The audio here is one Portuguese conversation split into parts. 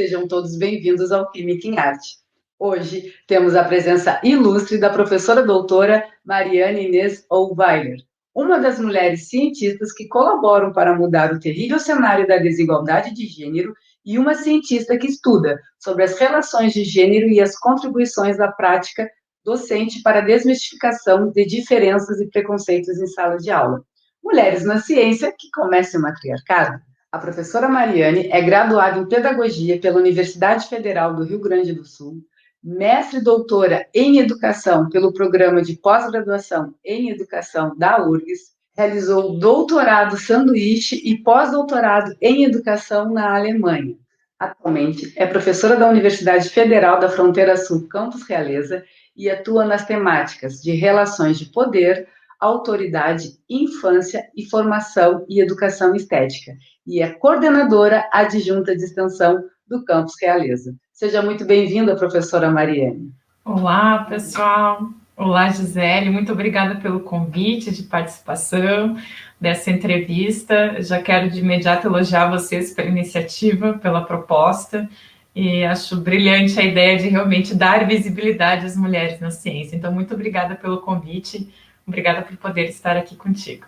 sejam todos bem-vindos ao Química em Arte. Hoje temos a presença ilustre da professora doutora Mariane Inês Ohlweiler, uma das mulheres cientistas que colaboram para mudar o terrível cenário da desigualdade de gênero e uma cientista que estuda sobre as relações de gênero e as contribuições da prática docente para a desmistificação de diferenças e preconceitos em sala de aula. Mulheres na ciência que comecem o matriarcado. A professora Mariane é graduada em Pedagogia pela Universidade Federal do Rio Grande do Sul, mestre e doutora em Educação pelo Programa de Pós-Graduação em Educação da URGS, realizou doutorado sanduíche e pós-doutorado em Educação na Alemanha. Atualmente é professora da Universidade Federal da Fronteira Sul, Campus Realeza, e atua nas temáticas de relações de poder, autoridade, infância e formação e educação estética, e é coordenadora adjunta de extensão do Campus Realeza. Seja muito bem-vinda, professora Mariane. Olá, pessoal. Olá, Gisele. Muito obrigada pelo convite de participação dessa entrevista. Já quero de imediato elogiar vocês pela iniciativa, pela proposta, e acho brilhante a ideia de realmente dar visibilidade às mulheres na ciência. Então, muito obrigada pelo convite. Obrigada por poder estar aqui contigo.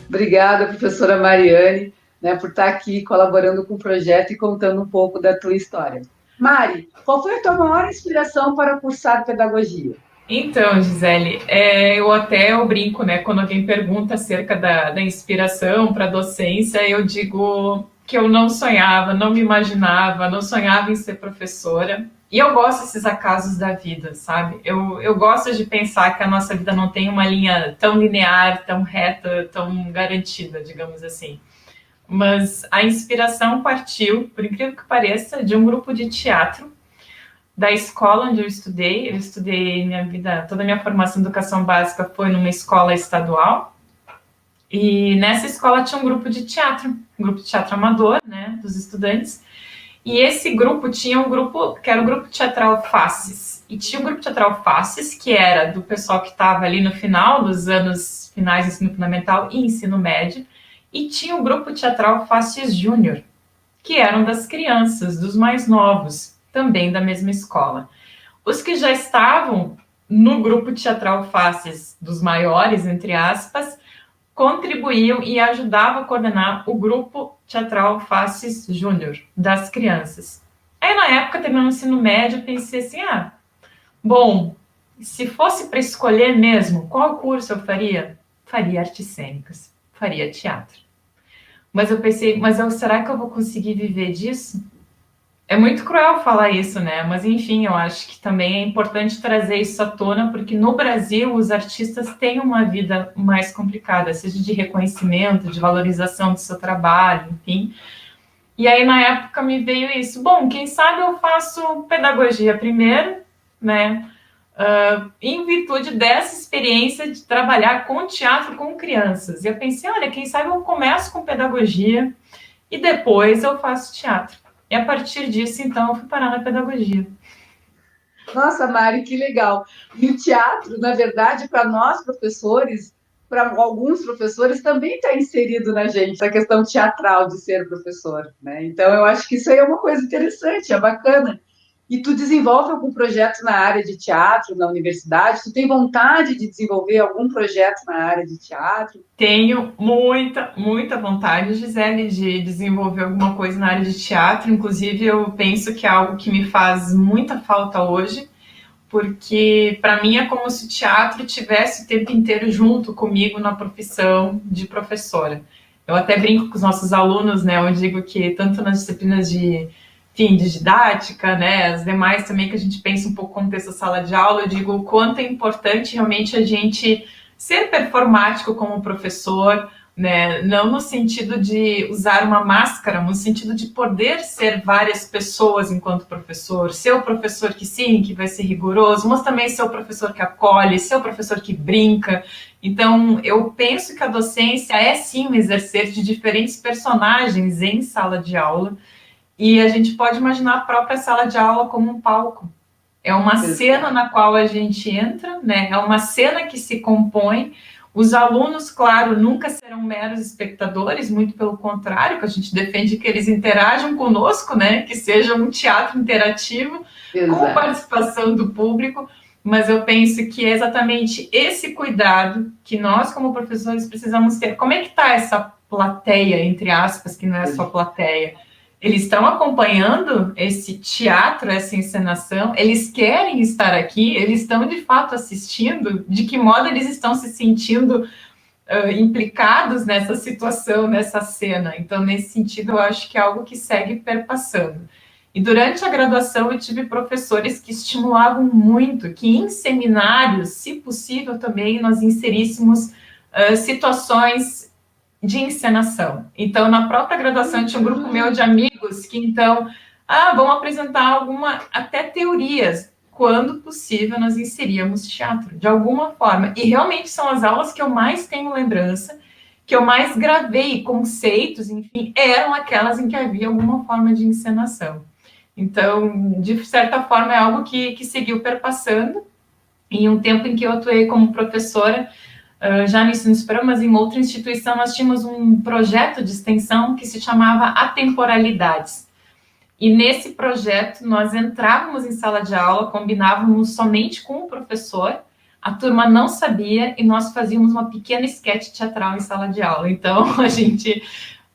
Obrigada, professora Mariane, por estar aqui colaborando com o projeto e contando um pouco da tua história. Mari, qual foi a tua maior inspiração para cursar pedagogia? Então, Gisele, eu brinco, quando alguém pergunta acerca da inspiração para a docência, eu digo que eu não sonhava, não me imaginava, não sonhava em ser professora. E eu gosto desses acasos da vida, sabe? Eu gosto de pensar que a nossa vida não tem uma linha tão linear, tão reta, tão garantida, digamos assim. Mas a inspiração partiu, por incrível que pareça, de um grupo de teatro da escola onde eu estudei minha vida, toda a minha formação em educação básica foi numa escola estadual, e nessa escola tinha um grupo de teatro amador, dos estudantes, e esse grupo tinha um grupo, que era o grupo teatral Faces, e tinha um grupo teatral Faces, que era do pessoal que estava ali no final dos anos finais do ensino fundamental e ensino médio, e tinha o grupo teatral Faces Júnior, que eram das crianças, dos mais novos, também da mesma escola. Os que já estavam no grupo teatral Faces dos maiores, entre aspas, contribuíam e ajudavam a coordenar o grupo teatral Faces Júnior, das crianças. Aí, na época, terminando o ensino médio, eu pensei assim, bom, se fosse para escolher mesmo, qual curso eu faria? Faria artes cênicas, faria teatro. Mas eu pensei, será que eu vou conseguir viver disso? É muito cruel falar isso, Mas, enfim, eu acho que também é importante trazer isso à tona, porque no Brasil os artistas têm uma vida mais complicada, seja de reconhecimento, de valorização do seu trabalho, enfim. E aí, na época, me veio isso. Bom, quem sabe eu faço pedagogia primeiro, em virtude dessa experiência de trabalhar com teatro com crianças. E eu pensei, olha, quem sabe eu começo com pedagogia e depois eu faço teatro. E a partir disso, então, eu fui parar na pedagogia. Nossa, Mari, que legal. E o teatro, na verdade, para nós professores, para alguns professores, também está inserido na gente, a questão teatral de ser professor, Então, eu acho que isso aí é uma coisa interessante, é bacana. E tu desenvolve algum projeto na área de teatro na universidade? Tu tem vontade de desenvolver algum projeto na área de teatro? Tenho muita, muita vontade, Gisele, de desenvolver alguma coisa na área de teatro. Inclusive, eu penso que é algo que me faz muita falta hoje, porque para mim é como se o teatro tivesse o tempo inteiro junto comigo na profissão de professora. Eu até brinco com os nossos alunos, eu digo que tanto nas disciplinas de didática, as demais também que a gente pensa um pouco como essa sala de aula, eu digo o quanto é importante realmente a gente ser performático como professor, não no sentido de usar uma máscara, no sentido de poder ser várias pessoas enquanto professor, ser o professor que sim, que vai ser rigoroso, mas também ser o professor que acolhe, ser o professor que brinca. Então, eu penso que a docência é sim um exercer de diferentes personagens em sala de aula, e a gente pode imaginar a própria sala de aula como um palco. É uma cena na qual a gente entra, é uma cena que se compõe Os alunos, claro, nunca serão meros espectadores, muito pelo contrário, que a gente defende que eles interajam conosco, né? Que seja um teatro interativo, com Exato. participação do público, mas eu penso que é exatamente esse cuidado que nós, como professores, precisamos ter. Como é que está essa plateia, entre aspas, que não é só plateia? Eles estão acompanhando esse teatro, essa encenação, eles querem estar aqui, eles estão de fato assistindo, de que modo eles estão se sentindo implicados nessa situação, nessa cena. Então, nesse sentido, eu acho que é algo que segue perpassando. E durante a graduação eu tive professores que estimulavam muito que em seminários, se possível também, nós inseríssemos situações de encenação. Então, na própria graduação, tinha um grupo meu de amigos que, então, vamos apresentar até teorias. Quando possível, nós inseríamos teatro, de alguma forma. E realmente são as aulas que eu mais tenho lembrança, que eu mais gravei, conceitos, enfim, eram aquelas em que havia alguma forma de encenação. Então, de certa forma, é algo que seguiu perpassando. Em um tempo em que eu atuei como professora, já no ensino superior, mas em outra instituição, nós tínhamos um projeto de extensão que se chamava Atemporalidades. E nesse projeto, nós entrávamos em sala de aula, combinávamos somente com o professor, a turma não sabia, e nós fazíamos uma pequena esquete teatral em sala de aula. Então, a gente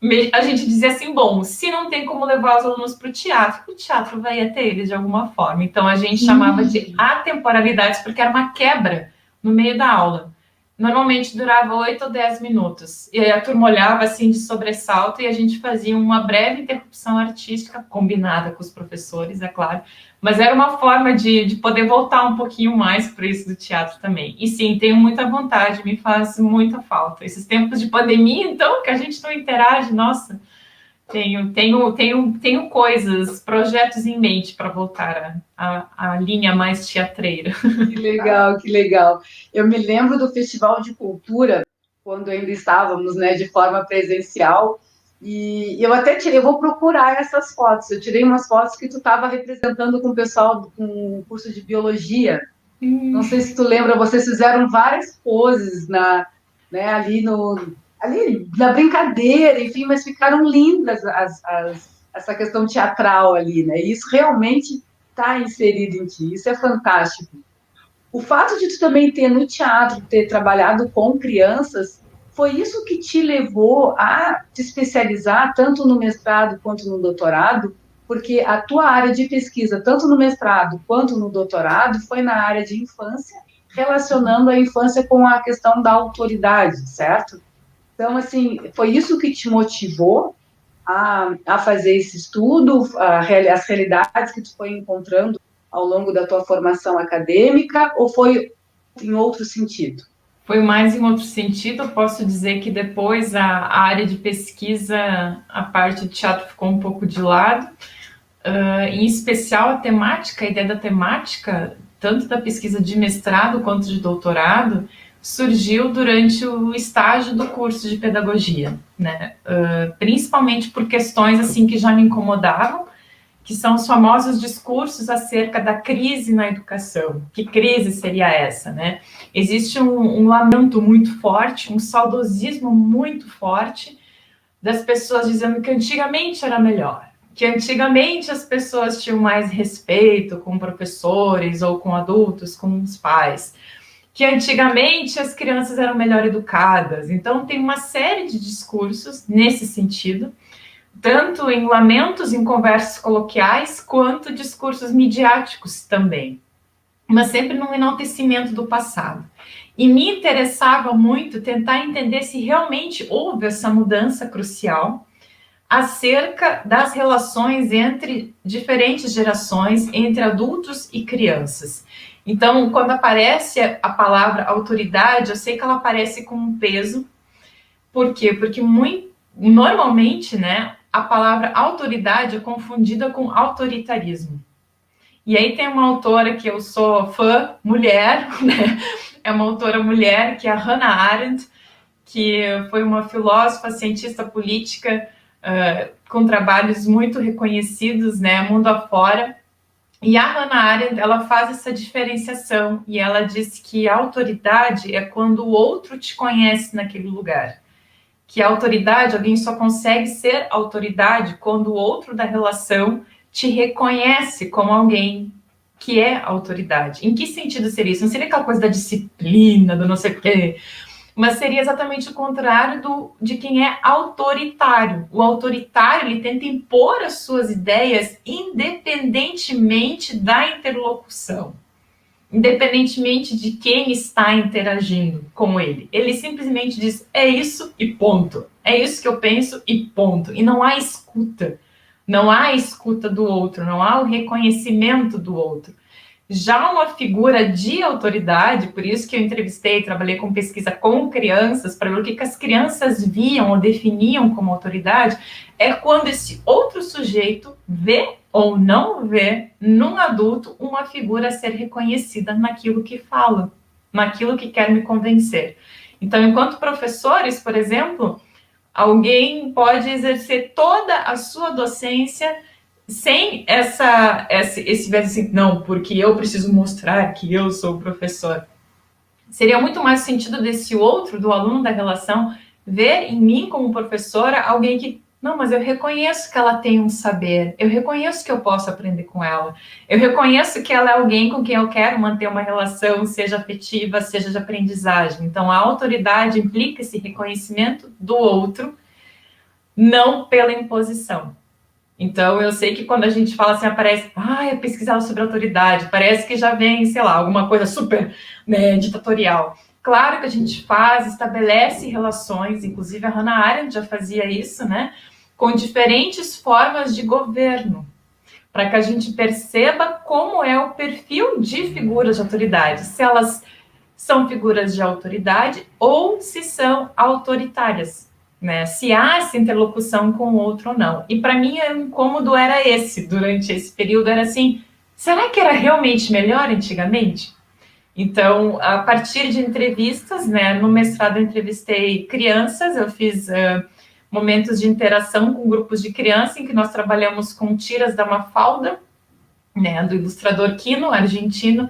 dizia assim, bom, se não tem como levar os alunos para o teatro vai até eles de alguma forma. Então, a gente chamava de atemporalidades, porque era uma quebra no meio da aula. Normalmente durava 8 ou 10 minutos. E aí a turma olhava assim de sobressalto e a gente fazia uma breve interrupção artística, combinada com os professores, é claro. Mas era uma forma de poder voltar um pouquinho mais para isso do teatro também. E sim, tenho muita vontade, me faz muita falta. Esses tempos de pandemia, então, que a gente não interage, nossa, tenho coisas, projetos em mente para voltar à linha mais teatreira. Que legal, que legal. Eu me lembro do Festival de Cultura, quando ainda estávamos, né, de forma presencial, e eu até tirei, eu vou procurar essas fotos. Eu tirei umas fotos que tu estava representando com o pessoal com o curso de biologia. Não sei se tu lembra, vocês fizeram várias poses né, ali na brincadeira, enfim, mas ficaram lindas essa questão teatral ali, né? E isso realmente está inserido em ti, isso é fantástico. O fato de tu também ter no teatro, ter trabalhado com crianças, foi isso que te levou a te especializar tanto no mestrado quanto no doutorado? Porque a tua área de pesquisa, tanto no mestrado quanto no doutorado, foi na área de infância, relacionando a infância com a questão da autoridade, certo? Então, assim, foi isso que te motivou a fazer esse estudo, as realidades que tu foi encontrando ao longo da tua formação acadêmica, ou foi em outro sentido? Foi mais em outro sentido, eu posso dizer que depois a área de pesquisa, a parte de teatro ficou um pouco de lado, em especial a temática, a ideia da temática, tanto da pesquisa de mestrado quanto de doutorado, surgiu durante o estágio do curso de pedagogia, né? Principalmente por questões assim que já me incomodavam, que são os famosos discursos acerca da crise na educação. Que crise seria essa, né? Existe um lamento muito forte, um saudosismo muito forte das pessoas dizendo que antigamente era melhor, que antigamente as pessoas tinham mais respeito com professores ou com adultos, com os pais, que antigamente as crianças eram melhor educadas. Então tem uma série de discursos nesse sentido, tanto em lamentos, em conversas coloquiais, quanto discursos midiáticos também, mas sempre num enaltecimento do passado. E me interessava muito tentar entender se realmente houve essa mudança crucial acerca das relações entre diferentes gerações, entre adultos e crianças. Então, quando aparece a palavra autoridade, eu sei que ela aparece com um peso. Por quê? Porque normalmente, né, a palavra autoridade é confundida com autoritarismo. E aí tem uma autora que eu sou fã, mulher, né? É uma autora mulher, que é a Hannah Arendt, que foi uma filósofa, cientista política, com trabalhos muito reconhecidos, né, mundo afora. E a Hannah Arendt, ela faz essa diferenciação e ela diz que a autoridade é quando o outro te conhece naquele lugar. Que a autoridade, alguém só consegue ser autoridade quando o outro da relação te reconhece como alguém que é autoridade. Em que sentido seria isso? Não seria aquela coisa da disciplina, do não sei o quê, mas seria exatamente o contrário de quem é autoritário. O autoritário, ele tenta impor as suas ideias independentemente da interlocução, independentemente de quem está interagindo com ele. Ele simplesmente diz, é isso e ponto. É isso que eu penso e ponto. E não há escuta. Não há escuta do outro, não há o reconhecimento do outro. Já uma figura de autoridade, por isso que eu entrevistei, trabalhei com pesquisa com crianças, para ver o que as crianças viam ou definiam como autoridade, é quando esse outro sujeito vê ou não vê num adulto uma figura a ser reconhecida naquilo que fala, naquilo que quer me convencer. Então, enquanto professores, por exemplo, alguém pode exercer toda a sua docência sem esse viés assim, não, porque eu preciso mostrar que eu sou o professor. Seria muito mais o sentido desse outro, do aluno da relação, ver em mim como professora alguém que, não, mas eu reconheço que ela tem um saber, eu reconheço que eu posso aprender com ela, eu reconheço que ela é alguém com quem eu quero manter uma relação, seja afetiva, seja de aprendizagem. Então, a autoridade implica esse reconhecimento do outro, não pela imposição. Então, eu sei que quando a gente fala assim, aparece, é pesquisar sobre autoridade, parece que já vem, sei lá, alguma coisa super, né, ditatorial. Claro que a gente faz, estabelece relações, inclusive a Hannah Arendt já fazia isso, né, com diferentes formas de governo, para que a gente perceba como é o perfil de figuras de autoridade, se elas são figuras de autoridade ou se são autoritárias. Né, se há essa interlocução com o outro ou não. E para mim o incômodo era esse, durante esse período, era assim, será que era realmente melhor antigamente? Então, a partir de entrevistas, né, no mestrado eu entrevistei crianças, eu fiz momentos de interação com grupos de crianças, em que nós trabalhamos com tiras da Mafalda, né, do ilustrador Quino, argentino,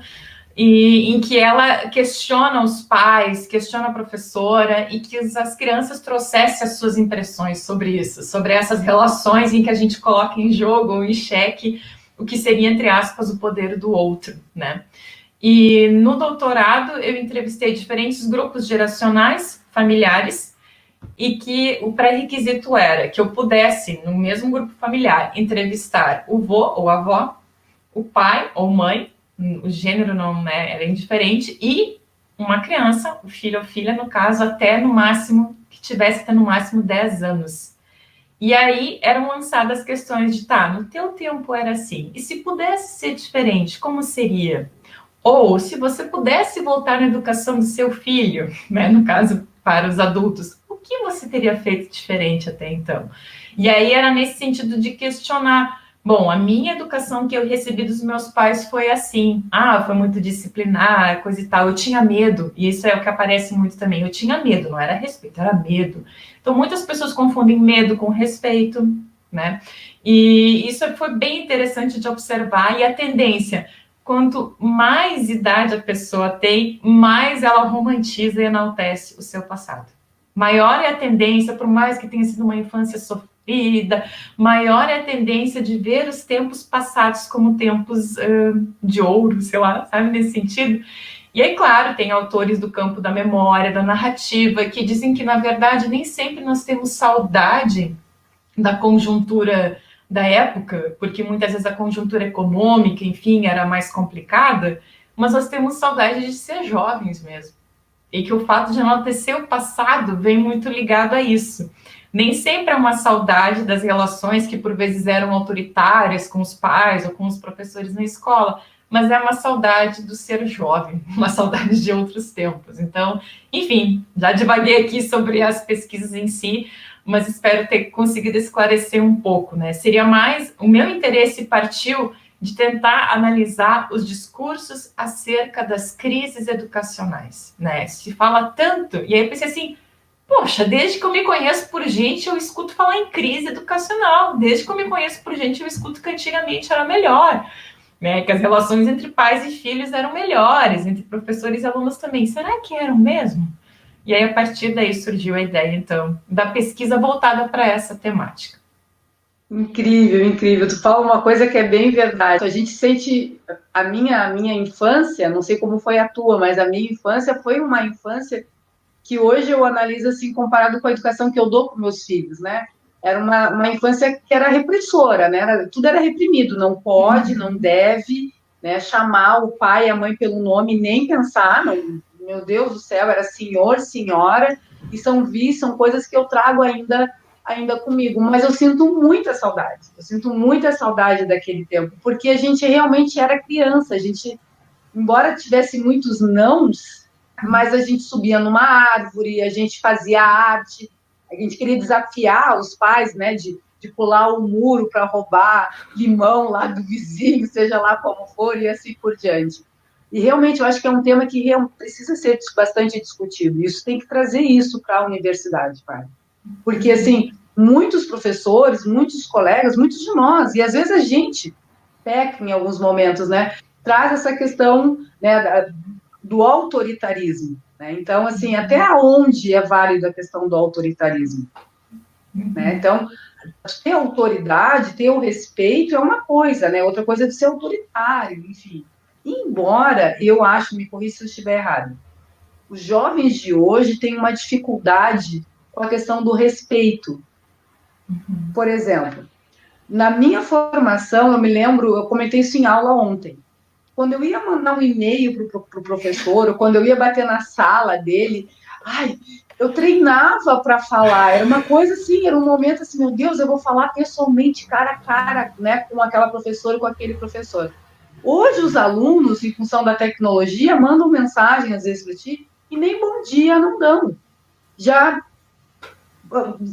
e em que ela questiona os pais, questiona a professora, e que as crianças trouxessem as suas impressões sobre isso, sobre essas relações em que a gente coloca em jogo ou em xeque o que seria, entre aspas, o poder do outro, né? E no doutorado eu entrevistei diferentes grupos geracionais, familiares, e que o pré-requisito era que eu pudesse, no mesmo grupo familiar, entrevistar o vô ou a avó, o pai ou mãe, o gênero não, né, era indiferente, e uma criança, o filho ou filha, no caso, até no máximo, que tivesse até no máximo 10 anos. E aí eram lançadas questões de, no teu tempo era assim, e se pudesse ser diferente, como seria? Ou se você pudesse voltar na educação do seu filho, né, no caso, para os adultos, o que você teria feito diferente até então? E aí era nesse sentido de questionar. Bom, a minha educação que eu recebi dos meus pais foi assim. Foi muito disciplinar, coisa e tal. Eu tinha medo, e isso é o que aparece muito também. Eu tinha medo, não era respeito, era medo. Então, muitas pessoas confundem medo com respeito, né? E isso foi bem interessante de observar. E a tendência, quanto mais idade a pessoa tem, mais ela romantiza e enaltece o seu passado. Maior é a tendência, por mais que tenha sido uma infância sofrida, maior é a tendência de ver os tempos passados como tempos de ouro, sei lá, sabe, nesse sentido. E aí, claro, tem autores do campo da memória, da narrativa, que dizem que, na verdade, nem sempre nós temos saudade da conjuntura da época, porque muitas vezes a conjuntura econômica, enfim, era mais complicada, mas nós temos saudade de ser jovens mesmo. E que o fato de enaltecer o passado vem muito ligado a isso. Nem sempre é uma saudade das relações que por vezes eram autoritárias com os pais ou com os professores na escola, mas é uma saudade do ser jovem, uma saudade de outros tempos. Então, enfim, já divaguei aqui sobre as pesquisas em si, mas espero ter conseguido esclarecer um pouco, né? Seria mais, o meu interesse partiu de tentar analisar os discursos acerca das crises educacionais, né? Se fala tanto, e aí eu pensei assim, poxa, desde que eu me conheço por gente, eu escuto falar em crise educacional. Desde que eu me conheço por gente, eu escuto que antigamente era melhor. né? Que as relações entre pais e filhos eram melhores, entre professores e alunos também. Será que eram mesmo? E aí, a partir daí, surgiu a ideia, então, da pesquisa voltada para essa temática. Incrível, incrível. Tu fala uma coisa que é bem verdade. A gente sente a minha infância, não sei como foi a tua, mas a minha infância foi uma infância que hoje eu analiso assim comparado com a educação que eu dou para meus filhos, né? Era uma infância que era repressora, né? Tudo era reprimido, não pode, não deve, né? Chamar o pai e a mãe pelo nome, nem pensar, não, meu Deus do céu, era senhor, senhora, e são coisas que eu trago ainda comigo, mas eu sinto muita saudade daquele tempo, porque a gente realmente era criança, a gente, embora tivesse muitos nãos, mas a gente subia numa árvore, a gente fazia arte, a gente queria desafiar os pais, né, de pular o muro para roubar limão lá do vizinho, seja lá como for, e assim por diante. E realmente eu acho que é um tema que precisa ser bastante discutido. Isso tem que trazer isso para a universidade, pai. Porque, assim, muitos professores, muitos colegas, muitos de nós, e às vezes a gente peca em alguns momentos, né? Traz essa questão, né, do autoritarismo. Né? Então, assim, até onde é válida a questão do autoritarismo? Né? Então, ter autoridade, ter o respeito é uma coisa, né? Outra coisa é de ser autoritário, enfim. Embora, eu acho, me corrija se eu estiver errado, os jovens de hoje têm uma dificuldade com a questão do respeito. Por exemplo, na minha formação, eu me lembro, eu comentei isso em aula ontem, quando eu ia mandar um e-mail para o professor, ou quando eu ia bater na sala dele, ai, eu treinava para falar, era uma coisa assim, era um momento assim, meu Deus, eu vou falar pessoalmente, cara a cara, né, com aquela professora, com aquele professor. Hoje os alunos, em função da tecnologia, mandam mensagem às vezes para ti e nem bom dia não dão. Já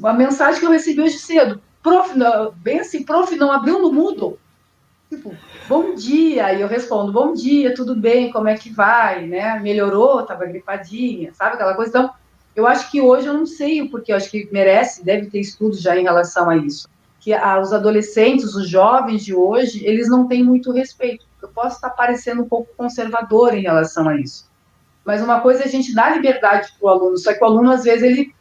a mensagem que eu recebi hoje cedo, prof, bem assim, prof, não abriu no Moodle? Tipo, bom dia, e eu respondo, bom dia, tudo bem, como é que vai, né? Melhorou, tava gripadinha, sabe aquela coisa? Então, eu acho que hoje eu não sei o porquê, eu acho que merece, deve ter estudos já em relação a isso, que os adolescentes, os jovens de hoje, eles não têm muito respeito. Eu posso estar parecendo um pouco conservador em relação a isso. Mas uma coisa é a gente dar liberdade para o aluno, só que o aluno, às vezes, ele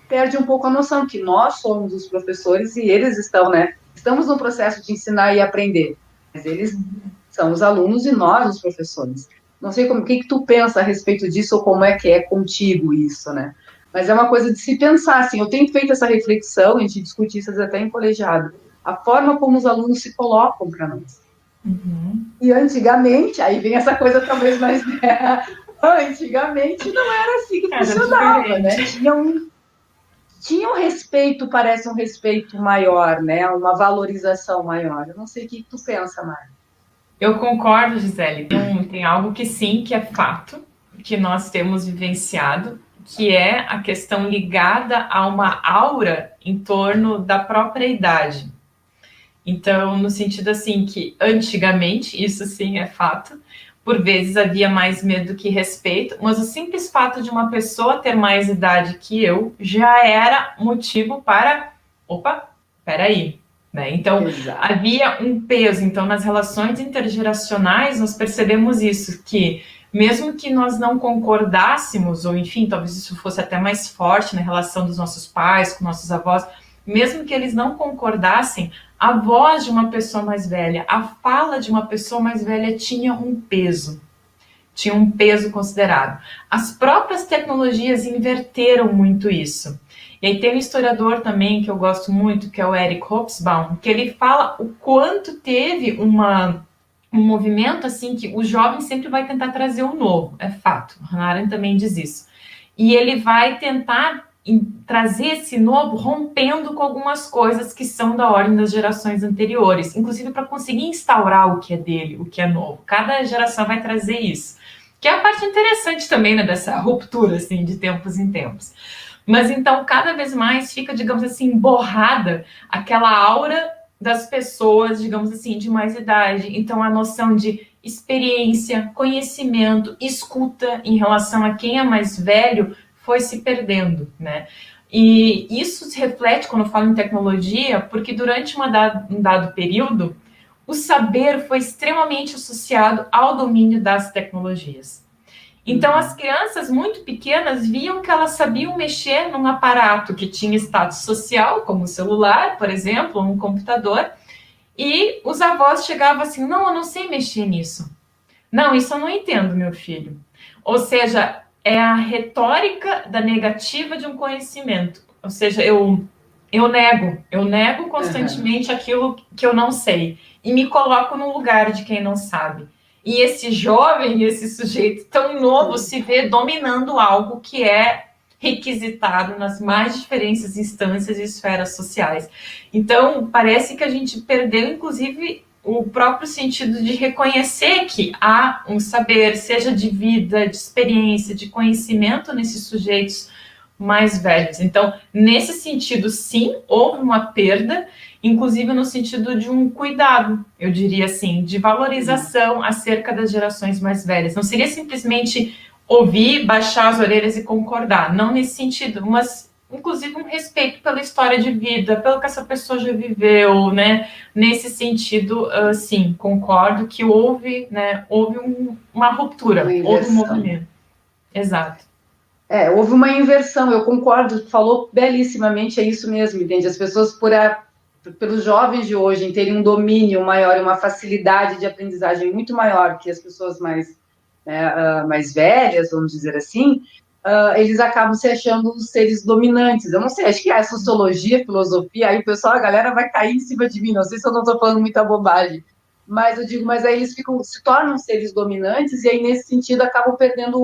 perde um pouco a noção que nós somos os professores e eles estão, né? Estamos no processo de ensinar e aprender, mas eles são os alunos e nós os professores. Não sei o que tu pensa a respeito disso ou como é que é contigo isso, né? Mas é uma coisa de se pensar, assim, eu tenho feito essa reflexão, a gente discute isso até em colegiado, a forma como os alunos se colocam para nós. E antigamente, aí vem essa coisa talvez mais, né? Antigamente não era assim que funcionava, né? Tinha um respeito, parece um respeito maior, né? Uma valorização maior. Eu não sei o que tu pensa, Mari. Eu concordo, Gisele. Tem algo que sim, que é fato, que nós temos vivenciado, que é a questão ligada a uma aura em torno da própria idade. Então, no sentido assim que antigamente, isso sim é fato, por vezes havia mais medo que respeito, mas o simples fato de uma pessoa ter mais idade que eu já era motivo para, opa, peraí, né? Então, Exato. havia um peso. Então, nas relações intergeracionais, nós percebemos isso, que mesmo que nós não concordássemos, ou enfim, talvez isso fosse até mais forte na relação dos nossos pais com nossos avós, mesmo que eles não concordassem, a voz de uma pessoa mais velha, a fala de uma pessoa mais velha tinha um peso considerado. As próprias tecnologias inverteram muito isso. E aí tem um historiador também que eu gosto muito, que é o Eric Hobsbawm, que ele fala o quanto teve um movimento assim que o jovem sempre vai tentar trazer o novo, é fato. Hannah Arendt também diz isso. E ele vai tentar trazer esse novo rompendo com algumas coisas que são da ordem das gerações anteriores, inclusive para conseguir instaurar o que é dele, o que é novo. Cada geração vai trazer isso, que é a parte interessante também, né, dessa ruptura assim de tempos em tempos. Mas então cada vez mais fica, digamos assim, borrada aquela aura das pessoas, digamos assim, de mais idade. Então a noção de experiência, conhecimento, escuta em relação a quem é mais velho foi se perdendo, né? E isso se reflete quando eu falo em tecnologia, porque durante um dado período, o saber foi extremamente associado ao domínio das tecnologias. Então, as crianças muito pequenas viam que elas sabiam mexer num aparato que tinha status social, como o celular, por exemplo, ou um computador, e os avós chegavam assim, não, eu não sei mexer nisso. Não, isso eu não entendo, meu filho. Ou seja, é a retórica da negativa de um conhecimento. Ou seja, eu nego constantemente aquilo que eu não sei e me coloco no lugar de quem não sabe. E esse jovem, esse sujeito tão novo se vê dominando algo que é requisitado nas mais diferentes instâncias e esferas sociais. Então, parece que a gente perdeu, inclusive, o próprio sentido de reconhecer que há um saber, seja de vida, de experiência, de conhecimento nesses sujeitos mais velhos. Então, nesse sentido, sim, houve uma perda, inclusive no sentido de um cuidado, eu diria assim, de valorização acerca das gerações mais velhas. Não seria simplesmente ouvir, baixar as orelhas e concordar, não nesse sentido, mas inclusive um respeito pela história de vida, pelo que essa pessoa já viveu, né? Nesse sentido, sim, concordo que houve, né, uma ruptura, houve um movimento. Exato. Houve uma inversão, eu concordo, falou belíssimamente, é isso mesmo, entende? As pessoas, pelos jovens de hoje, em terem um domínio maior e uma facilidade de aprendizagem muito maior que as pessoas mais velhas, vamos dizer assim, eles acabam se achando os seres dominantes. Eu não sei, acho que a sociologia, a filosofia, aí o pessoal, a galera vai cair em cima de mim, não sei se eu não estou falando muita bobagem, mas eu digo, mas aí eles se tornam seres dominantes e aí, nesse sentido, acabam perdendo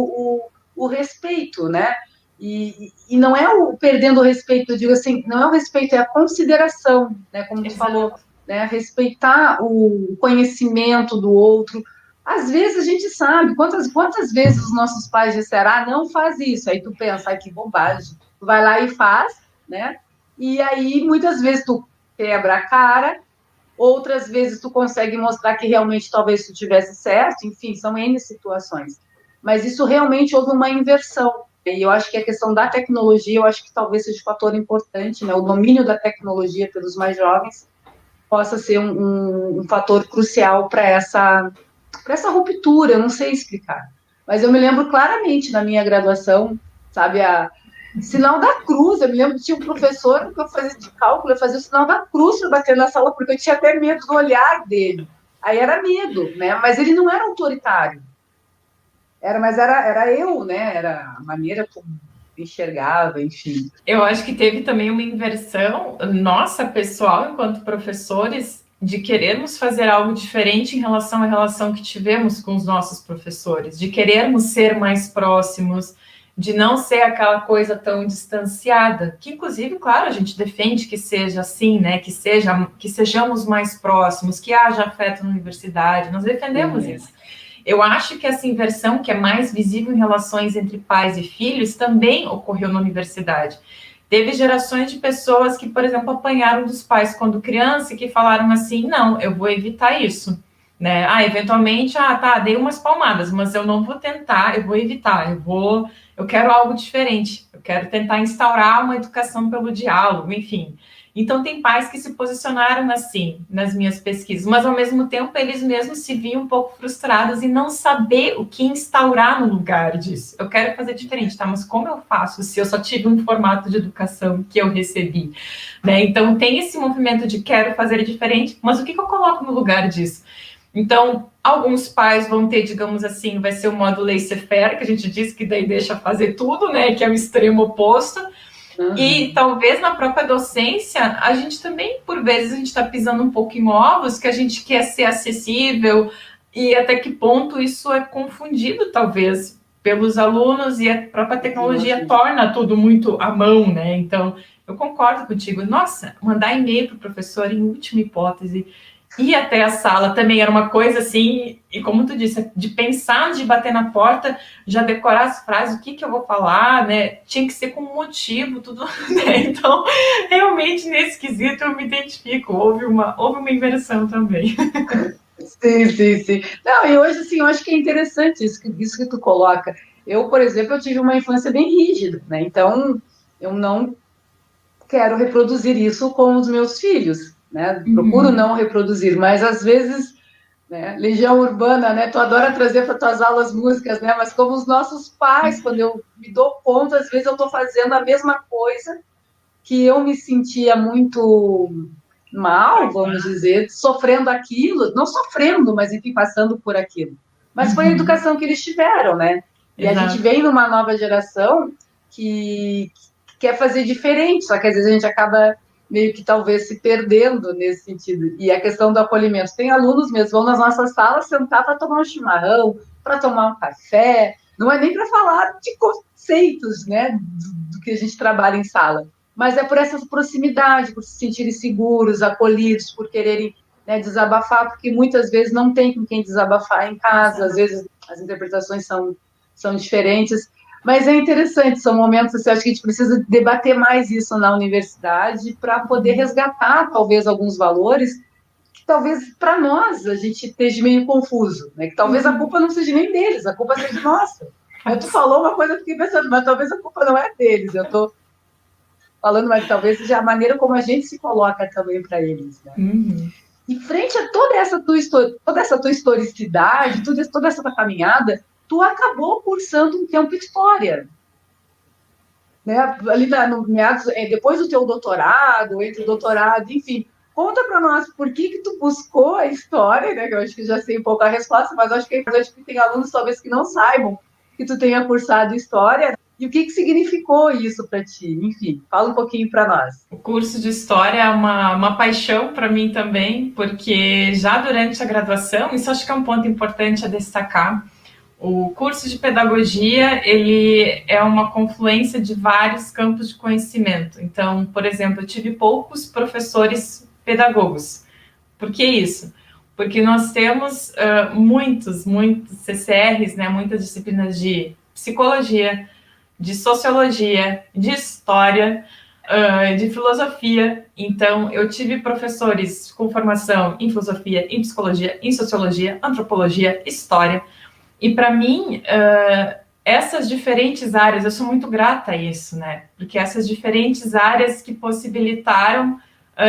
o respeito, né? E não é o perdendo o respeito, eu digo assim, não é o respeito, é a consideração, né? Como tu falou, né? Respeitar o conhecimento do outro. Às vezes a gente sabe, quantas vezes os nossos pais disseram, não faz isso, aí tu pensa, que bobagem, tu vai lá e faz, né? E aí muitas vezes tu quebra a cara, outras vezes tu consegue mostrar que realmente talvez tu tivesse certo, enfim, são N situações. Mas isso realmente houve uma inversão. E eu acho que a questão da tecnologia, eu acho que talvez seja um fator importante, né? O domínio da tecnologia pelos mais jovens possa ser um fator crucial para essa ruptura, eu não sei explicar. Mas eu me lembro claramente na minha graduação, sabe, sinal da cruz. Eu me lembro que tinha um professor que eu fazia de cálculo, eu fazia o sinal da cruz para bater na sala, porque eu tinha até medo do olhar dele. Aí era medo, né? Mas ele não era autoritário. Era eu, né? Era a maneira como enxergava, enfim. Eu acho que teve também uma inversão nossa, pessoal, enquanto professores, de querermos fazer algo diferente em relação à relação que tivemos com os nossos professores, de querermos ser mais próximos, de não ser aquela coisa tão distanciada, que inclusive, claro, a gente defende que seja assim, né, que sejamos mais próximos, que haja afeto na universidade, nós defendemos isso. Eu acho que essa inversão, que é mais visível em relações entre pais e filhos, também ocorreu na universidade. Teve gerações de pessoas que, por exemplo, apanharam dos pais quando criança e que falaram assim, não, eu vou evitar isso. Né? Eventualmente, dei umas palmadas, mas eu não vou tentar, eu vou evitar, eu quero algo diferente, eu quero tentar instaurar uma educação pelo diálogo, enfim. Então, tem pais que se posicionaram assim, nas minhas pesquisas, mas, ao mesmo tempo, eles mesmos se viam um pouco frustrados em não saber o que instaurar no lugar disso. Eu quero fazer diferente, tá? Mas como eu faço se eu só tive um formato de educação que eu recebi? Né? Então, tem esse movimento de quero fazer diferente, mas o que eu coloco no lugar disso? Então, alguns pais vão ter, digamos assim, vai ser o modo laissez-faire, que a gente diz que daí deixa fazer tudo, né? Que é o extremo oposto. E talvez na própria docência, a gente também, por vezes, a gente está pisando um pouco em ovos, que a gente quer ser acessível, e até que ponto isso é confundido, talvez, pelos alunos, e a própria tecnologia torna tudo muito à mão, né? Então, eu concordo contigo. Nossa, mandar e-mail para o professor, em última hipótese, ir até a sala também era uma coisa assim, e como tu disse, de pensar, de bater na porta, já decorar as frases, o que eu vou falar, né? Tinha que ser com motivo, tudo, né? Então, realmente, nesse quesito, eu me identifico. Houve uma inversão também. Sim. Não, e hoje, assim, eu acho que é interessante isso que tu coloca. Eu, por exemplo, eu tive uma infância bem rígida, né? Então, eu não quero reproduzir isso com os meus filhos. né? Procuro não reproduzir, mas às vezes, né, Legião Urbana, né? Tu adora trazer para tuas aulas músicas, né? Mas como os nossos pais, quando eu me dou conta, às vezes eu estou fazendo a mesma coisa que eu me sentia muito mal, vamos dizer, sofrendo aquilo, não sofrendo, mas enfim, passando por aquilo. Mas foi a educação que eles tiveram, né? E a gente vem numa nova geração que quer fazer diferente, só que às vezes a gente acaba meio que talvez se perdendo nesse sentido. E a questão do acolhimento. Tem alunos mesmo, vão nas nossas salas sentar para tomar um chimarrão, para tomar um café, não é nem para falar de conceitos, né, do que a gente trabalha em sala, mas é por essa proximidade, por se sentirem seguros, acolhidos, por quererem, né, desabafar, porque muitas vezes não tem com quem desabafar em casa, às vezes as interpretações são diferentes, mas é interessante, são momentos, assim, acho que a gente precisa debater mais isso na universidade para poder resgatar, talvez, alguns valores que talvez para nós a gente esteja meio confuso, né? Que talvez a culpa não seja nem deles, a culpa seja nossa. Tu falou uma coisa, eu fiquei pensando, mas talvez a culpa não é deles, eu estou falando, mas talvez seja a maneira como a gente se coloca também para eles, né? E frente a toda essa tua historicidade, toda essa tua caminhada, tu acabou cursando um tempo história, né? Ali no meados, depois do teu doutorado, entre o doutorado, enfim. Conta para nós por que tu buscou a história, né? Que eu acho que já sei um pouco a resposta, mas acho que é importante porque tem alunos talvez que não saibam que tu tenha cursado história. E o que significou isso para ti? Enfim, fala um pouquinho para nós. O curso de História é uma paixão para mim também, porque já durante a graduação, isso acho que é um ponto importante a destacar, o curso de Pedagogia, ele é uma confluência de vários campos de conhecimento. Então, por exemplo, eu tive poucos professores pedagogos. Por que isso? Porque nós temos muitos CCRs, né, muitas disciplinas de psicologia, de sociologia, de história, de filosofia. Então, eu tive professores com formação em filosofia, em psicologia, em sociologia, antropologia, história. E para mim, essas diferentes áreas, eu sou muito grata a isso, né? Porque essas diferentes áreas que possibilitaram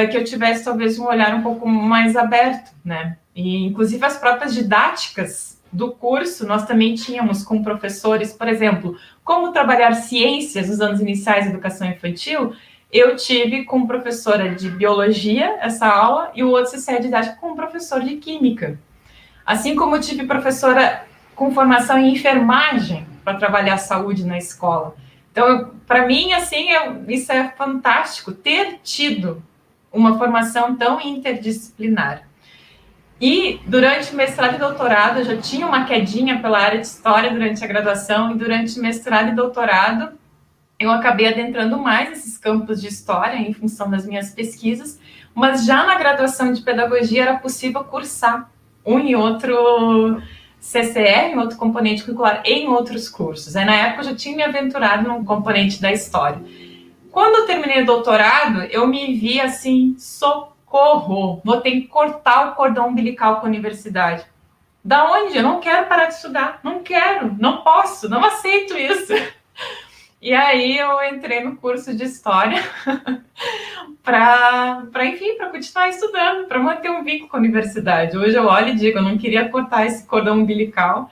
que eu tivesse talvez um olhar um pouco mais aberto, né? E inclusive as próprias didáticas do curso, nós também tínhamos com professores, por exemplo, como trabalhar ciências nos anos iniciais da educação infantil, eu tive com professora de biologia essa aula e o outro CCE didático com professor de química. Assim como eu tive professora com formação em enfermagem para trabalhar a saúde na escola. Então, para mim, assim, isso é fantástico, ter tido uma formação tão interdisciplinar. E durante o mestrado e doutorado, eu já tinha uma quedinha pela área de história durante a graduação, e durante o mestrado e doutorado, eu acabei adentrando mais esses campos de história em função das minhas pesquisas, mas já na graduação de pedagogia era possível cursar um e outro CCR, outro componente curricular, em outros cursos. Aí, na época, eu já tinha me aventurado num componente da história. Quando eu terminei o doutorado, eu me vi assim, socorro, vou ter que cortar o cordão umbilical com a universidade. Da onde? Eu não quero parar de estudar, não quero, não posso, não aceito isso. E aí eu entrei no curso de História para continuar estudando, para manter um vínculo com a universidade. Hoje eu olho e digo, eu não queria cortar esse cordão umbilical,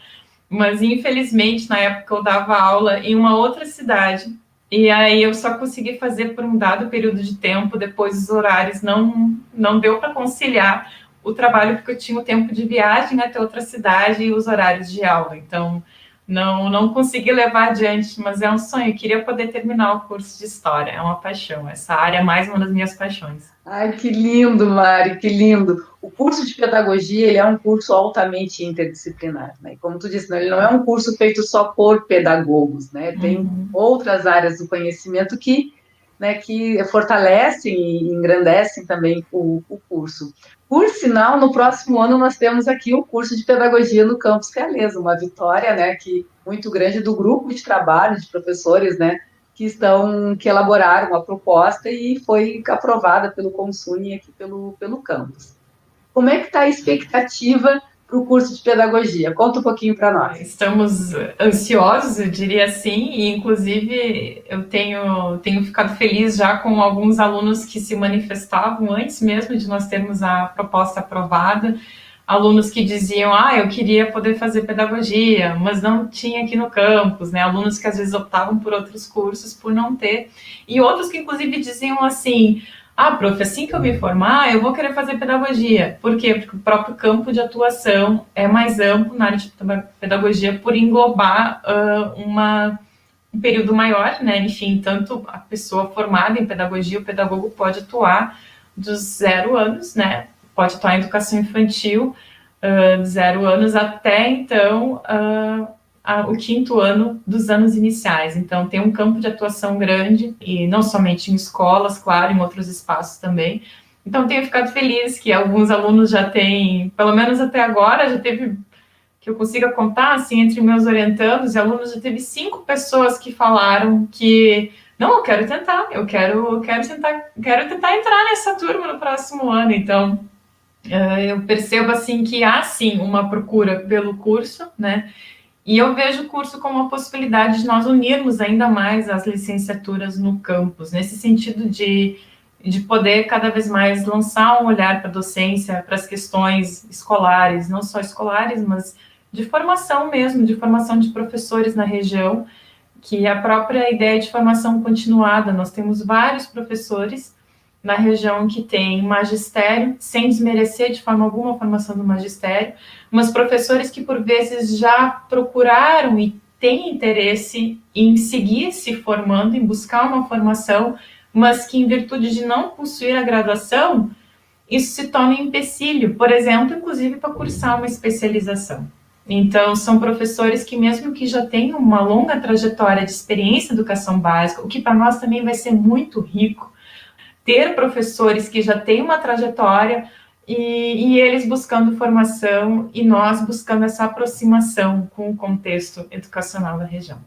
mas infelizmente na época eu dava aula em uma outra cidade, e aí eu só consegui fazer por um dado período de tempo, depois os horários não deu para conciliar o trabalho, porque eu tinha o tempo de viagem até outra cidade e os horários de aula, então não consegui levar adiante, mas é um sonho, eu queria poder terminar o curso de História, é uma paixão, essa área é mais uma das minhas paixões. Ai, que lindo, Mari, que lindo. O curso de pedagogia, ele é um curso altamente interdisciplinar, né? Como tu disse, ele não é um curso feito só por pedagogos, né? Tem outras áreas do conhecimento que fortalecem e engrandecem também o curso. Por sinal, no próximo ano nós temos aqui o curso de pedagogia no Campus Realeza, uma vitória, né, muito grande do grupo de trabalho de professores, né, que elaboraram a proposta e foi aprovada pelo Consune aqui pelo campus. Como é que está a expectativa para o curso de pedagogia? Conta um pouquinho para nós. Estamos ansiosos, eu diria assim, e inclusive eu tenho ficado feliz já com alguns alunos que se manifestavam antes mesmo de nós termos a proposta aprovada, alunos que diziam, eu queria poder fazer pedagogia, mas não tinha aqui no campus, né? Alunos que às vezes optavam por outros cursos por não ter, e outros que inclusive diziam assim, prof, assim que eu me formar, eu vou querer fazer pedagogia. Por quê? Porque o próprio campo de atuação é mais amplo na área de pedagogia por englobar um período maior, né? Enfim, tanto a pessoa formada em pedagogia, o pedagogo pode atuar dos 0 anos, né? Pode atuar em educação infantil, de 0 anos até, então, o 5º ano dos anos iniciais. Então, tem um campo de atuação grande, e não somente em escolas, claro, em outros espaços também. Então, tenho ficado feliz que alguns alunos já têm, pelo menos até agora, já teve, que eu consiga contar, assim, entre meus orientandos e alunos, já teve 5 pessoas que falaram que, não, eu quero tentar entrar nessa turma no próximo ano. Então, eu percebo, assim, que há, sim, uma procura pelo curso, né? E eu vejo o curso como uma possibilidade de nós unirmos ainda mais as licenciaturas no campus, nesse sentido de poder cada vez mais lançar um olhar para a docência, para as questões escolares, não só escolares, mas de formação mesmo, de formação de professores na região, que a própria ideia de formação continuada, nós temos vários professores na região que tem magistério, sem desmerecer de forma alguma a formação do magistério, mas professores que por vezes já procuraram e têm interesse em seguir se formando, em buscar uma formação, mas que em virtude de não possuir a graduação, isso se torna um empecilho, por exemplo, inclusive para cursar uma especialização. Então, são professores que, mesmo que já tenham uma longa trajetória de experiência em educação básica, o que para nós também vai ser muito rico, ter professores que já têm uma trajetória e eles buscando formação e nós buscando essa aproximação com o contexto educacional da região.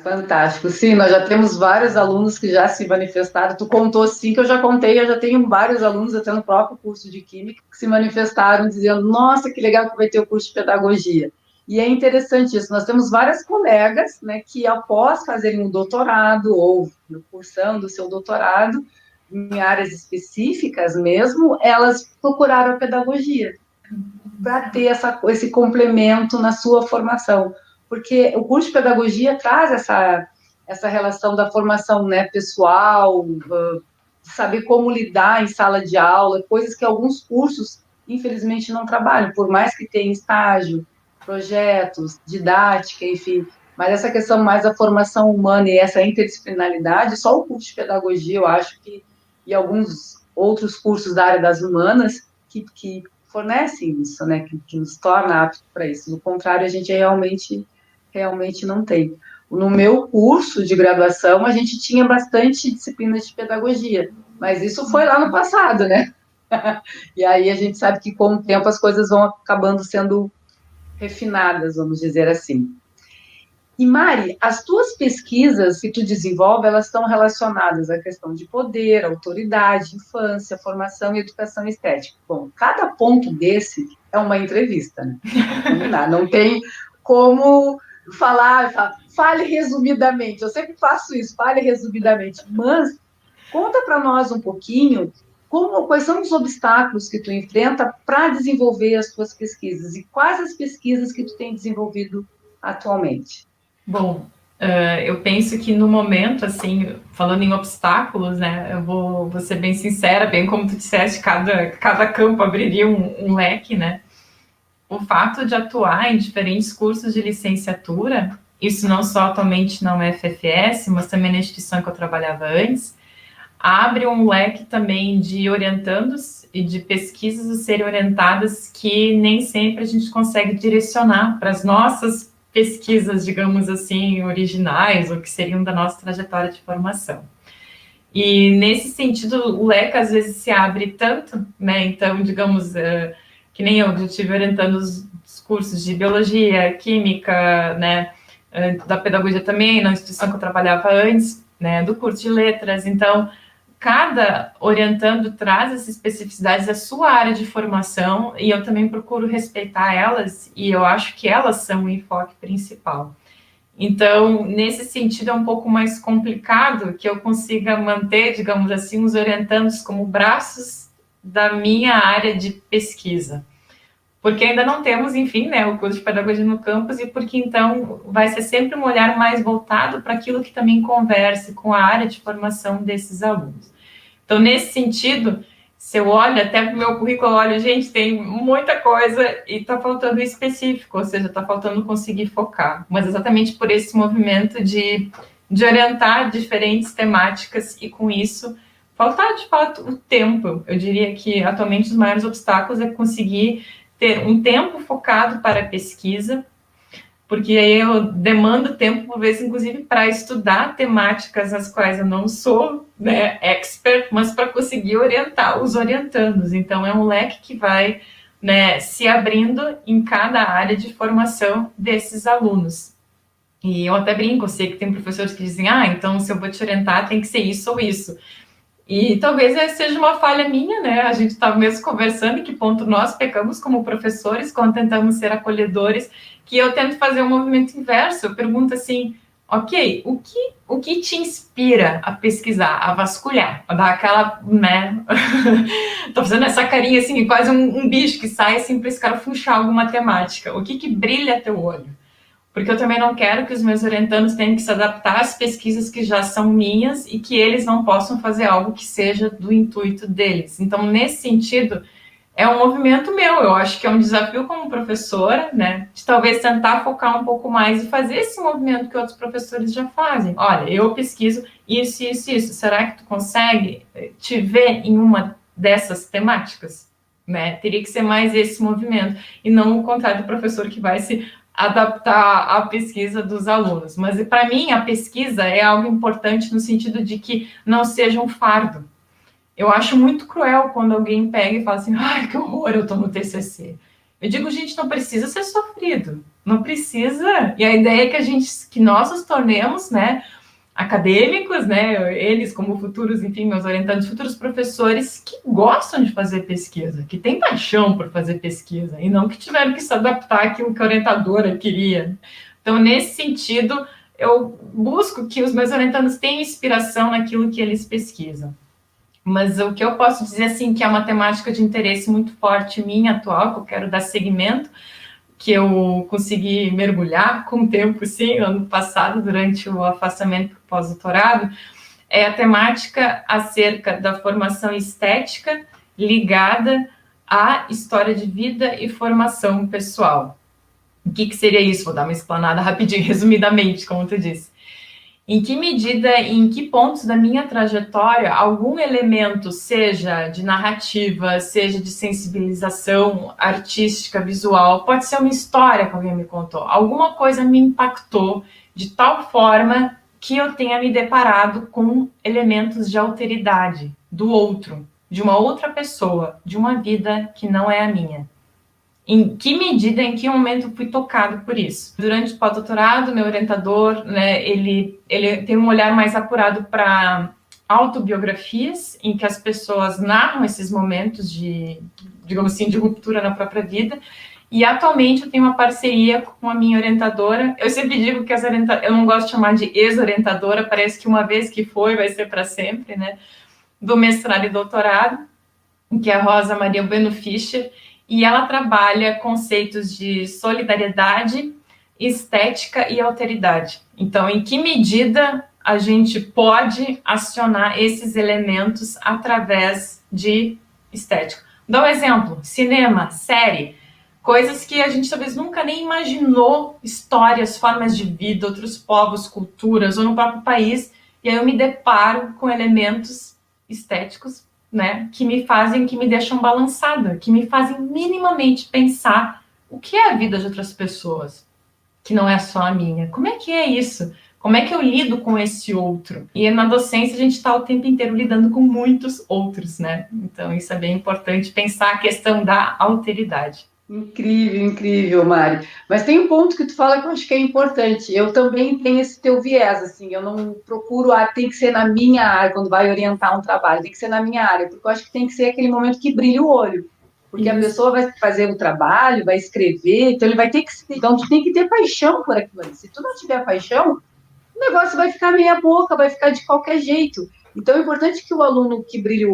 Fantástico. Sim, nós já temos vários alunos que já se manifestaram. Tu contou 5, eu já contei, eu já tenho vários alunos, até no próprio curso de Química, que se manifestaram dizendo, nossa, que legal que vai ter o curso de Pedagogia. E é interessante isso, nós temos várias colegas, né, que após fazerem um doutorado ou cursando o seu doutorado, em áreas específicas mesmo, elas procuraram a pedagogia para ter esse complemento na sua formação. Porque o curso de pedagogia traz essa relação da formação, né, pessoal, saber como lidar em sala de aula, coisas que alguns cursos, infelizmente, não trabalham, por mais que tenham estágio, projetos, didática, enfim. Mas essa questão mais da formação humana e essa interdisciplinaridade, só o curso de pedagogia, eu acho que, e alguns outros cursos da área das humanas, que fornecem isso, né, que nos torna apto para isso. Do contrário, a gente realmente não tem. No meu curso de graduação, a gente tinha bastante disciplinas de pedagogia, mas isso foi lá no passado, né? E aí a gente sabe que com o tempo as coisas vão acabando sendo refinadas, vamos dizer assim. E Mari, as tuas pesquisas que tu desenvolve, elas estão relacionadas à questão de poder, autoridade, infância, formação e educação estética. Bom, cada ponto desse é uma entrevista, né? Não tem como fale resumidamente. Eu sempre faço isso, fale resumidamente. Mas conta para nós um pouquinho quais são os obstáculos que tu enfrenta para desenvolver as tuas pesquisas e quais as pesquisas que tu tem desenvolvido atualmente. Bom, eu penso que no momento, assim, falando em obstáculos, né, eu vou ser bem sincera, bem como tu disseste, cada campo abriria um leque, né? O fato de atuar em diferentes cursos de licenciatura, isso não só atualmente na UFFS, mas também na instituição que eu trabalhava antes, abre um leque também de orientandos e de pesquisas a serem orientadas que nem sempre a gente consegue direcionar para as nossas pesquisas, digamos assim, originais, ou que seriam da nossa trajetória de formação. E, nesse sentido, o leque às vezes se abre tanto, né? Então, digamos, que nem eu estive orientando os cursos de biologia, química, né? Da pedagogia também, na instituição que eu trabalhava antes, né? Do curso de letras. Então, cada orientando traz as especificidades da sua área de formação e eu também procuro respeitar elas e eu acho que elas são o enfoque principal. Então, nesse sentido, é um pouco mais complicado que eu consiga manter, digamos assim, os orientandos como braços da minha área de pesquisa. Porque ainda não temos, enfim, né, o curso de pedagogia no campus e porque, então, vai ser sempre um olhar mais voltado para aquilo que também converse com a área de formação desses alunos. Então, nesse sentido, se eu olho até para o meu currículo, eu olho, gente, tem muita coisa e está faltando específico, ou seja, está faltando conseguir focar. Mas exatamente por esse movimento de orientar diferentes temáticas e, com isso, faltar, de fato, o tempo. Eu diria que, atualmente, os maiores obstáculos é conseguir ter um tempo focado para a pesquisa, porque aí eu demando tempo, por vezes, inclusive, para estudar temáticas nas quais eu não sou, né, expert, mas para conseguir orientar os orientandos. Então, é um leque que vai, né, se abrindo em cada área de formação desses alunos. E eu até brinco, eu sei que tem professores que dizem, então, se eu vou te orientar, tem que ser isso ou isso. E talvez seja uma falha minha, né? A gente estava mesmo conversando em que ponto nós pecamos como professores quando tentamos ser acolhedores, que eu tento fazer um movimento inverso. Eu pergunto assim, ok, o que te inspira a pesquisar, a vasculhar, a dar aquela, né? Tô fazendo essa carinha assim, quase um bicho que sai assim para esse cara funchar alguma temática. O que brilha teu olho? Porque eu também não quero que os meus orientandos tenham que se adaptar às pesquisas que já são minhas e que eles não possam fazer algo que seja do intuito deles. Então, nesse sentido, é um movimento meu. Eu acho que é um desafio como professora, né, de talvez tentar focar um pouco mais e fazer esse movimento que outros professores já fazem. Olha, eu pesquiso isso, isso, isso. Será que tu consegue te ver em uma dessas temáticas? Né? Teria que ser mais esse movimento e não o contrário do professor que vai se adaptar à pesquisa dos alunos. Mas, para mim, a pesquisa é algo importante no sentido de que não seja um fardo. Eu acho muito cruel quando alguém pega e fala assim, ai, que horror, eu estou no TCC. Eu digo, gente, não precisa ser sofrido. Não precisa. E a ideia é que nós nos tornemos, né, acadêmicos, né, eles como futuros, enfim, meus orientantes, futuros professores que gostam de fazer pesquisa, que têm paixão por fazer pesquisa, e não que tiveram que se adaptar àquilo que a orientadora queria. Então, nesse sentido, eu busco que os meus orientandos tenham inspiração naquilo que eles pesquisam. Mas o que eu posso dizer, assim, que é uma temática de interesse muito forte minha atual, que eu quero dar seguimento, que eu consegui mergulhar com o tempo, sim, ano passado, durante o afastamento para o pós-doutorado, é a temática acerca da formação estética ligada à história de vida e formação pessoal. O que seria isso? Vou dar uma explanada rapidinho, resumidamente, como tu disse. Em que medida, em que pontos da minha trajetória, algum elemento, seja de narrativa, seja de sensibilização artística, visual, pode ser uma história que alguém me contou, alguma coisa me impactou de tal forma que eu tenha me deparado com elementos de alteridade do outro, de uma outra pessoa, de uma vida que não é a minha. Em que medida, em que momento fui tocado por isso? Durante o pós-doutorado, meu orientador, né, ele tem um olhar mais apurado para autobiografias, em que as pessoas narram esses momentos de, digamos assim, de ruptura na própria vida. E atualmente eu tenho uma parceria com a minha orientadora. Eu sempre digo que eu não gosto de chamar de ex-orientadora, parece que uma vez que foi, vai ser para sempre, né? Do mestrado e doutorado, que é a Rosa Maria Bueno Fischer, e ela trabalha conceitos de solidariedade, estética e alteridade. Então, em que medida a gente pode acionar esses elementos através de estética? Dá um exemplo, cinema, série, coisas que a gente talvez nunca nem imaginou, histórias, formas de vida, outros povos, culturas, ou no próprio país, e aí eu me deparo com elementos estéticos, né, que me deixam balançada, que me fazem minimamente pensar o que é a vida de outras pessoas, que não é só a minha. Como é que é isso? Como é que eu lido com esse outro? E na docência a gente está o tempo inteiro lidando com muitos outros, né? Então isso é bem importante, pensar a questão da alteridade. Incrível, incrível, Mari. Mas tem um ponto que tu fala que eu acho que é importante. Eu também tenho esse teu viés, assim, eu não procuro, tem que ser na minha área, quando vai orientar um trabalho, tem que ser na minha área, porque eu acho que tem que ser aquele momento que brilha o olho. Porque a Isso. pessoa vai fazer o trabalho, vai escrever, então ele vai ter que. Então, tu tem que ter paixão por aquilo ali. Se tu não tiver paixão, o negócio vai ficar meia boca, vai ficar de qualquer jeito. Então é importante que o aluno que brilhe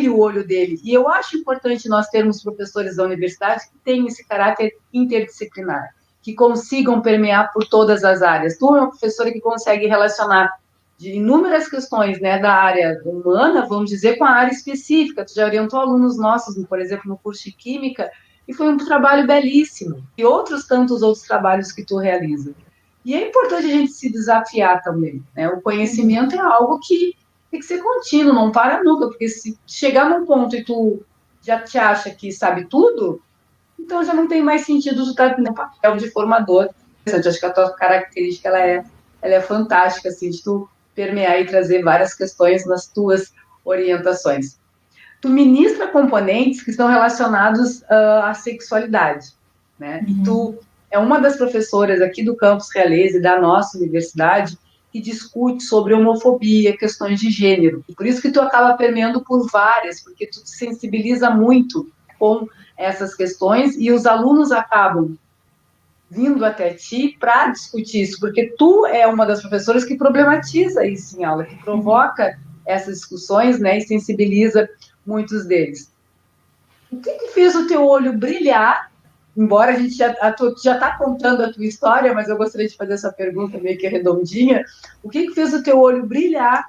o olho dele. E eu acho importante nós termos professores da universidade que tenham esse caráter interdisciplinar, que consigam permear por todas as áreas. Tu é uma professora que consegue relacionar de inúmeras questões, né, da área humana, vamos dizer, com a área específica. Tu já orientou alunos nossos, por exemplo, no curso de Química, e foi um trabalho belíssimo. E outros tantos outros trabalhos que tu realiza. E é importante a gente se desafiar também, né? O conhecimento é algo que tem que ser contínuo, não para nunca, porque se chegar num ponto e tu já te acha que sabe tudo, então já não tem mais sentido tu estar no papel de formador. Eu acho que a tua característica ela é fantástica, assim, de tu permear e trazer várias questões nas tuas orientações. Tu ministra componentes que estão relacionados à sexualidade, né? E tu é uma das professoras aqui do Campus Realeza da nossa universidade que discute sobre homofobia, questões de gênero. E por isso que tu acaba permeando por várias, porque tu te sensibiliza muito com essas questões e os alunos acabam vindo até ti para discutir isso, porque tu é uma das professoras que problematiza isso em aula, que provoca essas discussões, né, e sensibiliza muitos deles. O que fez o teu olho brilhar? Embora a gente já está contando a tua história, mas eu gostaria de fazer essa pergunta meio que redondinha. O que fez o teu olho brilhar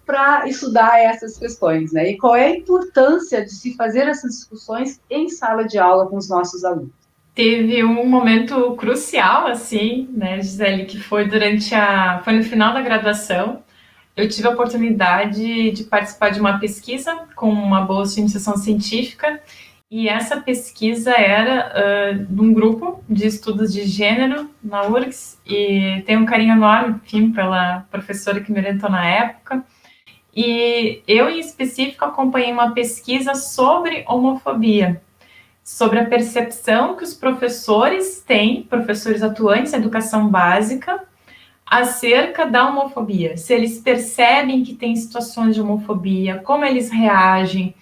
para estudar essas questões, né? E qual é a importância de se fazer essas discussões em sala de aula com os nossos alunos? Teve um momento crucial, assim, né, Gisele, que foi no final da graduação. Eu tive a oportunidade de participar de uma pesquisa com uma bolsa de iniciação científica, e essa pesquisa era de um grupo de estudos de gênero na URGS, e tenho um carinho enorme, enfim, pela professora que me orientou na época. E eu, em específico, acompanhei uma pesquisa sobre homofobia, sobre a percepção que os professores têm, professores atuantes em educação básica, acerca da homofobia. Se eles percebem que tem situações de homofobia, como eles reagem,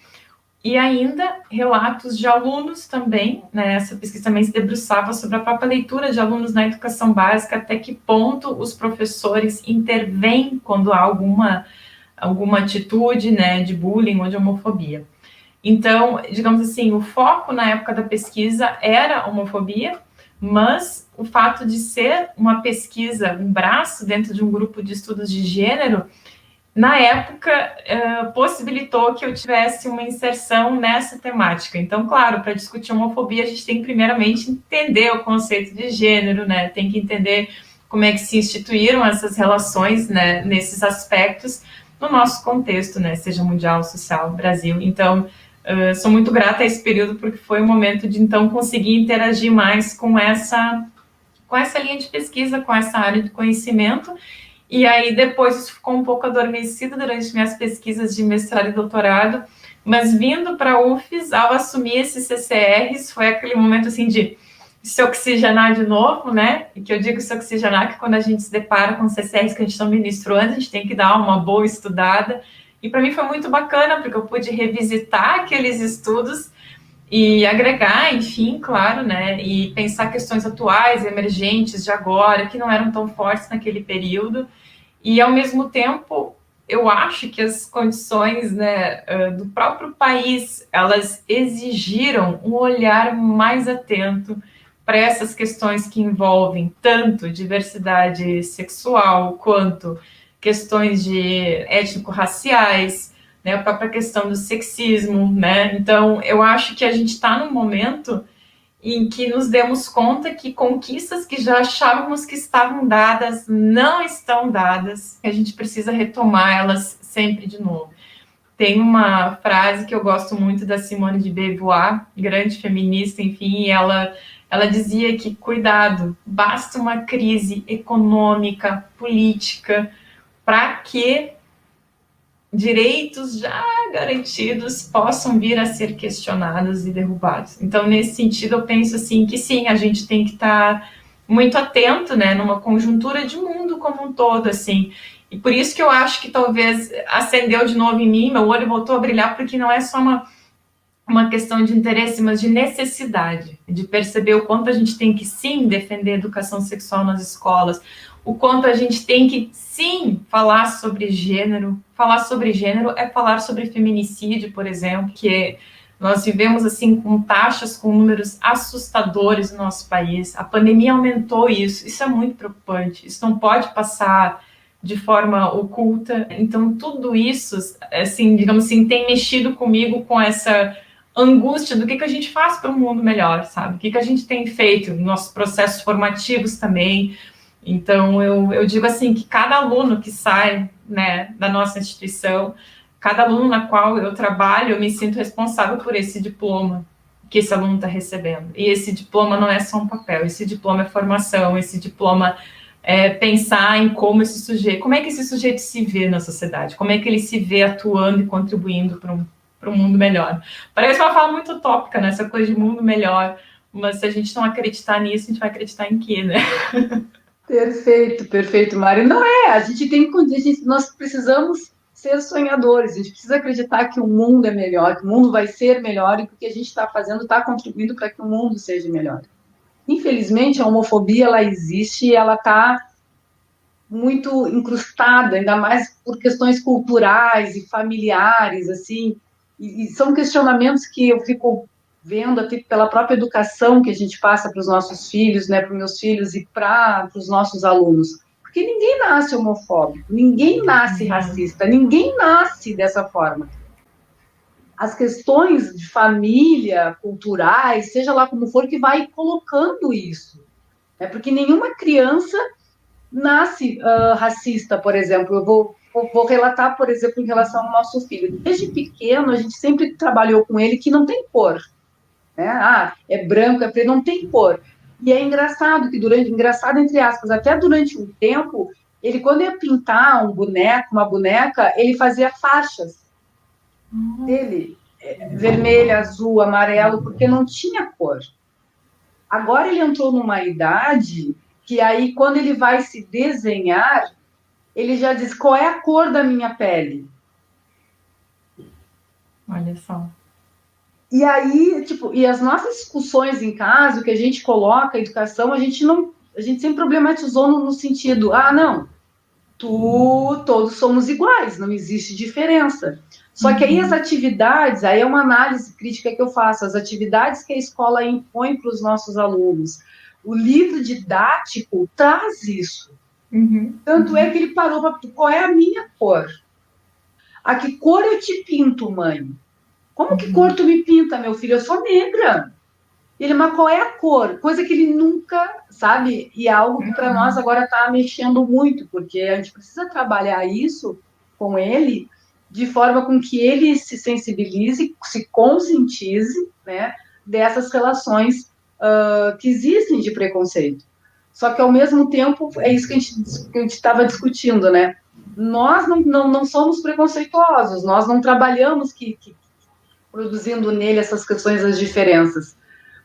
e ainda relatos de alunos também, né? Essa pesquisa também se debruçava sobre a própria leitura de alunos na educação básica, até que ponto os professores intervêm quando há alguma atitude, né, de bullying ou de homofobia. Então, digamos assim, o foco na época da pesquisa era a homofobia, mas o fato de ser uma pesquisa, um braço dentro de um grupo de estudos de gênero, na época, possibilitou que eu tivesse uma inserção nessa temática. Então, claro, para discutir homofobia, a gente tem que primeiramente entender o conceito de gênero, né? Tem que entender como é que se instituíram essas relações, né, nesses aspectos no nosso contexto, né, seja mundial, social, Brasil. Então, sou muito grata a esse período, porque foi um momento de, então, conseguir interagir mais com essa linha de pesquisa, com essa área de conhecimento. E aí, depois, isso ficou um pouco adormecido durante minhas pesquisas de mestrado e doutorado, mas vindo para a UFES, ao assumir esses CCRs, foi aquele momento, assim, de se oxigenar de novo, né? E que eu digo se oxigenar, que quando a gente se depara com CCRs que a gente não ministrou antes, a gente tem que dar uma boa estudada. E para mim foi muito bacana, porque eu pude revisitar aqueles estudos e agregar, enfim, claro, né? E pensar questões atuais, emergentes de agora, que não eram tão fortes naquele período. E, ao mesmo tempo, eu acho que as condições, né, do próprio país, elas exigiram um olhar mais atento para essas questões que envolvem tanto diversidade sexual quanto questões de étnico-raciais, né, a própria questão do sexismo, né? Então, eu acho que a gente está num momento em que nos demos conta que conquistas que já achávamos que estavam dadas não estão dadas, que a gente precisa retomar elas sempre de novo. Tem uma frase que eu gosto muito da Simone de Beauvoir, grande feminista, enfim, e ela dizia que, cuidado, basta uma crise econômica, política, para que direitos já garantidos possam vir a ser questionados e derrubados. Então, nesse sentido, eu penso assim que sim, a gente tem que estar muito atento, né, numa conjuntura de mundo como um todo, assim. E por isso que eu acho que talvez acendeu de novo em mim, meu olho voltou a brilhar, porque não é só uma questão de interesse, mas de necessidade, de perceber o quanto a gente tem que, sim, defender a educação sexual nas escolas, o quanto a gente tem que, sim, falar sobre gênero. Falar sobre gênero é falar sobre feminicídio, por exemplo, que nós vivemos, assim, com taxas, com números assustadores no nosso país. A pandemia aumentou isso. Isso é muito preocupante. Isso não pode passar de forma oculta. Então, tudo isso, assim, digamos assim, tem mexido comigo com essa angústia do que a gente faz para um mundo melhor, sabe? O que a gente tem feito, nossos processos formativos também. Então, eu digo assim, que cada aluno que sai, né, da nossa instituição, cada aluno na qual eu trabalho, eu me sinto responsável por esse diploma que esse aluno está recebendo. E esse diploma não é só um papel, esse diploma é formação, esse diploma é pensar em como esse sujeito, como é que esse sujeito se vê na sociedade, como é que ele se vê atuando e contribuindo para um mundo melhor. Parece uma fala muito utópica, né? Essa coisa de mundo melhor, mas se a gente não acreditar nisso, a gente vai acreditar em quê, né? Perfeito, perfeito, Mário. Não é, a gente tem que, nós precisamos ser sonhadores, a gente precisa acreditar que o mundo é melhor, que o mundo vai ser melhor e que o que a gente está fazendo está contribuindo para que o mundo seja melhor. Infelizmente, a homofobia, ela existe e ela está muito incrustada, ainda mais por questões culturais e familiares, assim, e são questionamentos que eu fico vendo até pela própria educação que a gente passa para os nossos filhos, né, para os meus filhos e para os nossos alunos, porque ninguém nasce homofóbico, ninguém nasce racista, ninguém nasce dessa forma. As questões de família, culturais, seja lá como for, que vai colocando isso, né, porque nenhuma criança nasce racista, por exemplo. Eu vou relatar, por exemplo, em relação ao nosso filho. Desde pequeno, a gente sempre trabalhou com ele que não tem cor. Né? Ah, é branco, é preto, não tem cor. E é engraçado que engraçado entre aspas, até durante um tempo, ele quando ia pintar um boneco, uma boneca, ele fazia faixas dele, vermelho, azul, amarelo, porque não tinha cor. Agora ele entrou numa idade que aí, quando ele vai se desenhar, ele já diz qual é a cor da minha pele. Olha só. E aí, tipo, e as nossas discussões em casa, o que a gente coloca, a educação, a gente sempre problematizou no sentido, não, todos somos iguais, não existe diferença. Só que aí as atividades, aí é uma análise crítica que eu faço, as atividades que a escola impõe para os nossos alunos, o livro didático traz isso. Tanto é que ele parou para qual é a minha cor? A que cor eu te pinto, mãe? Como que cor tu me pinta, meu filho? Eu sou negra. Ele, mas qual é a cor? Coisa que ele nunca sabe, e é algo que para nós agora está mexendo muito, porque a gente precisa trabalhar isso com ele de forma com que ele se sensibilize, se conscientize, né, dessas relações que existem de preconceito. Só que, ao mesmo tempo, é isso que a gente estava discutindo, né? Nós não somos preconceituosos, nós não trabalhamos produzindo nele essas questões das diferenças.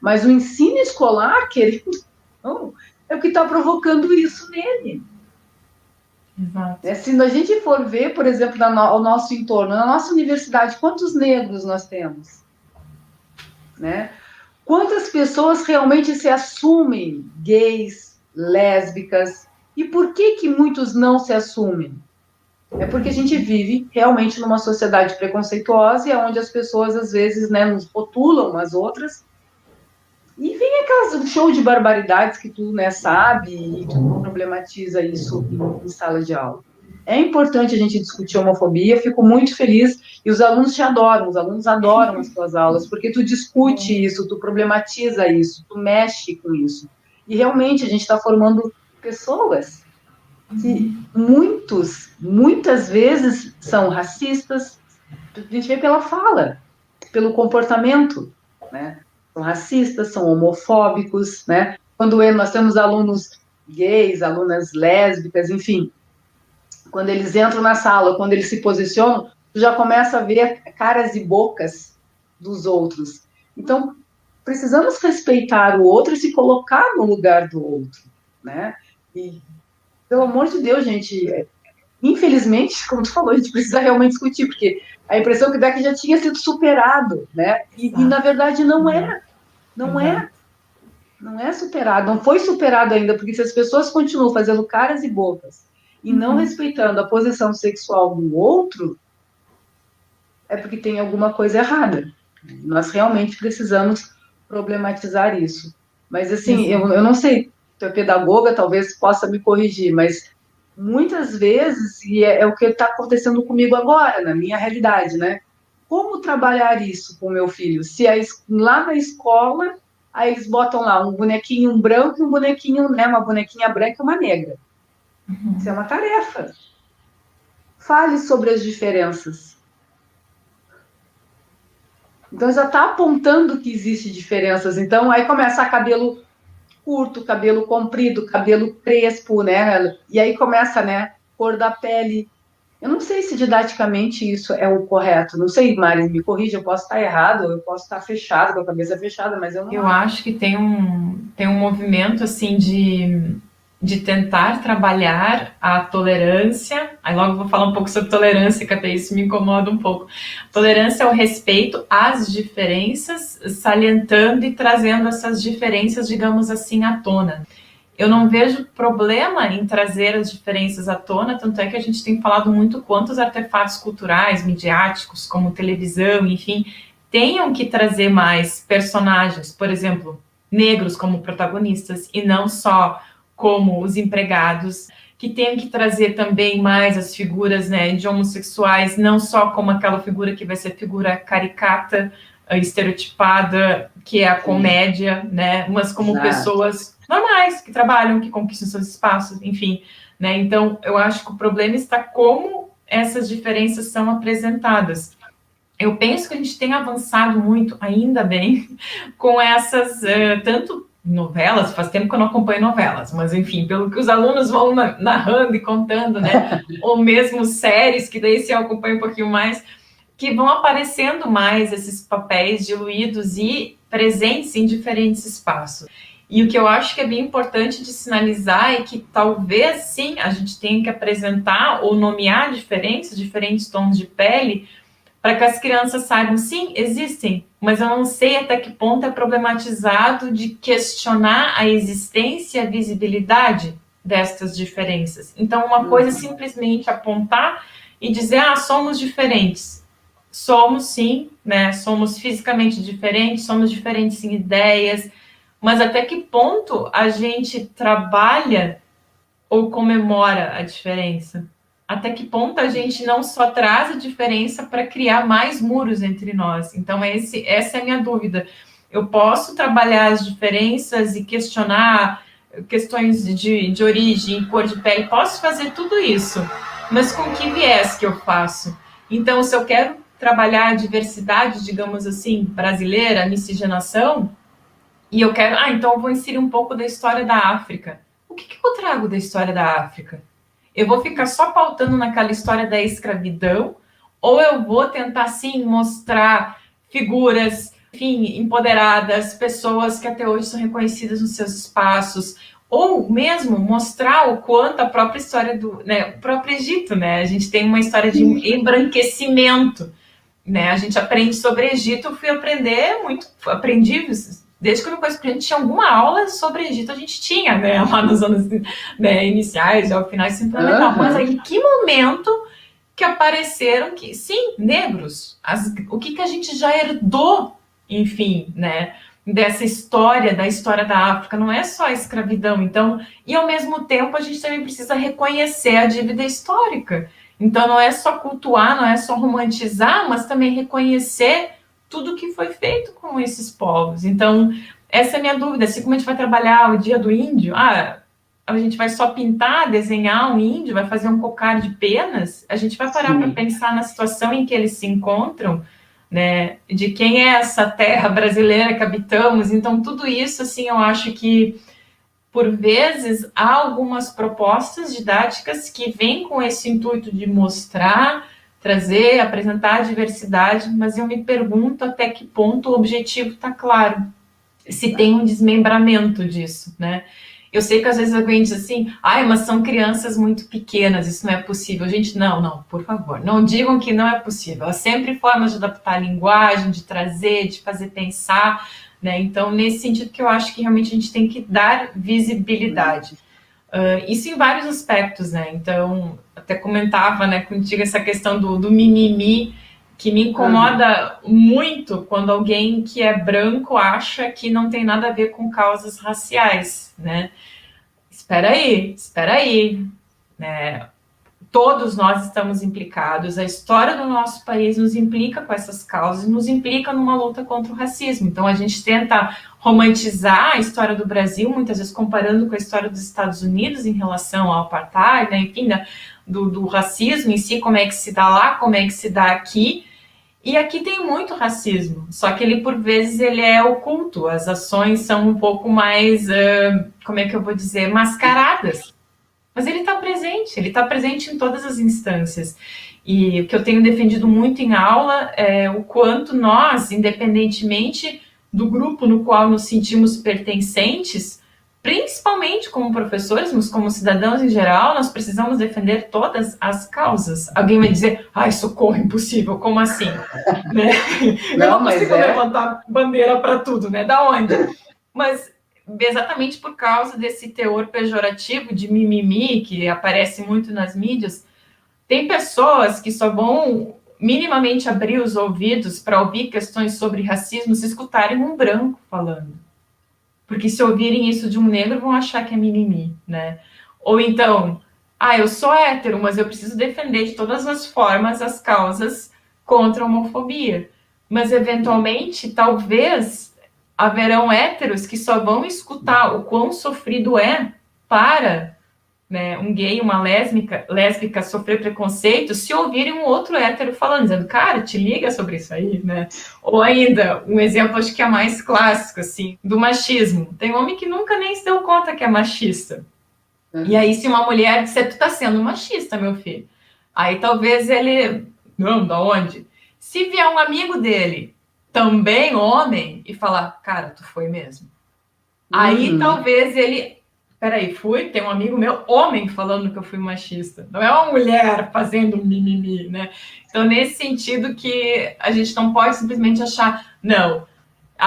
Mas o ensino escolar, querido, não, é o que está provocando isso nele. Exato. Se a gente for ver, por exemplo, ao nosso entorno, na nossa universidade, quantos negros nós temos? Né? Quantas pessoas realmente se assumem gays, lésbicas? E por que muitos não se assumem? É porque a gente vive realmente numa sociedade preconceituosa e onde as pessoas, às vezes, né, nos rotulam umas outras. E vem um show de barbaridades que tu, né, sabe e tu problematiza isso em sala de aula. É importante a gente discutir homofobia, fico muito feliz e os alunos te adoram, os alunos adoram as tuas aulas, porque tu discute isso, tu problematiza isso, tu mexe com isso. E realmente a gente está formando pessoas que muitas vezes são racistas, a gente vê pela fala, pelo comportamento, né? São racistas, são homofóbicos, né? Quando nós temos alunos gays, alunas lésbicas, enfim, quando eles entram na sala, quando eles se posicionam, tu já começa a ver caras e bocas dos outros. Então, precisamos respeitar o outro e se colocar no lugar do outro, né? E, pelo amor de Deus, gente, infelizmente, como tu falou, a gente precisa realmente discutir, porque a impressão que dá é que já tinha sido superado, né? E na verdade não é, não é, não é superado, não foi superado ainda, porque se as pessoas continuam fazendo caras e bocas e não respeitando a posição sexual do outro, é porque tem alguma coisa errada. Nós realmente precisamos problematizar isso. Mas, assim, eu não sei, tu é pedagoga, talvez possa me corrigir, mas muitas vezes, e é o que está acontecendo comigo agora, na minha realidade, né? Como trabalhar isso com o meu filho? Se lá na escola, aí eles botam lá um bonequinho branco e um bonequinho, né, uma bonequinha branca e uma negra. Isso é uma tarefa. Fale sobre as diferenças. Então já está apontando que existe diferenças. Então aí começa cabelo curto, cabelo comprido, cabelo crespo, né? E aí começa, né? Cor da pele. Eu não sei se didaticamente isso é o correto. Não sei, Mari, me corrija, eu posso estar errado, eu posso estar fechado, com a cabeça fechada, mas eu não Eu acho que tem um movimento assim de tentar trabalhar a tolerância. Aí logo eu vou falar um pouco sobre tolerância, que até isso me incomoda um pouco. Tolerância é o respeito às diferenças, salientando e trazendo essas diferenças, digamos assim, à tona. Eu não vejo problema em trazer as diferenças à tona, tanto é que a gente tem falado muito quanto os artefatos culturais, midiáticos, como televisão, enfim, tenham que trazer mais personagens, por exemplo, negros como protagonistas, e não só como os empregados, que tenham que trazer também mais as figuras, né, de homossexuais, não só como aquela figura que vai ser figura caricata, estereotipada, que é a comédia, né, mas como pessoas normais, que trabalham, que conquistam seus espaços, enfim, né, então eu acho que o problema está como essas diferenças são apresentadas. Eu penso que a gente tem avançado muito, ainda bem, com essas, tanto novelas, faz tempo que eu não acompanho novelas, mas enfim, pelo que os alunos vão narrando e contando, né, ou mesmo séries, que daí se eu acompanho um pouquinho mais, que vão aparecendo mais esses papéis diluídos e presentes em diferentes espaços. E o que eu acho que é bem importante de sinalizar é que talvez, sim, a gente tenha que apresentar ou nomear diferentes tons de pele, para que as crianças saibam, sim, existem, mas eu não sei até que ponto é problematizado de questionar a existência e a visibilidade destas diferenças. Então, uma coisa é simplesmente apontar e dizer, somos diferentes. Somos, sim, né? Somos fisicamente diferentes, somos diferentes em ideias, mas até que ponto a gente trabalha ou comemora a diferença? Até que ponto a gente não só traz a diferença para criar mais muros entre nós? Então, essa é a minha dúvida. Eu posso trabalhar as diferenças e questionar questões de origem, cor de pele, posso fazer tudo isso, mas com que viés que eu faço? Então, se eu quero trabalhar a diversidade, digamos assim, brasileira, a miscigenação, e eu quero, então eu vou inserir um pouco da história da África. O que eu trago da história da África? Eu vou ficar só pautando naquela história da escravidão, ou eu vou tentar, sim, mostrar figuras, enfim, empoderadas, pessoas que até hoje são reconhecidas nos seus espaços, ou mesmo mostrar o quanto a própria história do, né, o próprio Egito, né? A gente tem uma história de embranquecimento, né? A gente aprende sobre Egito, eu fui aprender muito, aprendi desde que eu me conheço, a gente tinha alguma aula sobre Egito, a gente tinha, né, lá nos anos, né, iniciais, ao final, isso é fundamental. Mas em que momento que apareceram que, sim, negros, o que a gente já herdou, enfim, né, dessa história, da história da África, não é só a escravidão, então, e ao mesmo tempo a gente também precisa reconhecer a dívida histórica. Então não é só cultuar, não é só romantizar, mas também reconhecer tudo que foi feito com esses povos. Então, essa é a minha dúvida. Assim como a gente vai trabalhar o Dia do Índio, a gente vai só pintar, desenhar um índio, vai fazer um cocar de penas, a gente vai parar para pensar na situação em que eles se encontram, né? De quem é essa terra brasileira que habitamos. Então, tudo isso, assim, eu acho que por vezes, há algumas propostas didáticas que vêm com esse intuito de mostrar, trazer, apresentar a diversidade, mas eu me pergunto até que ponto o objetivo está claro, se tem um desmembramento disso, né? Eu sei que às vezes alguém diz assim, mas são crianças muito pequenas, isso não é possível. Gente, não, por favor, não digam que não é possível. Há sempre formas de adaptar a linguagem, de trazer, de fazer pensar, né? Então, nesse sentido que eu acho que realmente a gente tem que dar visibilidade. Isso em vários aspectos, né? Então, até comentava, né, contigo essa questão do mimimi, que me incomoda muito quando alguém que é branco acha que não tem nada a ver com causas raciais, né? Espera aí, né? Todos nós estamos implicados, a história do nosso país nos implica com essas causas, nos implica numa luta contra o racismo. Então a gente tenta romantizar a história do Brasil, muitas vezes comparando com a história dos Estados Unidos em relação ao apartheid, né? Enfim, do racismo em si, como é que se dá lá, como é que se dá aqui. E aqui tem muito racismo, só que ele, por vezes, ele é oculto, as ações são um pouco mais, como é que eu vou dizer, mascaradas. Mas ele está presente em todas as instâncias. E o que eu tenho defendido muito em aula é o quanto nós, independentemente do grupo no qual nos sentimos pertencentes, principalmente como professores, mas como cidadãos em geral, nós precisamos defender todas as causas. Alguém vai dizer, socorro, impossível, como assim? Né? Eu não consigo levantar bandeira para tudo, né? Da onde? Mas exatamente por causa desse teor pejorativo de mimimi que aparece muito nas mídias, tem pessoas que só vão minimamente abrir os ouvidos para ouvir questões sobre racismo se escutarem um branco falando. Porque se ouvirem isso de um negro, vão achar que é mimimi, né? Ou então, eu sou hétero, mas eu preciso defender de todas as formas as causas contra a homofobia. Mas, eventualmente, talvez haverão héteros que só vão escutar o quão sofrido é para, né, um gay, uma lésbica sofrer preconceito se ouvirem um outro hétero falando, dizendo, cara, te liga sobre isso aí, né? Ou ainda, um exemplo acho que é mais clássico, assim, do machismo. Tem homem que nunca nem se deu conta que é machista. E aí, se uma mulher disser, tu tá sendo machista, meu filho. Aí talvez ele, não, da onde? Se vier um amigo dele, também homem, e falar, cara, tu foi mesmo. Aí talvez ele, peraí, tem um amigo meu, homem, falando que eu fui machista. Não é uma mulher fazendo mimimi, né? Então, nesse sentido que a gente não pode simplesmente achar, não,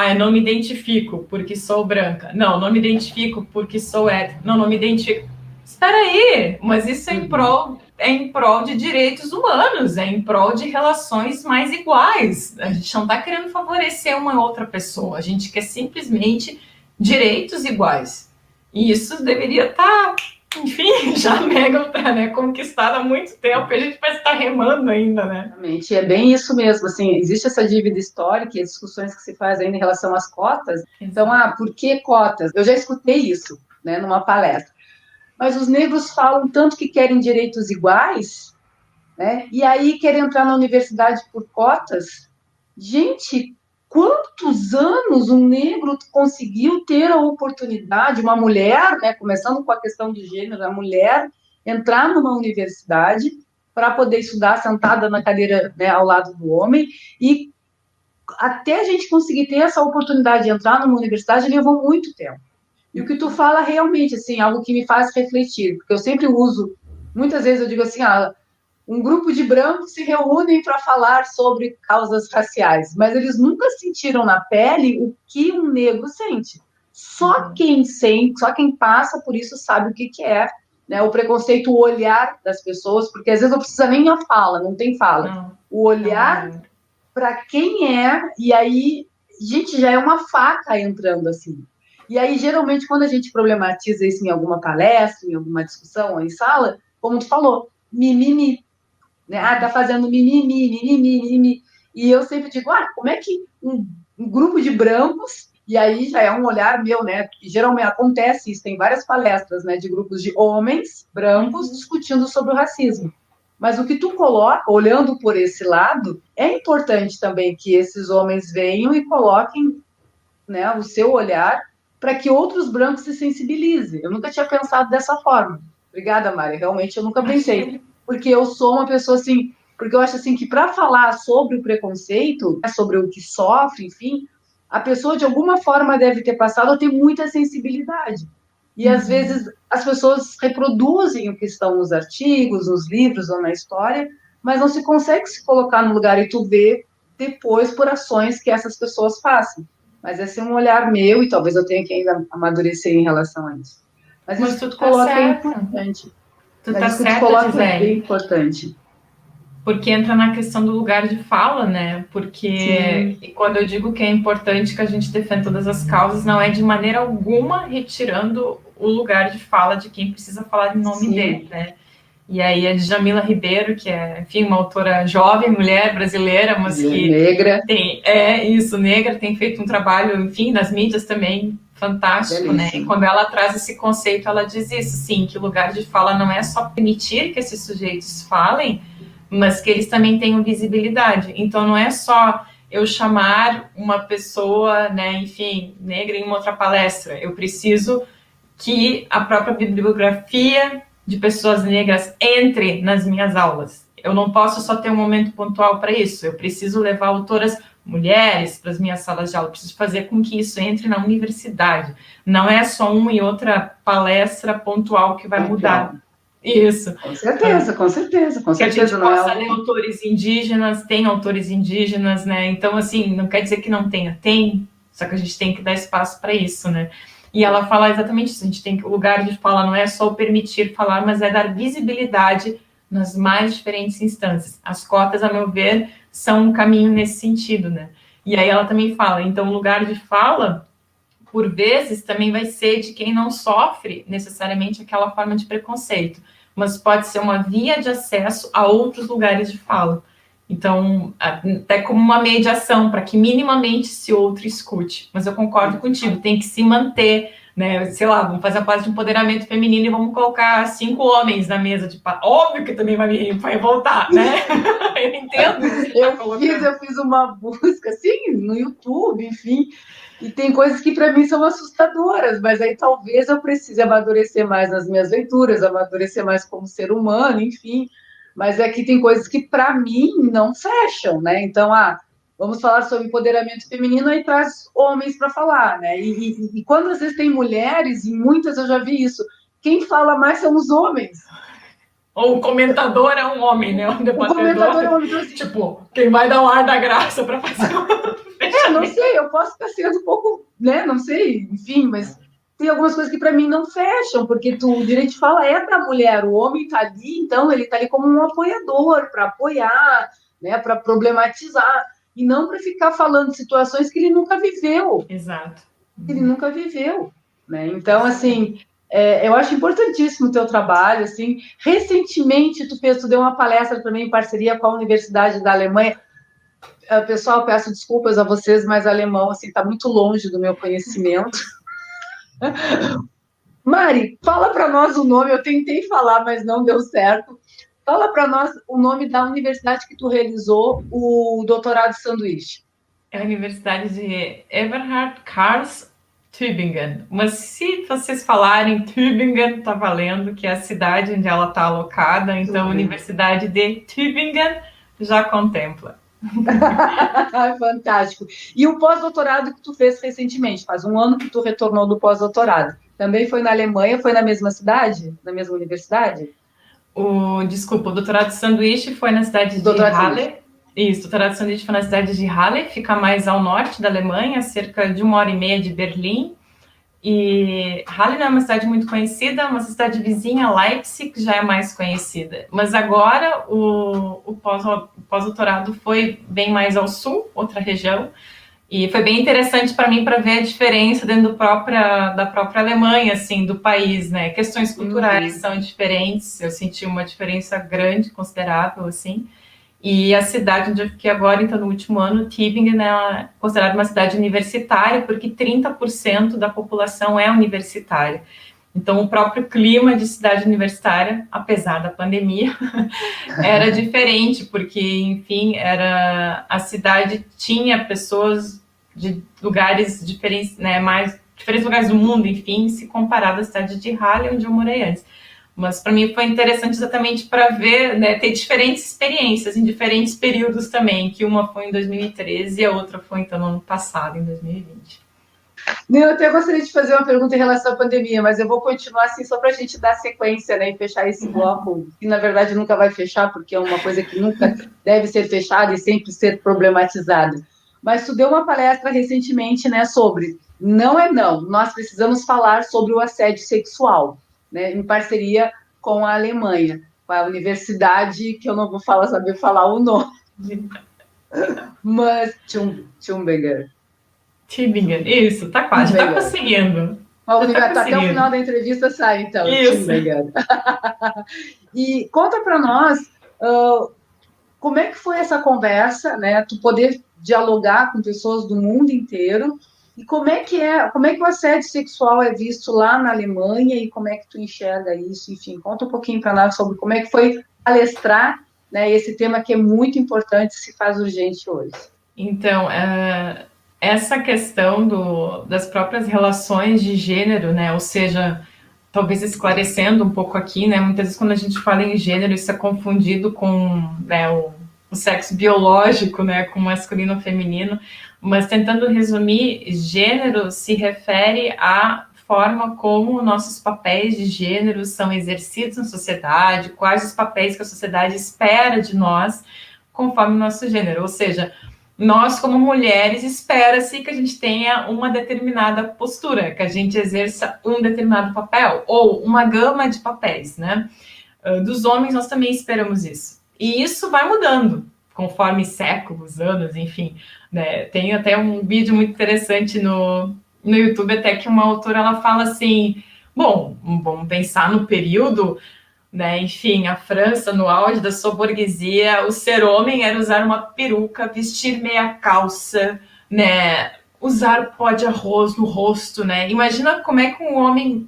eu não me identifico porque sou branca. Não me identifico porque sou hétero. Não me identifico. Espera aí, mas isso é em prol de direitos humanos, é em prol de relações mais iguais. A gente não está querendo favorecer uma outra pessoa, a gente quer simplesmente direitos iguais. E isso deveria estar, enfim, já mega ultra, né, conquistado há muito tempo, e a gente vai estar remando ainda, né? Realmente, é bem isso mesmo, assim, existe essa dívida histórica e as discussões que se faz ainda em relação às cotas. Então, por que cotas? Eu já escutei isso, né, numa palestra. Mas os negros falam tanto que querem direitos iguais, né, e aí querem entrar na universidade por cotas. Gente, quantos anos um negro conseguiu ter a oportunidade, uma mulher, né, começando com a questão do gênero, a mulher entrar numa universidade para poder estudar sentada na cadeira, né, ao lado do homem, e até a gente conseguir ter essa oportunidade de entrar numa universidade levou muito tempo. E o que tu fala realmente, assim, algo que me faz refletir, porque eu sempre uso, muitas vezes eu digo assim, um grupo de brancos se reúnem para falar sobre causas raciais, mas eles nunca sentiram na pele o que um negro sente. Só quem sente, só quem passa por isso sabe o que é, né? O preconceito, o olhar das pessoas, porque às vezes não precisa nem a fala, não tem fala. Não, o olhar para quem é, e aí, gente, já é uma faca entrando assim. E aí, geralmente, quando a gente problematiza isso em alguma palestra, em alguma discussão ou em sala, como tu falou, mimimi. Né? Tá fazendo mimimi. E eu sempre digo, como é que um grupo de brancos, e aí já é um olhar meu, né? Que geralmente acontece isso, tem várias palestras, né, de grupos de homens brancos discutindo sobre o racismo. Mas o que tu coloca, olhando por esse lado, é importante também que esses homens venham e coloquem, né, o seu olhar para que outros brancos se sensibilizem. Eu nunca tinha pensado dessa forma. Obrigada, Mari. Realmente eu nunca pensei. Porque eu sou uma pessoa assim, porque eu acho assim que para falar sobre o preconceito, sobre o que sofre, enfim, a pessoa de alguma forma deve ter passado ou ter muita sensibilidade. E às vezes as pessoas reproduzem o que estão nos artigos, nos livros ou na história, mas não se consegue se colocar no lugar e tu vê depois por ações que essas pessoas façam. Mas esse é um olhar meu e talvez eu tenha que ainda amadurecer em relação a isso. Mas isso Mas que tu tu tá coloca é certa. importante. Tu Mas tá isso que tu certa, coloca é bem Gisele. importante. Porque entra na questão do lugar de fala, né? Porque Sim, quando eu digo que é importante que a gente defenda todas as causas, não é de maneira alguma retirando o lugar de fala de quem precisa falar em nome dele, sim. né? E aí a Djamila Ribeiro, que é, enfim, uma autora jovem, mulher brasileira, mas que Negra, negra, tem feito um trabalho, enfim, nas mídias também fantástico, né? E belíssimo. quando ela traz esse conceito, ela diz isso, sim, que o lugar de fala não é só permitir que esses sujeitos falem, mas que eles também tenham visibilidade. Então não é só eu chamar uma pessoa, né, enfim, negra em uma outra palestra. Eu preciso que a própria bibliografia de pessoas negras entre nas minhas aulas. Eu não posso só ter um momento pontual para isso. Eu preciso levar autoras mulheres para as minhas salas de aula. Eu preciso fazer com que isso entre na universidade. Não é só uma e outra palestra pontual que vai Pontual. mudar isso. Com certeza, com certeza, com Que a gente certeza. Não é possa ler algo. autores indígenas, tem autores indígenas, né? Então, assim, não quer dizer que não tenha, tem, só que a gente tem que dar espaço para isso, né? E ela fala exatamente isso, a gente tem que, o lugar de fala não é só o permitir falar, mas é dar visibilidade nas mais diferentes instâncias. As cotas, a meu ver, são um caminho nesse sentido, né? E aí ela também fala, então o lugar de fala, por vezes, também vai ser de quem não sofre necessariamente aquela forma de preconceito, mas pode ser uma via de acesso a outros lugares de fala. Então, até como uma mediação, para que minimamente se outro escute. Mas eu concordo contigo, tem que se manter, né? Sei lá, vamos fazer a parte de empoderamento feminino e vamos colocar 5 homens na mesa de óbvio que também vai voltar, né? Eu entendo isso que você está colocando. Eu fiz uma busca, assim, no YouTube, enfim, e tem coisas que para mim são assustadoras, mas aí talvez eu precise amadurecer mais nas minhas leituras, amadurecer mais como ser humano, enfim. Mas é que tem coisas que para mim não fecham, né? Então, vamos falar sobre empoderamento feminino e traz homens para falar, né? E quando às vezes tem mulheres, e muitas eu já vi isso, quem fala mais são os homens. Ou o comentador é um homem, né? Um O debatedor. comentador é um homem, então assim, Tipo, quem vai dar o ar da graça para fazer um não fechamento. sei, eu posso estar sendo um pouco, né? Não sei, enfim, mas tem algumas coisas que para mim não fecham, porque o direito de fala é da mulher, o homem está ali, então ele está ali como um apoiador, para apoiar, né? Para problematizar, e não para ficar falando de situações que ele nunca viveu, Exato. né? Então, assim, eu acho importantíssimo o teu trabalho, assim. Recentemente, tu deu uma palestra também em parceria com a Universidade da Alemanha. Pessoal, peço desculpas a vocês, mas alemão assim está muito longe do meu conhecimento. Mari, fala para nós o nome. Eu tentei falar, mas não deu certo. Fala para nós o nome da universidade que tu realizou o doutorado de sanduíche. É a Universidade de Eberhard Karls Tübingen. Mas se vocês falarem Tübingen, tá valendo, que é a cidade onde ela está alocada. Então, a Universidade de Tübingen já contempla. Fantástico. E o pós-doutorado que tu fez recentemente, faz um ano que tu retornou do pós-doutorado. Também foi na Alemanha, foi na mesma cidade? Na mesma universidade? Desculpa, o doutorado de sanduíche foi na cidade O de doutorado de sanduíche. Halle. Isso, o doutorado de sanduíche foi na cidade de Halle, fica mais ao norte da Alemanha, cerca de 1h30 de Berlim. E Halle não é uma cidade muito conhecida, uma cidade vizinha, Leipzig, já é mais conhecida. Mas agora o pós-doutorado foi bem mais ao sul, outra região, e foi bem interessante para mim para ver a diferença dentro da própria Alemanha, assim, do país, né? Questões culturais são diferentes, eu senti uma diferença grande, considerável, assim. E a cidade onde eu fiquei agora, então, no último ano, Tübingen, é considerada uma cidade universitária, porque 30% da população é universitária. Então, o próprio clima de cidade universitária, apesar da pandemia, era diferente, porque, enfim, a cidade tinha pessoas de lugares diferentes, né, mais diferentes lugares do mundo, enfim, se comparado à cidade de Halle, onde eu morei antes. Mas para mim foi interessante exatamente para ver, né, ter diferentes experiências em diferentes períodos também, que uma foi em 2013 e a outra foi então no ano passado, em 2020. Eu até gostaria de fazer uma pergunta em relação à pandemia, mas eu vou continuar assim só para a gente dar sequência, né, e fechar esse bloco, que na verdade nunca vai fechar, porque é uma coisa que nunca deve ser fechada e sempre ser problematizada. Mas tu deu uma palestra recentemente, né, sobre não é não, nós precisamos falar sobre o assédio sexual, né, em parceria com a Alemanha, com a universidade, que eu não vou saber falar o nome, mas Tübingen. Tübingen, isso, tá quase, tá conseguindo. Até o final da entrevista sai, então, isso. E conta para nós como é que foi essa conversa, né? Tu poder dialogar com pessoas do mundo inteiro e como é que o assédio sexual é visto lá na Alemanha e como é que tu enxerga isso, enfim, conta um pouquinho para nós sobre como é que foi palestrar, né, esse tema que é muito importante e se faz urgente hoje. Então, essa questão das próprias relações de gênero, né, ou seja, talvez esclarecendo um pouco aqui, né, muitas vezes quando a gente fala em gênero, isso é confundido com, né, o sexo biológico, né, com masculino ou feminino, mas tentando resumir, gênero se refere à forma como nossos papéis de gênero são exercidos na sociedade, quais os papéis que a sociedade espera de nós conforme o nosso gênero, ou seja, nós, como mulheres, espera-se que a gente tenha uma determinada postura, que a gente exerça um determinado papel, ou uma gama de papéis, né? Dos homens, nós também esperamos isso. E isso vai mudando, conforme séculos, anos, enfim. Né? Tem até um vídeo muito interessante no YouTube, até que uma autora, ela fala assim, bom, vamos pensar no período, né? Enfim, a França, no auge da sua burguesia, o ser homem era usar uma peruca, vestir meia calça, né? Usar pó de arroz no rosto, né? Imagina como é que um homem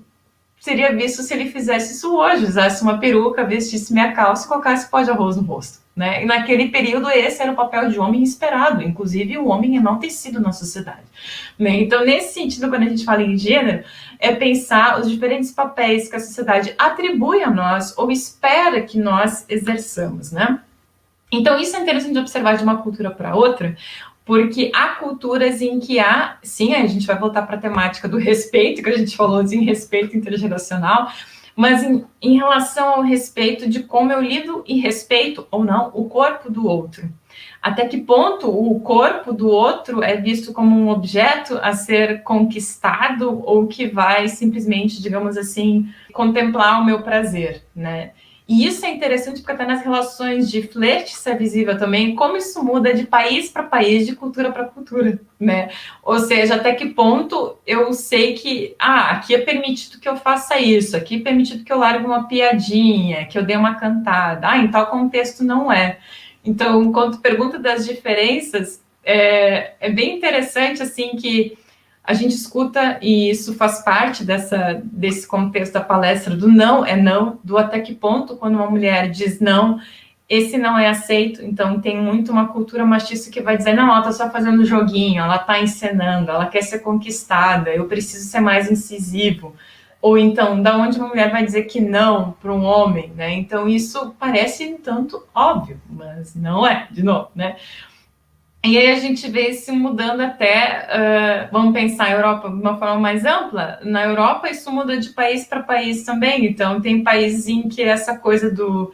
seria visto se ele fizesse isso hoje, usasse uma peruca, vestisse meia calça e colocasse pó de arroz no rosto, né? E naquele período esse era o papel de homem esperado, inclusive o homem enaltecido na sociedade, né? Então, nesse sentido, quando a gente fala em gênero, é pensar os diferentes papéis que a sociedade atribui a nós ou espera que nós exerçamos, né? Então, isso é interessante de observar de uma cultura para outra, porque há culturas em que há, sim, a gente vai voltar para a temática do respeito, que a gente falou de respeito intergeracional, mas em relação ao respeito de como eu lido e respeito, ou não, o corpo do outro. Até que ponto o corpo do outro é visto como um objeto a ser conquistado ou que vai simplesmente, digamos assim, contemplar o meu prazer, né? E isso é interessante porque até nas relações de flerte isso é visível também, como isso muda de país para país, de cultura para cultura, né? Ou seja, até que ponto eu sei que, aqui é permitido que eu faça isso, aqui é permitido que eu largue uma piadinha, que eu dê uma cantada, em tal contexto não é. Então, quando pergunta das diferenças, é bem interessante, assim, que a gente escuta, e isso faz parte desse contexto da palestra, do não é não, do até que ponto, quando uma mulher diz não, esse não é aceito. Então, tem muito uma cultura machista que vai dizer, não, ela está só fazendo joguinho, ela está encenando, ela quer ser conquistada, eu preciso ser mais incisivo. Ou então, da onde uma mulher vai dizer que não para um homem, né? Então, isso parece um tanto óbvio, mas não é, de novo, né? E aí a gente vê isso mudando até, vamos pensar a Europa de uma forma mais ampla, na Europa isso muda de país para país também, então tem países em que essa coisa do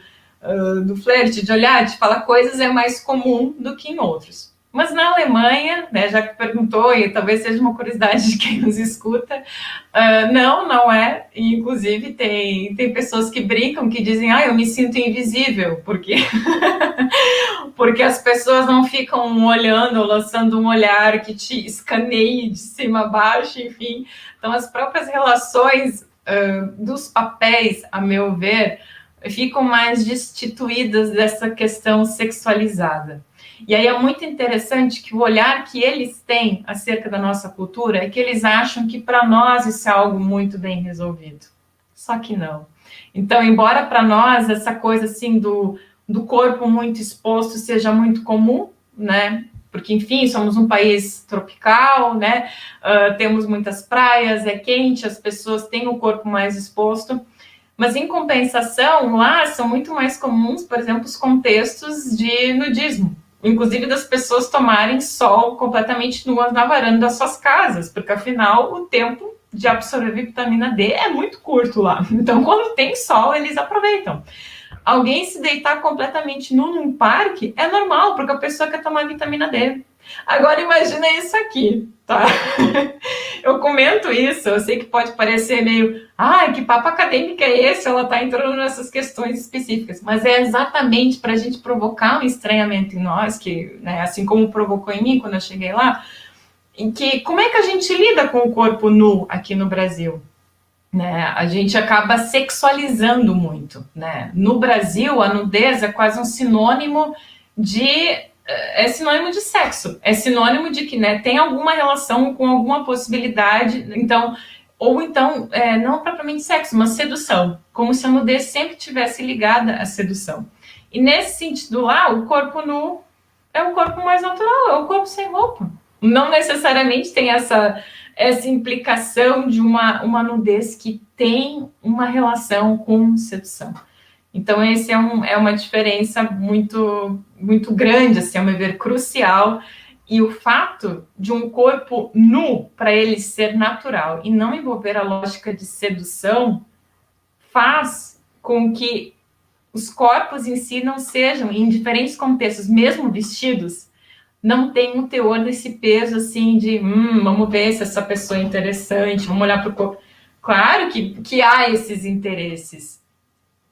flerte, de olhar, de falar coisas é mais comum do que em outros. Mas na Alemanha, né, já que perguntou, e talvez seja uma curiosidade de quem nos escuta, não é. E, inclusive, tem pessoas que brincam, que dizem, eu me sinto invisível, porque as pessoas não ficam olhando ou lançando um olhar que te escaneie de cima a baixo, enfim. Então, as próprias relações dos papéis, a meu ver, ficam mais destituídas dessa questão sexualizada. E aí é muito interessante que o olhar que eles têm acerca da nossa cultura é que eles acham que para nós isso é algo muito bem resolvido. Só que não. Então, embora para nós essa coisa assim do corpo muito exposto seja muito comum, né? porque, enfim, somos um país tropical, né? Temos muitas praias, é quente, as pessoas têm o corpo mais exposto. Mas, em compensação, lá são muito mais comuns, por exemplo, os contextos de nudismo. Inclusive das pessoas tomarem sol completamente nuas na varanda das suas casas, porque, afinal, o tempo de absorver vitamina D é muito curto lá. Então, quando tem sol, eles aproveitam. Alguém se deitar completamente nu num parque é normal, porque a pessoa quer tomar vitamina D. Agora imagina isso aqui, tá? Eu comento isso, eu sei que pode parecer meio, que papo acadêmico é esse? Ela tá entrando nessas questões específicas, mas é exatamente para a gente provocar um estranhamento em nós, que, né, assim como provocou em mim quando eu cheguei lá, em que como é que a gente lida com o corpo nu aqui no Brasil? Né, a gente acaba sexualizando muito, né? No Brasil, a nudez é quase um sinônimo de sexo, é sinônimo de que, né, tem alguma relação com alguma possibilidade, então, ou então, não propriamente sexo, mas sedução, como se a nudez sempre tivesse ligada à sedução. E nesse sentido lá, o corpo nu é o corpo mais natural, é o corpo sem roupa. Não necessariamente tem essa implicação de uma nudez que tem uma relação com sedução. Então, esse é uma diferença muito, muito grande, assim, ao meu ver, crucial. E o fato de um corpo nu, para ele ser natural e não envolver a lógica de sedução, faz com que os corpos em si não sejam, em diferentes contextos, mesmo vestidos, não tem um teor desse peso, assim, de vamos ver se essa pessoa é interessante, vamos olhar para o corpo. Claro que há esses interesses,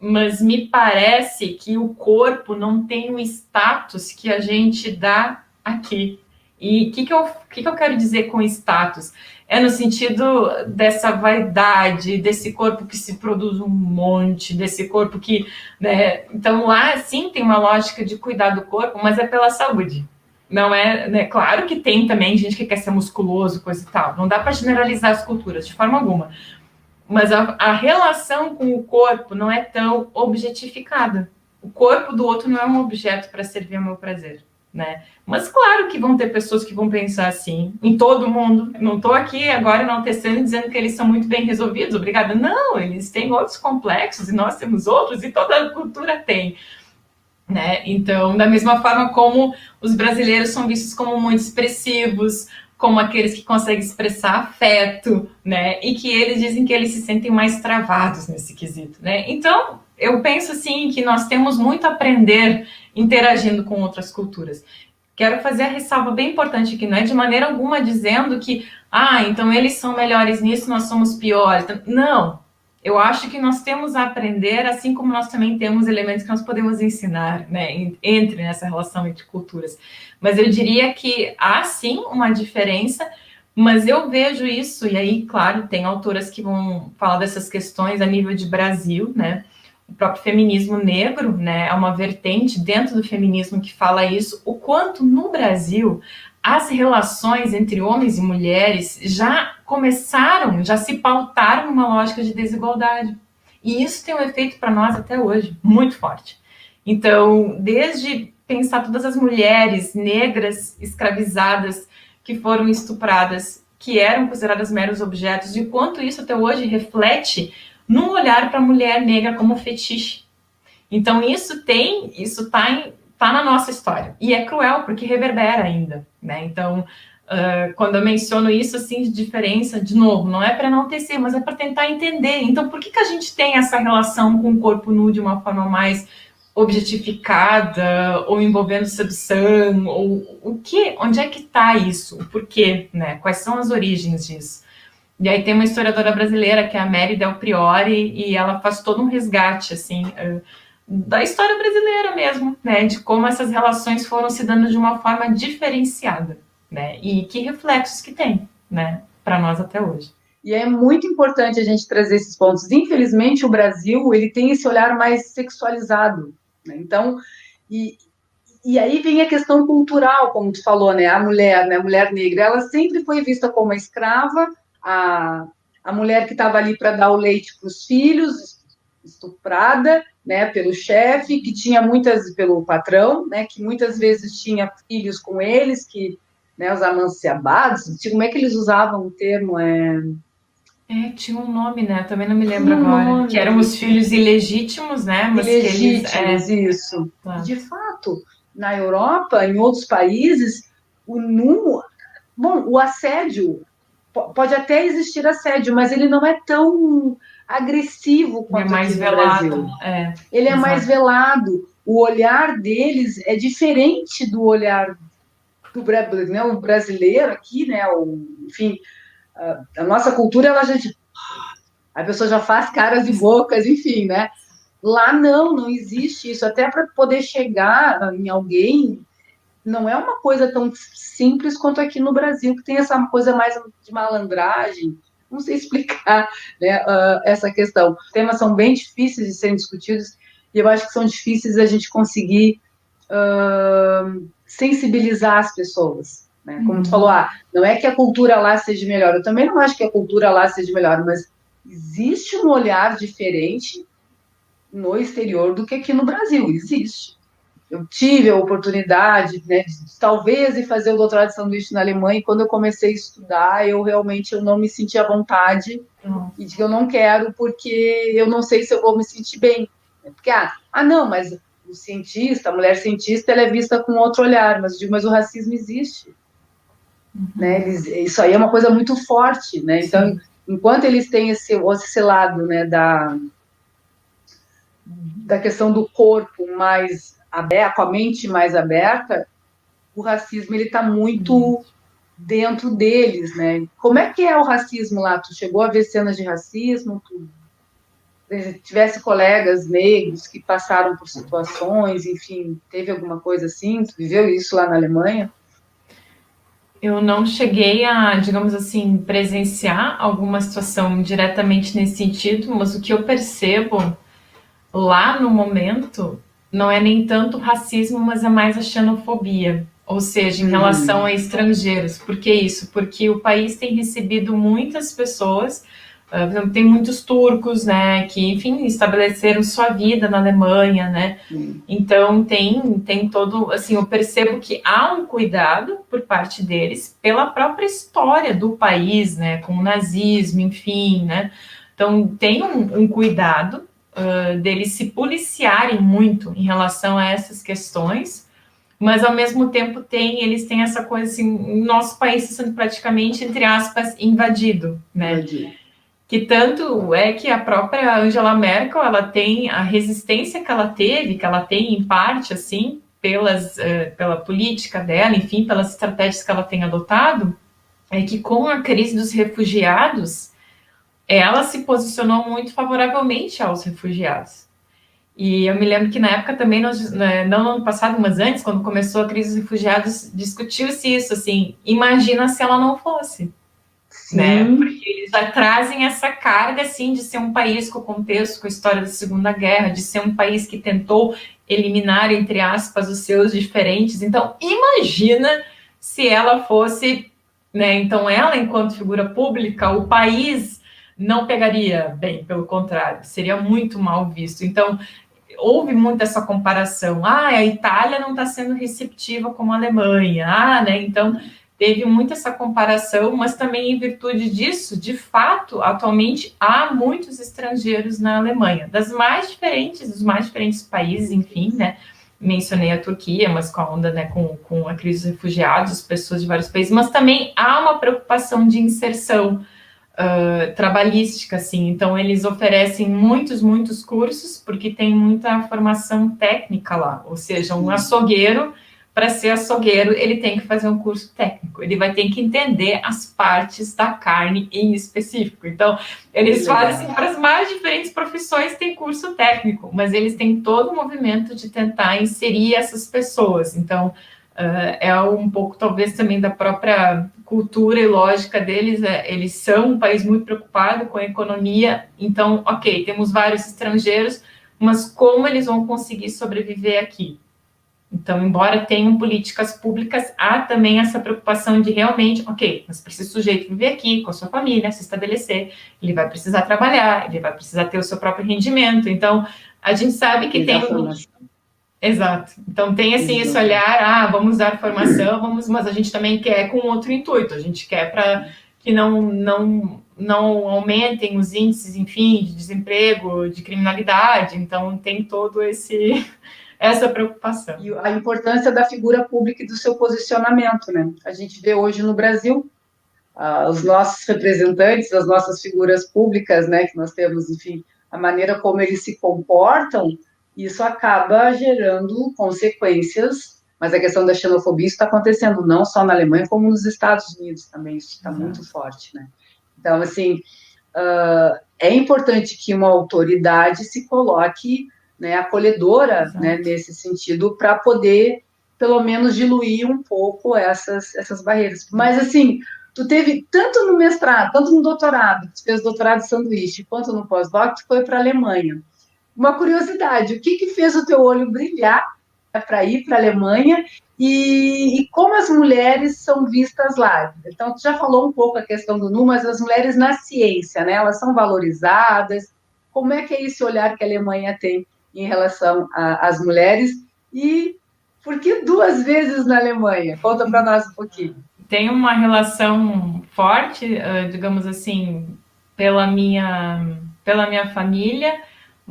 mas me parece que o corpo não tem o status que a gente dá aqui. E o que eu quero dizer com status? É no sentido dessa vaidade, desse corpo que se produz um monte, desse corpo que, né? Então lá, sim, tem uma lógica de cuidar do corpo, mas é pela saúde. Não é, né? Claro que tem também gente que quer ser musculoso, coisa e tal. Não dá para generalizar as culturas, de forma alguma. Mas a relação com o corpo não é tão objetificada. O corpo do outro não é um objeto para servir ao meu prazer, né? Mas claro que vão ter pessoas que vão pensar assim, em todo mundo. Não estou aqui agora enaltecendo e dizendo que eles são muito bem resolvidos, obrigada. Não, eles têm outros complexos e nós temos outros e toda a cultura tem. Né? Então, da mesma forma como os brasileiros são vistos como muito expressivos, como aqueles que conseguem expressar afeto, né? E que eles dizem que eles se sentem mais travados nesse quesito, né? Então, eu penso assim que nós temos muito a aprender interagindo com outras culturas. Quero fazer a ressalva bem importante que não é de maneira alguma dizendo que, então eles são melhores nisso, nós somos piores. Não. Eu acho que nós temos a aprender, assim como nós também temos elementos que nós podemos ensinar, né, entre nessa relação entre culturas. Mas eu diria que há, sim, uma diferença, mas eu vejo isso, e aí, claro, tem autoras que vão falar dessas questões a nível de Brasil, né, o próprio feminismo negro, né, é uma vertente dentro do feminismo que fala isso, o quanto no Brasil as relações entre homens e mulheres já começaram, já se pautaram numa lógica de desigualdade. E isso tem um efeito para nós até hoje, muito forte. Então, desde pensar todas as mulheres negras escravizadas que foram estupradas, que eram consideradas meros objetos, e o quanto isso até hoje reflete num olhar para a mulher negra como fetiche. Então, isso está na nossa história. E é cruel, porque reverbera ainda, né? Então, quando eu menciono isso, assim, de diferença, de novo, não é para enaltecer, mas é para tentar entender. Então, por que a gente tem essa relação com o corpo nu de uma forma mais objetificada, ou envolvendo sedução, ou o quê? Onde é que está isso? O porquê, né? Quais são as origens disso? E aí tem uma historiadora brasileira, que é a Mary Del Priore, e ela faz todo um resgate, assim, da história brasileira mesmo, né, de como essas relações foram se dando de uma forma diferenciada, né, e que reflexos que tem, né, para nós até hoje. E é muito importante a gente trazer esses pontos. Infelizmente, o Brasil, ele tem esse olhar mais sexualizado, né? Então, e aí vem a questão cultural, como tu falou, né, né, a mulher negra, ela sempre foi vista como a escrava, a mulher que estava ali para dar o leite para os filhos, estuprada, né, pelo chefe, que tinha pelo patrão, né, que muitas vezes tinha filhos com eles, que, né, os amanciabados, como é que eles usavam o termo? Tinha um nome, né? Também não me lembro Tinha um agora. Que eram nome, os filhos ilegítimos, né? Mas que eles. ilegítimos, isso. E, Tá. de fato, na Europa, em outros países, o número... Bom, o assédio, pode até existir assédio, mas ele não é tão agressivo Ele é quanto aqui mais no velado. Brasil. Ele é mais Exato. velado. O olhar deles é diferente do olhar do né, o brasileiro aqui, né? Enfim, a nossa cultura, a pessoa já faz caras e bocas, enfim, né? Lá não existe isso. Até para poder chegar em alguém, não é uma coisa tão simples quanto aqui no Brasil, que tem essa coisa mais de malandragem. Não sei explicar, né, essa questão. Os temas são bem difíceis de serem discutidos e eu acho que são difíceis a gente conseguir sensibilizar as pessoas. Né? Como tu falou, não é que a cultura lá seja melhor. Eu também não acho que a cultura lá seja melhor, mas existe um olhar diferente no exterior do que aqui no Brasil. Existe. Eu tive a oportunidade, né, de talvez ir fazer o doutorado de sanduíche na Alemanha, e quando eu comecei a estudar, eu realmente não me senti à vontade e de que eu não quero porque eu não sei se eu vou me sentir bem. Porque, não, mas o cientista, a mulher cientista, ela é vista com outro olhar, mas eu digo, mas o racismo existe. Né? Isso aí é uma coisa muito forte, né? Então, enquanto eles têm esse lado, né, da questão do corpo mais aberto, com a mente mais aberta, o racismo ele está muito dentro deles, né? Como é que é o racismo lá? Tu chegou a ver cenas de racismo? Se tivesse colegas negros que passaram por situações, enfim, teve alguma coisa assim? Tu viveu isso lá na Alemanha? Eu não cheguei a, digamos assim, presenciar alguma situação diretamente nesse sentido, mas o que eu percebo lá no momento não é nem tanto racismo, mas é mais a xenofobia, ou seja, em relação a estrangeiros. Por que isso? Porque o país tem recebido muitas pessoas, por exemplo, tem muitos turcos, né, que, enfim, estabeleceram sua vida na Alemanha, né, então tem todo, assim, eu percebo que há um cuidado por parte deles pela própria história do país, né, com o nazismo, enfim, né, então tem um cuidado deles se policiarem muito em relação a essas questões, mas ao mesmo tempo eles têm essa coisa assim, o nosso país sendo praticamente, entre aspas, invadido, né? Invadido. Que tanto é que a própria Angela Merkel, ela tem a resistência que ela teve, que ela tem em parte, assim, pela política dela, enfim, pelas estratégias que ela tem adotado, é que com a crise dos refugiados, ela se posicionou muito favoravelmente aos refugiados. E eu me lembro que na época também, não no ano passado, mas antes, quando começou a crise dos refugiados, discutiu-se isso, assim, imagina se ela não fosse. Né? Porque eles já trazem essa carga, assim, de ser um país com o contexto, com a história da Segunda Guerra, de ser um país que tentou eliminar, entre aspas, os seus diferentes. Então, imagina se ela fosse, né? Então, ela, enquanto figura pública, o país não pegaria bem, pelo contrário, seria muito mal visto. Então, houve muito essa comparação. A Itália não está sendo receptiva como a Alemanha. Né? Então, teve muito essa comparação, mas também em virtude disso, de fato, atualmente há muitos estrangeiros na Alemanha, dos mais diferentes países, enfim, né? Mencionei a Turquia, mas com a onda, né, com a crise dos refugiados, pessoas de vários países, mas também há uma preocupação de inserção trabalhística, assim. Então, eles oferecem muitos cursos, porque tem muita formação técnica lá. Ou seja, um açougueiro, para ser açougueiro, ele tem que fazer um curso técnico. Ele vai ter que entender as partes da carne em específico. Então, eles fazem, para as mais diferentes profissões, tem curso técnico, mas eles têm todo o movimento de tentar inserir essas pessoas. Então, é um pouco, talvez, também da própria cultura e lógica deles. Eles são um país muito preocupado com a economia, então, ok, temos vários estrangeiros, mas como eles vão conseguir sobreviver aqui? Então, embora tenham políticas públicas, há também essa preocupação de realmente, ok, mas precisa o sujeito viver aqui com a sua família, se estabelecer, ele vai precisar trabalhar, ele vai precisar ter o seu próprio rendimento. Então, a gente sabe que tem Exato. Então tem assim esse olhar, vamos dar formação, mas a gente também quer com outro intuito. A gente quer para que não aumentem os índices, enfim, de desemprego, de criminalidade. Então tem todo essa preocupação. E a importância da figura pública e do seu posicionamento, né? A gente vê hoje no Brasil os nossos representantes, as nossas figuras públicas, né, que nós temos, enfim, a maneira como eles se comportam, isso acaba gerando consequências, mas a questão da xenofobia está acontecendo não só na Alemanha, como nos Estados Unidos também, isso está muito forte, né? Então, assim, é importante que uma autoridade se coloque, né, acolhedora, né, nesse sentido, para poder, pelo menos, diluir um pouco essas barreiras. Mas, assim, tu teve tanto no mestrado, tanto no doutorado, tu fez doutorado de sanduíche, quanto no pós-doc, tu foi para a Alemanha. Uma curiosidade, o que fez o teu olho brilhar para ir para a Alemanha e como as mulheres são vistas lá? Então, tu já falou um pouco a questão do NU, mas as mulheres na ciência, né? Elas são valorizadas. Como é que é esse olhar que a Alemanha tem em relação às mulheres? E por que 2 vezes na Alemanha? Conta para nós um pouquinho. Tem uma relação forte, digamos assim, pela minha família,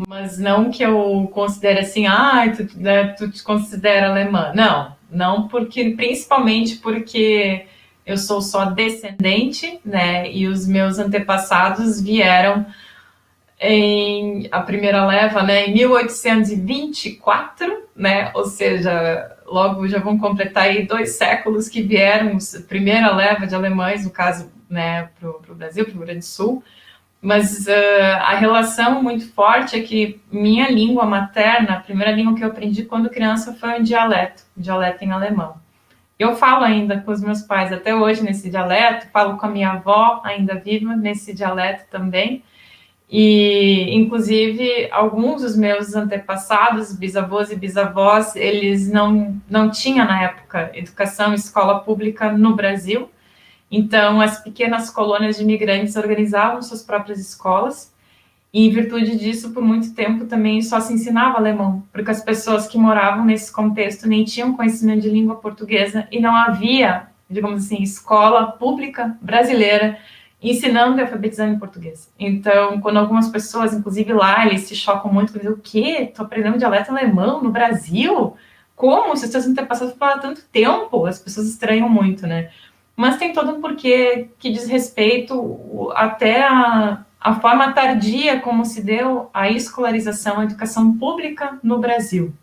mas não que eu considere assim, tu te considera alemã. Não porque, principalmente porque eu sou só descendente, né, e os meus antepassados vieram a primeira leva, né, em 1824, né, ou seja, logo já vão completar aí 2 séculos que vieram, a primeira leva de alemães, no caso, né, para o Brasil, para o Rio Grande do Sul. Mas a relação muito forte é que minha língua materna, a primeira língua que eu aprendi quando criança foi um dialeto em alemão. Eu falo ainda com os meus pais até hoje nesse dialeto, falo com a minha avó ainda viva nesse dialeto também. E, inclusive, alguns dos meus antepassados, bisavôs e bisavós, eles não tinham, na época, educação, escola pública no Brasil. Então, as pequenas colônias de imigrantes organizavam suas próprias escolas, e, em virtude disso, por muito tempo também só se ensinava alemão, porque as pessoas que moravam nesse contexto nem tinham conhecimento de língua portuguesa, e não havia, digamos assim, escola pública brasileira ensinando e alfabetizando em português. Então, quando algumas pessoas, inclusive lá, eles se chocam muito, dizem, o quê? Tô aprendendo dialeto alemão no Brasil? Como? Se vocês não têm passado por lá há tanto tempo? As pessoas estranham muito, né? Mas tem todo um porquê que diz respeito até a forma tardia como se deu a escolarização, a educação pública no Brasil.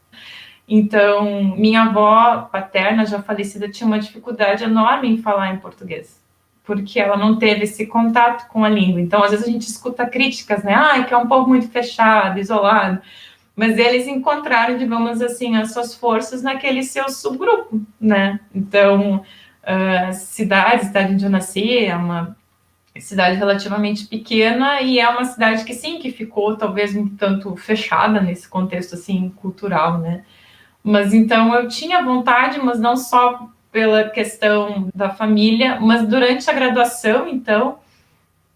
Então, minha avó paterna, já falecida, tinha uma dificuldade enorme em falar em português, porque ela não teve esse contato com a língua. Então, às vezes a gente escuta críticas, né? Que é um povo muito fechado, isolado. Mas eles encontraram, digamos assim, as suas forças naquele seu subgrupo, né? Então, cidade onde eu nasci é uma cidade relativamente pequena e é uma cidade que sim, que ficou talvez um tanto fechada nesse contexto assim cultural, né? Mas então eu tinha vontade, mas não só pela questão da família, mas durante a graduação, então,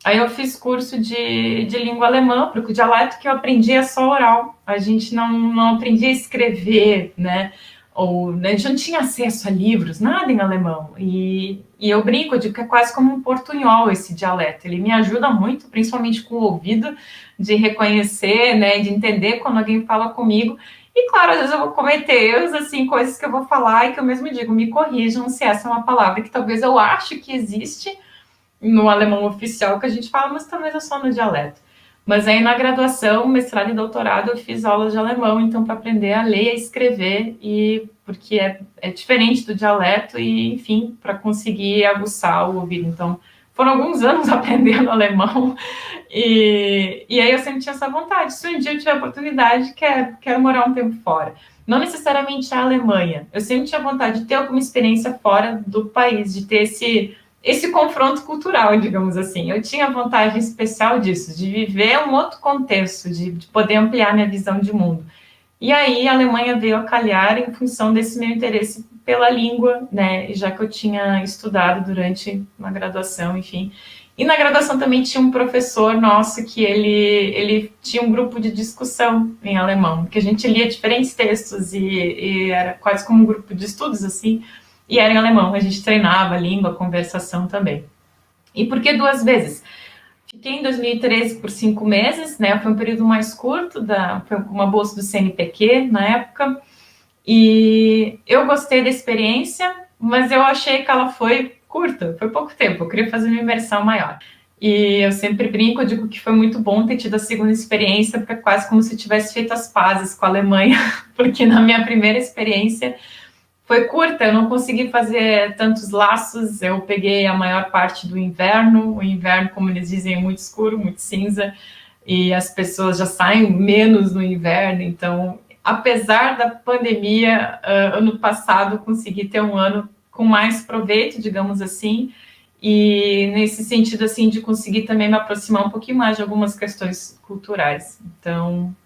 aí eu fiz curso de língua alemã, porque o dialeto que eu aprendi é só oral, a gente não aprendia a escrever, né? Ou a gente não tinha acesso a livros, nada em alemão. E eu brinco, eu digo que é quase como um portunhol esse dialeto. Ele me ajuda muito, principalmente com o ouvido, de reconhecer, né, de entender quando alguém fala comigo. E, claro, às vezes eu vou cometer erros, assim, coisas que eu vou falar e que eu mesmo digo, me corrijam se essa é uma palavra que talvez eu acho que existe no alemão oficial que a gente fala, mas talvez é só no dialeto. Mas aí na graduação, mestrado e doutorado, eu fiz aulas de alemão, então para aprender a ler e a escrever, e porque é diferente do dialeto e, enfim, para conseguir aguçar o ouvido. Então, foram alguns anos aprendendo alemão e aí eu sempre tinha essa vontade. Se um dia eu tiver oportunidade, quero morar um tempo fora. Não necessariamente a Alemanha. Eu sempre tinha vontade de ter alguma experiência fora do país, de ter esse confronto cultural, digamos assim. Eu tinha vontade especial disso, de viver um outro contexto, de poder ampliar minha visão de mundo. E aí a Alemanha veio a calhar em função desse meu interesse pela língua, né, já que eu tinha estudado durante uma graduação, enfim. E na graduação também tinha um professor nosso que ele tinha um grupo de discussão em alemão, que a gente lia diferentes textos e era quase como um grupo de estudos, assim, e era em alemão. A gente treinava a língua, a conversação também. E por que 2 vezes? Fiquei em 2013 por 5 meses, né? Foi um período mais curto, foi uma bolsa do CNPq na época, e eu gostei da experiência, mas eu achei que ela foi curta, foi pouco tempo, eu queria fazer uma imersão maior. E eu sempre brinco, eu digo que foi muito bom ter tido a segunda experiência, porque é quase como se eu tivesse feito as pazes com a Alemanha, porque na minha primeira experiência foi curta, eu não consegui fazer tantos laços, eu peguei a maior parte do inverno, o inverno, como eles dizem, é muito escuro, muito cinza, e as pessoas já saem menos no inverno, então, apesar da pandemia, ano passado consegui ter um ano com mais proveito, digamos assim, e nesse sentido, assim, de conseguir também me aproximar um pouquinho mais de algumas questões culturais. Então,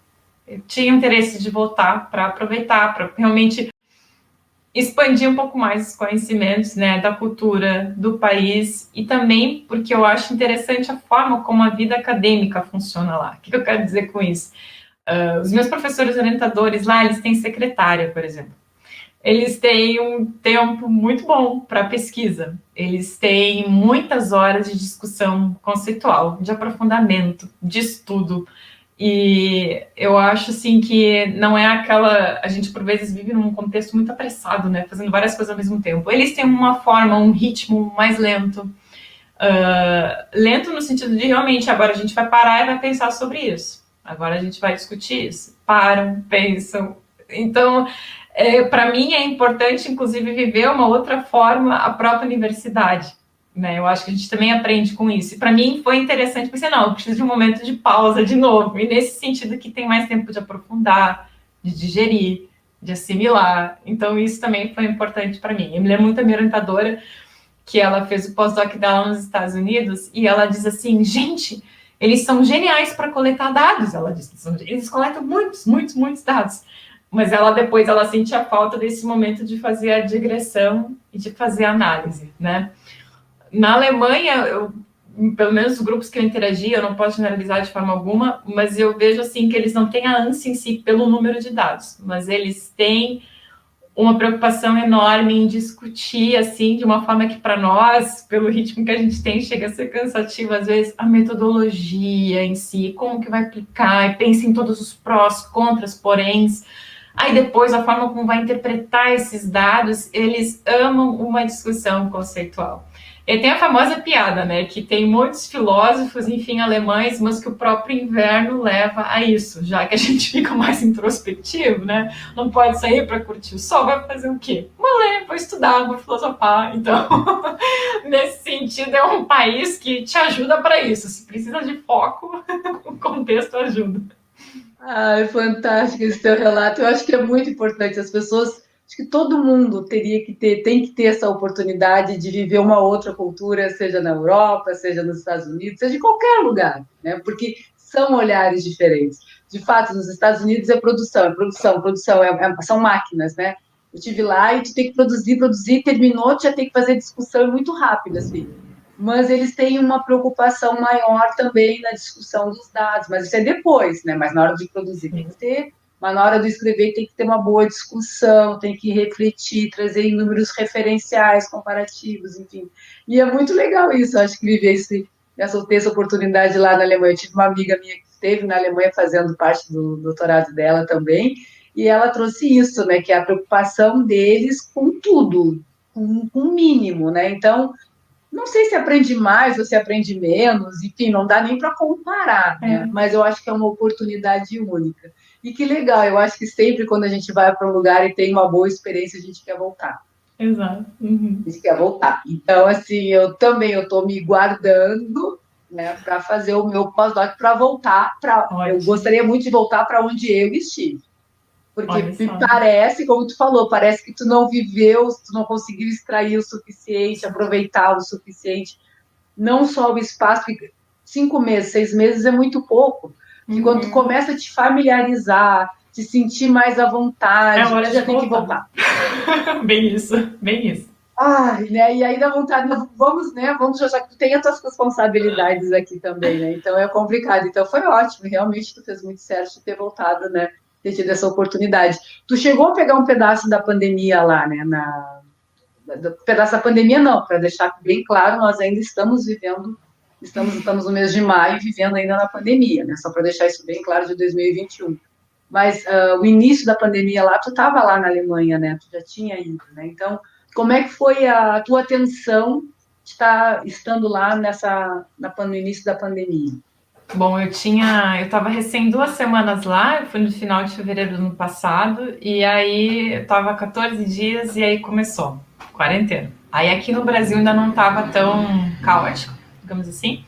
eu tinha interesse de voltar para aproveitar, para realmente expandir um pouco mais os conhecimentos, né, da cultura do país e também porque eu acho interessante a forma como a vida acadêmica funciona lá. O que eu quero dizer com isso? Os meus professores orientadores lá, eles têm secretária, por exemplo. Eles têm um tempo muito bom para pesquisa. Eles têm muitas horas de discussão conceitual, de aprofundamento, de estudo. E eu acho assim que não é aquela. A gente por vezes vive num contexto muito apressado, né? Fazendo várias coisas ao mesmo tempo. Eles têm uma forma, um ritmo mais lento. Lento no sentido de realmente agora a gente vai parar e vai pensar sobre isso. Agora a gente vai discutir isso. Param, pensam. Então, para mim é importante, inclusive, viver uma outra forma a própria universidade. Né? Eu acho que a gente também aprende com isso. E para mim foi interessante, pensei, não, eu preciso de um momento de pausa de novo. E nesse sentido que tem mais tempo de aprofundar, de digerir, de assimilar. Então isso também foi importante para mim. Eu me lembro muito da minha orientadora, que ela fez o pós-doc dela nos Estados Unidos, e ela diz assim, gente, eles são geniais para coletar dados. Ela diz, eles coletam muitos, muitos, muitos dados. Mas ela depois ela sentia falta desse momento de fazer a digressão e de fazer a análise, né? Na Alemanha, pelo menos os grupos que eu interagi, eu não posso generalizar de forma alguma, mas eu vejo assim que eles não têm a ânsia em si pelo número de dados, mas eles têm uma preocupação enorme em discutir, assim, de uma forma que para nós, pelo ritmo que a gente tem, chega a ser cansativo, às vezes, a metodologia em si, como que vai aplicar, e pensa em todos os prós, contras, poréns. Aí depois, a forma como vai interpretar esses dados, eles amam uma discussão conceitual. E tem a famosa piada, né, que tem muitos filósofos, enfim, alemães, mas que o próprio inverno leva a isso, já que a gente fica mais introspectivo, né, não pode sair para curtir o sol, vai fazer o quê? Vou ler, vou estudar, vou filosofar. Então, nesse sentido, é um país que te ajuda para isso. Se precisa de foco, o contexto ajuda. Ai, fantástico esse teu relato. Eu acho que é muito importante. As pessoas, acho que todo mundo teria que ter, tem que ter essa oportunidade de viver uma outra cultura, seja na Europa, seja nos Estados Unidos, seja em qualquer lugar, né? Porque são olhares diferentes. De fato, nos Estados Unidos é produção, produção, são máquinas, né? Eu estive lá e tu tem que produzir, produzir, terminou, tu já tem que fazer discussão muito rápida, assim, mas eles têm uma preocupação maior também na discussão dos dados, mas isso é depois, né? Mas na hora de produzir tem que ter, mas na hora de escrever tem que ter uma boa discussão, tem que refletir, trazer números referenciais, comparativos, enfim. E é muito legal isso, eu acho que viver ter essa oportunidade lá na Alemanha. Eu tive uma amiga minha que esteve na Alemanha fazendo parte do doutorado dela também, e ela trouxe isso, né? Que é a preocupação deles com tudo, com o mínimo, né? Então, não sei se aprende mais ou se aprende menos, enfim, não dá nem para comparar, né? Mas eu acho que é uma oportunidade única. E que legal, eu acho que sempre quando a gente vai para um lugar e tem uma boa experiência, a gente quer voltar. Exato. Uhum. A gente quer voltar. Então, assim, eu também estou me guardando, né, para fazer o meu pós-doc para voltar para. Eu gostaria muito de voltar para onde eu estive. Porque me parece, como tu falou, parece que tu não viveu, tu não conseguiu extrair o suficiente, aproveitar o suficiente. Não só o espaço, 5 meses, 6 meses é muito pouco. E quando tu começa a te familiarizar, te sentir mais à vontade, É hora já de tem que voltar. voltar. Bem isso, bem isso. Ai, né? E aí dá vontade, vamos, né? Vamos, já que tu tem as tuas responsabilidades aqui também, né? Então é complicado. Então foi ótimo, realmente tu fez muito certo de ter voltado, né? Ter tido essa oportunidade. Tu chegou a pegar um pedaço da pandemia lá, né? Pedaço da pandemia, não, para deixar bem claro, nós ainda estamos vivendo, estamos no mês de maio vivendo ainda na pandemia, né? Só para deixar isso bem claro de 2021. Mas o início da pandemia lá, tu estava lá na Alemanha, né? Tu já tinha ido, né? Então, como é que foi a tua atenção de estar estando lá no início da pandemia? Bom, eu estava recém 2 semanas lá, eu fui no final de fevereiro do ano passado, e aí eu tava 14 dias e aí começou quarentena. Aí aqui no Brasil ainda não tava tão caótico, digamos assim.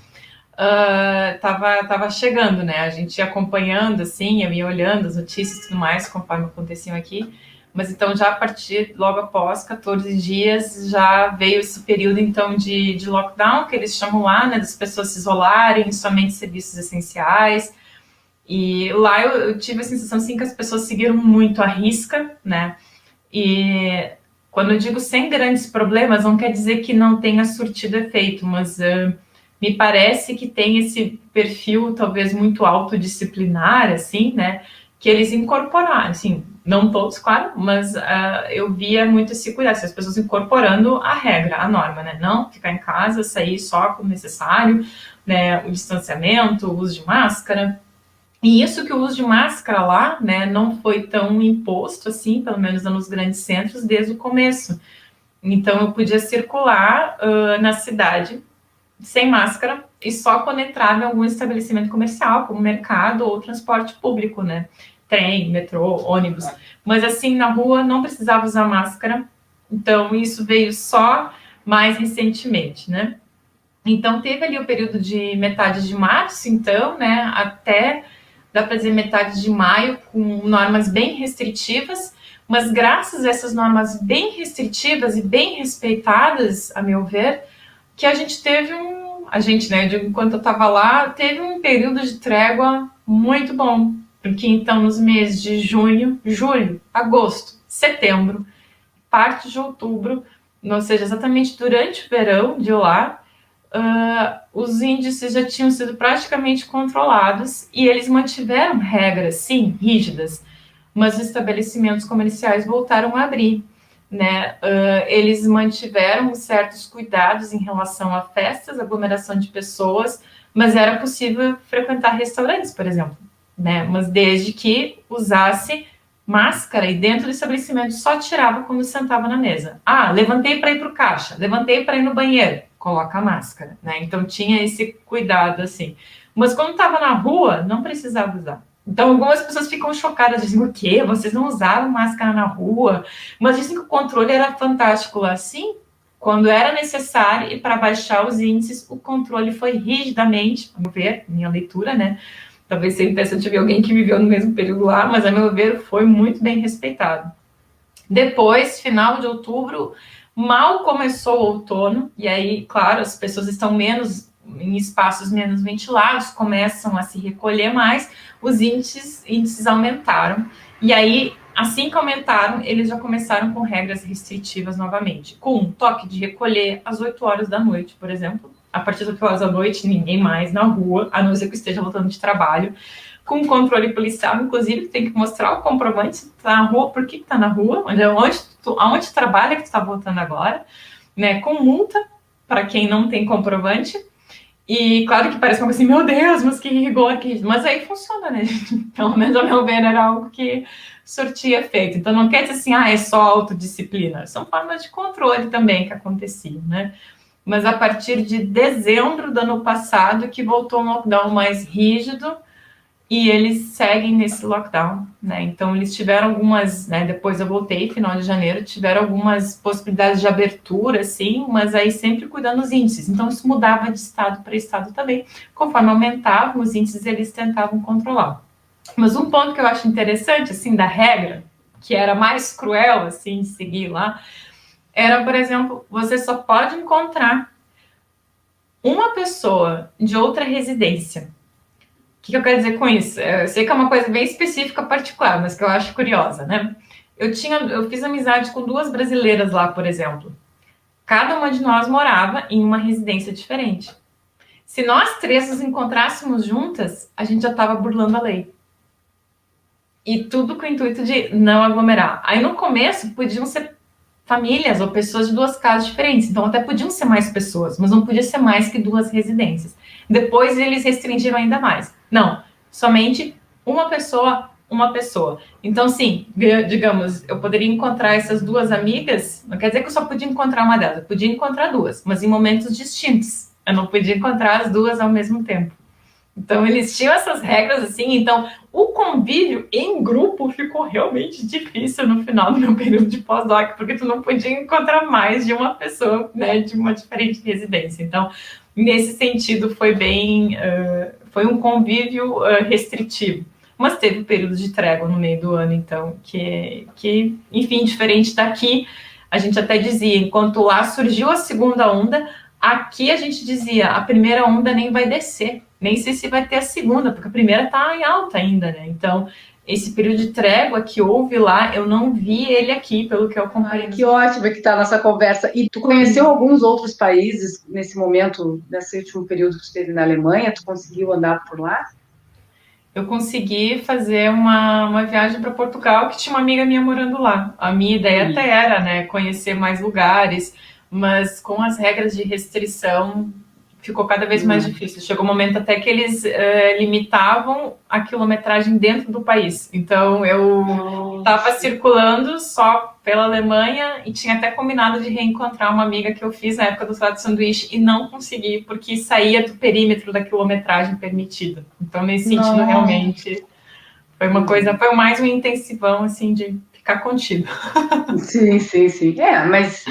Tava chegando, né? A gente ia acompanhando, assim, eu ia olhando as notícias e tudo mais, conforme aconteciam aqui. Mas então, já a partir, logo após 14 dias, já veio esse período, então, de lockdown, que eles chamam lá, né? Das pessoas se isolarem, somente serviços essenciais. E lá eu tive a sensação, assim, que as pessoas seguiram muito à risca, né? E quando eu digo sem grandes problemas, não quer dizer que não tenha surtido efeito, mas me parece que tem esse perfil talvez muito autodisciplinar, assim, né? Que eles incorporaram, assim, não todos, claro, mas eu via muito esse cuidado, as pessoas incorporando a regra, a norma, né? Não ficar em casa, sair só quando necessário, né? O distanciamento, o uso de máscara. E isso que o uso de máscara lá, né, não foi tão imposto assim, pelo menos nos grandes centros, desde o começo. Então eu podia circular na cidade sem máscara e só quando entrava em algum estabelecimento comercial, como mercado ou transporte público, né? Trem, metrô, ônibus. Mas assim, na rua não precisava usar máscara. Então isso veio só mais recentemente, né? Então teve ali o período de metade de março, então, né, até dá para dizer metade de maio, com normas bem restritivas, mas graças a essas normas bem restritivas e bem respeitadas, a meu ver, que a gente teve a gente, né, eu digo, enquanto eu estava lá, teve um período de trégua muito bom, porque então nos meses de junho, julho, agosto, setembro, parte de outubro, ou seja, exatamente durante o verão de lá, os índices já tinham sido praticamente controlados e eles mantiveram regras, sim, rígidas, mas os estabelecimentos comerciais voltaram a abrir, né? Eles mantiveram certos cuidados em relação a festas, aglomeração de pessoas, mas era possível frequentar restaurantes, por exemplo, né? Mas desde que usasse máscara e dentro do estabelecimento só tirava quando sentava na mesa. Ah, levantei para ir para o caixa, levantei para ir no banheiro, coloca a máscara, né? Então tinha esse cuidado assim. Mas quando estava na rua, não precisava usar. Então algumas pessoas ficam chocadas, dizem, o quê? Vocês não usaram máscara na rua? Mas dizem que o controle era fantástico lá. Sim, quando era necessário e para baixar os índices, o controle foi rigidamente, a meu ver, minha leitura, né? Talvez seja interessante ver alguém que viveu no mesmo período lá, mas a meu ver foi muito bem respeitado. Depois, final de outubro, mal começou o outono, e aí, claro, as pessoas estão menos em espaços menos ventilados, começam a se recolher mais, os índices aumentaram. E aí, assim que aumentaram, eles já começaram com regras restritivas novamente, com um toque de recolher às 8 horas da noite, por exemplo. A partir das 8 horas da noite, ninguém mais na rua, a não ser que esteja voltando de trabalho, com controle policial, inclusive tem que mostrar o comprovante se tá na rua, por que está na rua, aonde tu trabalha que tu está voltando agora, né? Com multa para quem não tem comprovante. E claro que parece uma coisa assim, meu Deus, mas que rigor, mas aí funciona, né? Pelo menos ao meu ver era algo que surtia efeito. Então não quer dizer assim, é só autodisciplina, são formas de controle também que aconteciam, né? Mas a partir de dezembro do ano passado que voltou um lockdown mais rígido, e eles seguem nesse lockdown, né? Então eles tiveram algumas, né? Depois eu voltei, final de janeiro, tiveram algumas possibilidades de abertura, sim, mas aí sempre cuidando dos índices. Então isso mudava de estado para estado também. Conforme aumentavam os índices, eles tentavam controlar. Mas um ponto que eu acho interessante, assim, da regra, que era mais cruel, assim, de seguir lá, era, por exemplo, você só pode encontrar uma pessoa de outra residência que eu quero dizer com isso? Eu sei que é uma coisa bem específica, particular, mas que eu acho curiosa, né? Eu fiz amizade com 2 brasileiras lá, por exemplo. Cada uma de nós morava em uma residência diferente. Se nós 3 nos encontrássemos juntas, a gente já estava burlando a lei. E tudo com o intuito de não aglomerar. Aí no começo podiam ser famílias ou pessoas de 2 casas diferentes, então até podiam ser mais pessoas, mas não podia ser mais que 2 residências. Depois eles restringiram ainda mais. Não, somente uma pessoa, uma pessoa. Então, sim, digamos, eu poderia encontrar essas 2 amigas, não quer dizer que eu só podia encontrar uma delas, eu podia encontrar 2, mas em momentos distintos. Eu não podia encontrar as 2 ao mesmo tempo. Então, eles tinham essas regras assim. Então, o convívio em grupo ficou realmente difícil no final do meu período de pós-doc, porque tu não podia encontrar mais de uma pessoa, né, de uma diferente residência. Então, nesse sentido, foi bem... foi um convívio restritivo. Mas teve período de trégua no meio do ano, então, que enfim, diferente daqui, a gente até dizia, enquanto lá surgiu a segunda onda, aqui a gente dizia, a primeira onda nem vai descer, nem sei se vai ter a segunda, porque a primeira está em alta ainda, né? Então, esse período de trégua que houve lá, eu não vi ele aqui, pelo que eu acompanhei. Que ótimo que está a nossa conversa. E tu conheceu alguns outros países nesse momento, nesse último período que tu esteve na Alemanha? Tu conseguiu andar por lá? Eu consegui fazer uma viagem para Portugal, que tinha uma amiga minha morando lá. A minha ideia até era, né, conhecer mais lugares, mas com as regras de restrição ficou cada vez mais difícil. Chegou um momento até que eles limitavam a quilometragem dentro do país. Então eu estava circulando só pela Alemanha e tinha até combinado de reencontrar uma amiga que eu fiz na época do Salado de Sanduíche e não consegui, porque saía do perímetro da quilometragem permitida. Então, nesse sentido, realmente foi uma coisa, foi mais um intensivão, assim, de ficar contido. Sim, sim, sim. Mas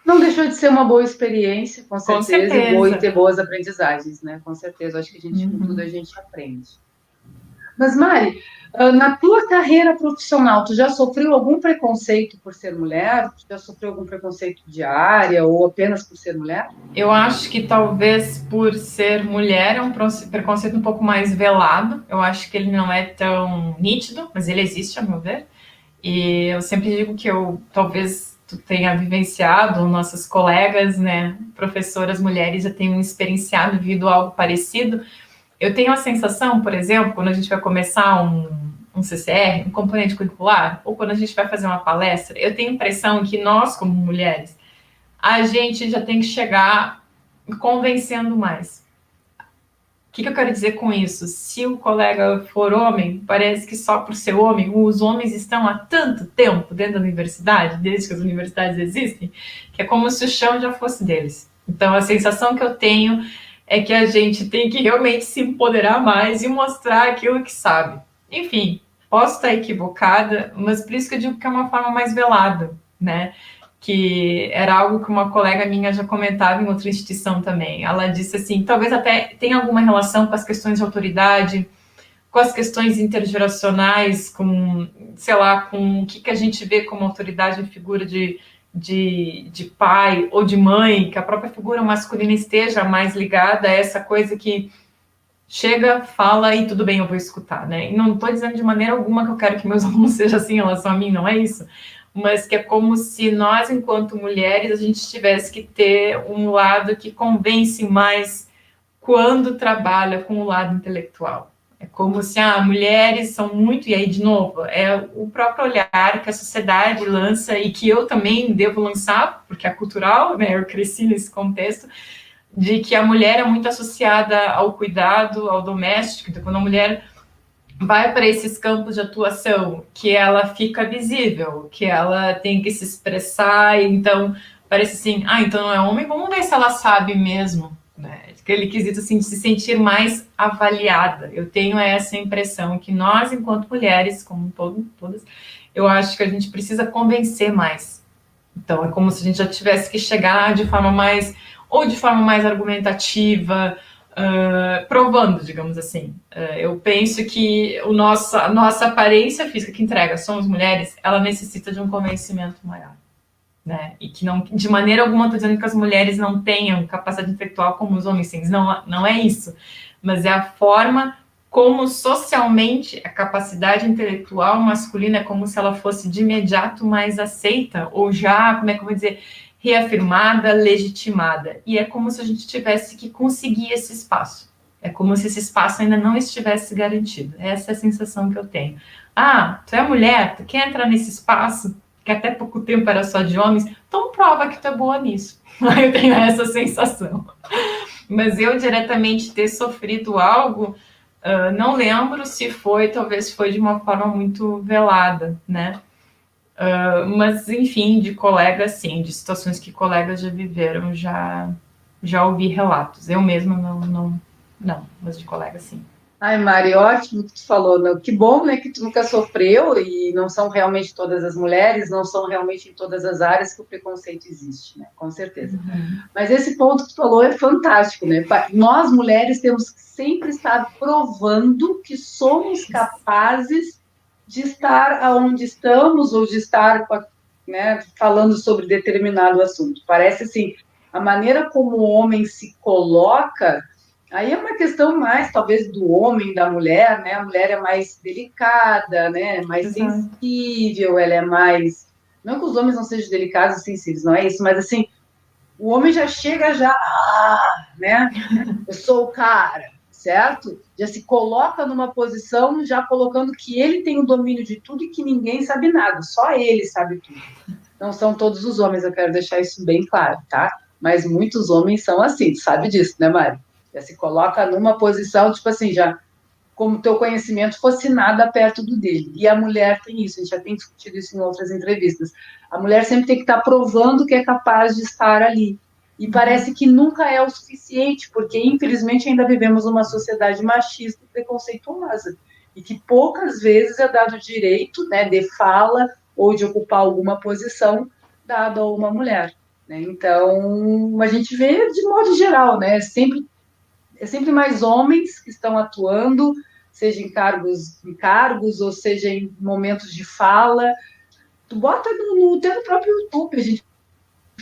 não deixou de ser uma boa experiência, com certeza. E ter boas aprendizagens, né? Com certeza. Acho que a gente, com tudo, a gente aprende. Mas, Mari, na tua carreira profissional, tu já sofreu algum preconceito por ser mulher? Tu já sofreu algum preconceito de área ou apenas por ser mulher? Eu acho que talvez por ser mulher é um preconceito um pouco mais velado. Eu acho que ele não é tão nítido, mas ele existe, a meu ver. E eu sempre digo que talvez tu tenha vivenciado, nossas colegas, né, professoras mulheres já tenham experienciado, vivido algo parecido. Eu tenho a sensação, por exemplo, quando a gente vai começar um CCR, um componente curricular, ou quando a gente vai fazer uma palestra, eu tenho a impressão que nós, como mulheres, a gente já tem que chegar convencendo mais. O que eu quero dizer com isso? Se o colega for homem, parece que só por ser homem, os homens estão há tanto tempo dentro da universidade, desde que as universidades existem, que é como se o chão já fosse deles. Então, a sensação que eu tenho é que a gente tem que realmente se empoderar mais e mostrar aquilo que sabe. Enfim, posso estar equivocada, mas por isso que eu digo que é uma forma mais velada, né? Que era algo que uma colega minha já comentava em outra instituição também. Ela disse assim, talvez até tenha alguma relação com as questões de autoridade, com as questões intergeracionais, com, sei lá, com o que a gente vê como autoridade em figura de pai ou de mãe, que a própria figura masculina esteja mais ligada a essa coisa que chega, fala e tudo bem, eu vou escutar, né? E não estou dizendo de maneira alguma que eu quero que meus alunos sejam assim em relação a mim, não é isso. Mas que é como se nós, enquanto mulheres, a gente tivesse que ter um lado que convence mais quando trabalha com o lado intelectual. É como se mulheres são muito, e aí de novo, é o próprio olhar que a sociedade lança e que eu também devo lançar, porque é cultural, né? Eu cresci nesse contexto, de que a mulher é muito associada ao cuidado, ao doméstico, então quando a mulher vai para esses campos de atuação, que ela fica visível, que ela tem que se expressar, então parece assim, então não é homem, vamos ver se ela sabe mesmo, né? Aquele quesito assim de se sentir mais avaliada. Eu tenho essa impressão que nós, enquanto mulheres, como todas, eu acho que a gente precisa convencer mais. Então é como se a gente já tivesse que chegar de forma mais argumentativa, provando, digamos assim. Eu penso que a nossa aparência física que entrega, somos mulheres, ela necessita de um convencimento maior. Né? E que não, de maneira alguma, estou dizendo que as mulheres não tenham capacidade intelectual como os homens têm. Não é isso. Mas é a forma como socialmente a capacidade intelectual masculina é como se ela fosse de imediato mais aceita, ou já, como é que eu vou dizer, reafirmada, legitimada. E é como se a gente tivesse que conseguir esse espaço. É como se esse espaço ainda não estivesse garantido. Essa é a sensação que eu tenho. Ah, tu é mulher, tu quer entrar nesse espaço, que até pouco tempo era só de homens, então prova que tu é boa nisso. Eu tenho essa sensação. Mas eu diretamente ter sofrido algo, não lembro se foi, talvez foi de uma forma muito velada, né? Mas, enfim, de colegas, sim, de situações que colegas já viveram, já ouvi relatos. Eu mesma não, mas de colegas, sim. Ai, Mari, ótimo que tu falou, né? Que bom, né, que tu nunca sofreu e não são realmente todas as mulheres, não são realmente em todas as áreas que o preconceito existe, né? Com certeza. Mas esse ponto que tu falou é fantástico, né? Nós, mulheres, temos que sempre estar provando que somos capazes de estar aonde estamos ou de estar, né, falando sobre determinado assunto. Parece assim, a maneira como o homem se coloca. Aí é uma questão mais, talvez, do homem, da mulher, né? A mulher é mais delicada, né? Mais Exato. sensível, ela é mais. Não que os homens não sejam delicados e sensíveis, não é isso, mas assim, o homem já chega já, né? Eu sou o cara, certo? Já se coloca numa posição, já colocando que ele tem o domínio de tudo e que ninguém sabe nada, só ele sabe tudo. Não são todos os homens, eu quero deixar isso bem claro, tá? Mas muitos homens são assim, tu sabe disso, né, Mari? Já se coloca numa posição, tipo assim, já como o teu conhecimento fosse nada perto do dele. E a mulher tem isso, a gente já tem discutido isso em outras entrevistas. A mulher sempre tem que estar provando que é capaz de estar ali. E parece que nunca é o suficiente, porque infelizmente ainda vivemos uma sociedade machista e preconceituosa. E que poucas vezes é dado o direito, né, de fala ou de ocupar alguma posição dado a uma mulher. Né? Então, a gente vê de modo geral, né? É sempre mais homens que estão atuando, seja em cargos ou seja em momentos de fala. Tu bota no teu próprio YouTube, a gente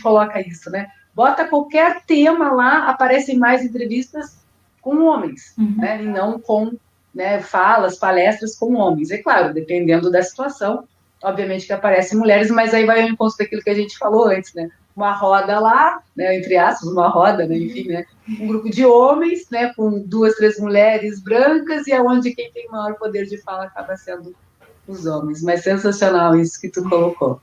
coloca isso, né? Bota qualquer tema lá, aparecem mais entrevistas com homens, né? E não com, né, falas, palestras com homens. É claro, dependendo da situação, obviamente que aparecem mulheres, mas aí vai ao encontro daquilo que a gente falou antes, né? Uma roda lá, né, entre aspas, uma roda, né, enfim, né? Um grupo de homens, né, com 2, 3 mulheres brancas, e aonde quem tem maior poder de fala acaba sendo os homens. Mas sensacional isso que tu colocou.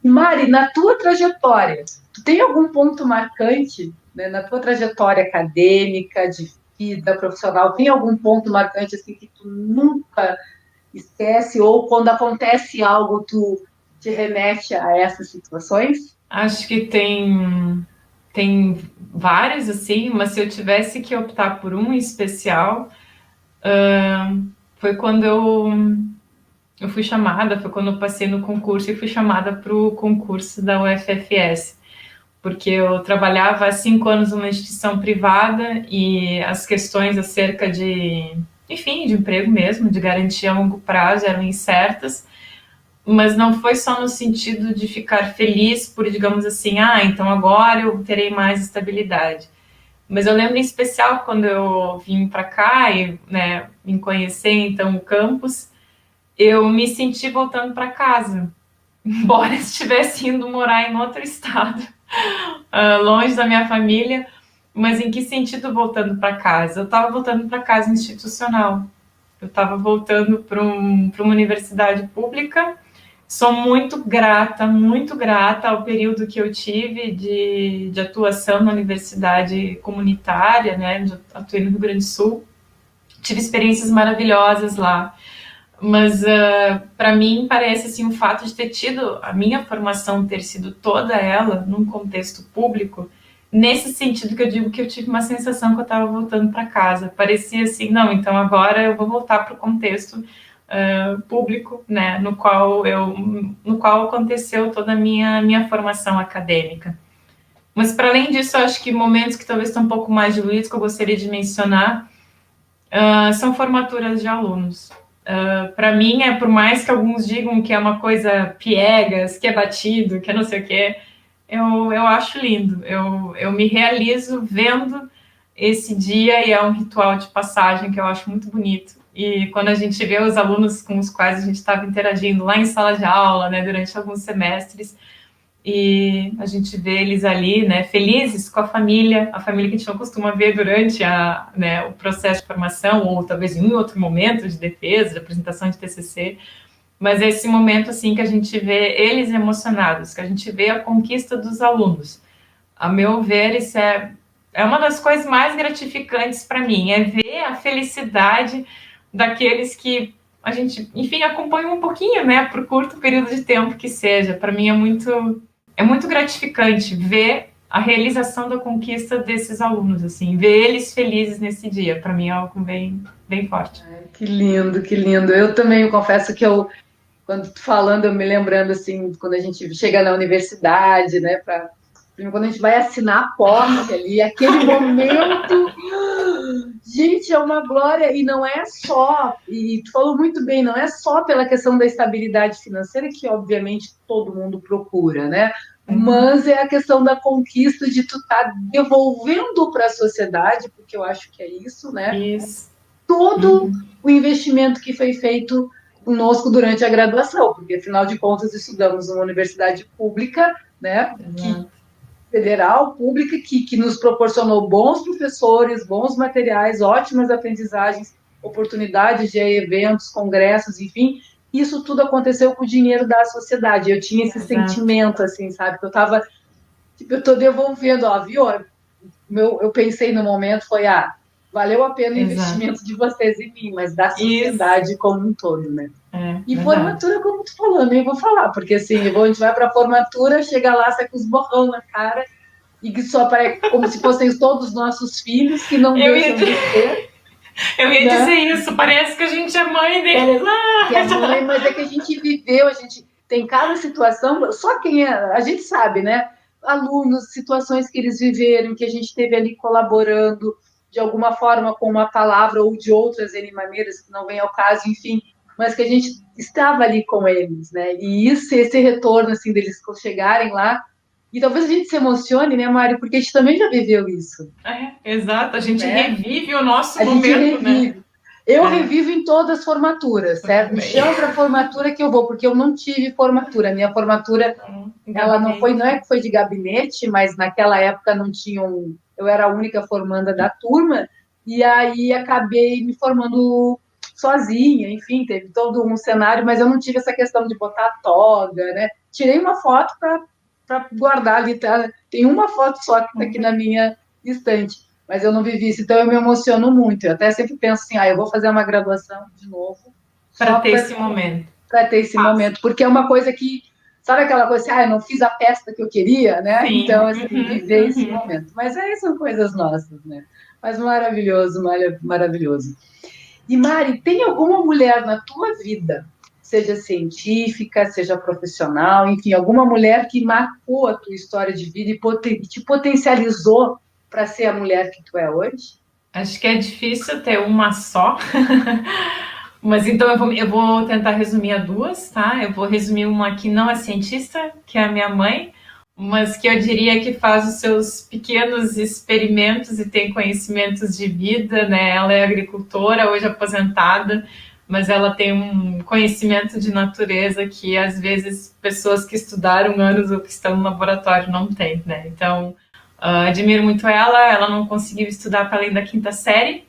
Mari, na tua trajetória, tu tem algum ponto marcante, né, na tua trajetória acadêmica, de vida profissional, tem algum ponto marcante assim que tu nunca esquece ou quando acontece algo tu te remete a essas situações? Acho que tem vários, assim, mas se eu tivesse que optar por um em especial, foi quando eu fui chamada, foi quando eu passei no concurso e fui chamada para o concurso da UFFS, porque eu trabalhava há 5 anos numa instituição privada e as questões acerca de, enfim, de emprego mesmo, de garantia a longo prazo eram incertas, mas não foi só no sentido de ficar feliz por, digamos assim, então agora eu terei mais estabilidade. Mas eu lembro em especial quando eu vim para cá e, né, vim conhecer então o campus, eu me senti voltando para casa, embora estivesse indo morar em outro estado, longe da minha família. Mas em que sentido voltando para casa? Eu estava voltando para casa institucional. Eu estava voltando para uma universidade pública. Sou muito grata ao período que eu tive de atuação na universidade comunitária, né? Atuei no Rio Grande do Sul. Tive experiências maravilhosas lá. Mas para mim parece assim o fato de ter tido a minha formação ter sido toda ela num contexto público, nesse sentido que eu digo que eu tive uma sensação que eu estava voltando para casa. Parecia assim, não, então agora eu vou voltar para o contexto público, né, no qual aconteceu toda a minha formação acadêmica. Mas para além disso, eu acho que momentos que talvez estão um pouco mais diluídos que eu gostaria de mencionar são formaturas de alunos. Para mim, por mais que alguns digam que é uma coisa piegas, que é batido, que é não sei o quê, eu acho lindo. Eu me realizo vendo esse dia, e é um ritual de passagem que eu acho muito bonito. E quando a gente vê os alunos com os quais a gente estava interagindo lá em sala de aula, né, durante alguns semestres, e a gente vê eles ali, né, felizes com a família que a gente não costuma ver durante né, o processo de formação, ou talvez em outro momento de defesa, de apresentação de TCC, mas é esse momento assim que a gente vê eles emocionados, que a gente vê a conquista dos alunos. A meu ver, isso é uma das coisas mais gratificantes para mim, é ver a felicidade daqueles que a gente, enfim, acompanha um pouquinho, né, por curto período de tempo que seja. Para mim é muito gratificante ver a realização da conquista desses alunos, assim, ver eles felizes nesse dia. Para mim é algo bem, bem forte. Ai, que lindo, que lindo. Eu também confesso que quando tu falando, eu me lembrando assim, quando a gente chega na universidade, né, quando a gente vai assinar a posse ali, aquele momento, gente, é uma glória, e não é só, e tu falou muito bem, não é só pela questão da estabilidade financeira, que obviamente todo mundo procura, né? Mas é a questão da conquista de tu estar devolvendo para a sociedade, porque eu acho que é isso, né? Isso. Todo o investimento que foi feito conosco durante a graduação, porque afinal de contas estudamos numa universidade pública, né? Federal, pública, que nos proporcionou bons professores, bons materiais, ótimas aprendizagens, oportunidades de eventos, congressos, enfim, isso tudo aconteceu com o dinheiro da sociedade. Eu tinha esse sentimento, assim, sabe? Que eu estava, tipo, eu estou devolvendo, ó, viu? Eu pensei no momento, foi, valeu a pena o investimento de vocês em mim, mas da sociedade como um todo, né? E formatura, como tu falou, nem vou falar, porque assim, a gente vai para a formatura, chega lá, sai com os borrão na cara, e que só parece como se fossem todos os nossos filhos, que não deixam de ser. Eu ia dizer isso, parece que a gente é mãe deles. Que é mãe, mas é que a gente viveu, a gente tem cada situação, só quem é, a gente sabe, né? Alunos, situações que eles viveram, que a gente esteve ali colaborando, de alguma forma, com uma palavra ou de outras maneiras, que não vem ao caso, enfim, mas que a gente estava ali com eles, né? E isso, esse retorno, assim, deles chegarem lá, e talvez a gente se emocione, né, Mário? Porque a gente também já viveu isso. Exato, a gente revive o nosso momento, gente revive. Né? Eu revivo em todas as formaturas, certo? Me chama para formatura que eu vou, porque eu não tive formatura. Minha formatura, ela não é que foi de gabinete, mas naquela época não tinha eu era a única formanda da turma, e aí acabei me formando sozinha, enfim, teve todo um cenário, mas eu não tive essa questão de botar toga, né? Tirei uma foto para guardar ali, tá? Tem uma foto só que está aqui na minha estante, mas eu não vivi isso, então eu me emociono muito. Eu até sempre penso assim, eu vou fazer uma graduação de novo. Para ter esse momento. Para ter esse momento, porque é uma coisa que, sabe aquela coisa assim, eu não fiz a festa que eu queria, né? Sim. Então, assim, viver esse momento. Mas aí são coisas nossas, né? Mas maravilhoso, maravilhoso. E Mari, tem alguma mulher na tua vida, seja científica, seja profissional, enfim, alguma mulher que marcou a tua história de vida e te potencializou para ser a mulher que tu é hoje? Acho que é difícil ter uma só. Mas então eu vou tentar resumir a duas, tá? Eu vou resumir uma que não é cientista, que é a minha mãe, mas que eu diria que faz os seus pequenos experimentos e tem conhecimentos de vida, né? Ela é agricultora, hoje aposentada, mas ela tem um conhecimento de natureza que às vezes pessoas que estudaram anos ou que estão no laboratório não têm, né? Então, admiro muito ela não conseguiu estudar para além da quinta série,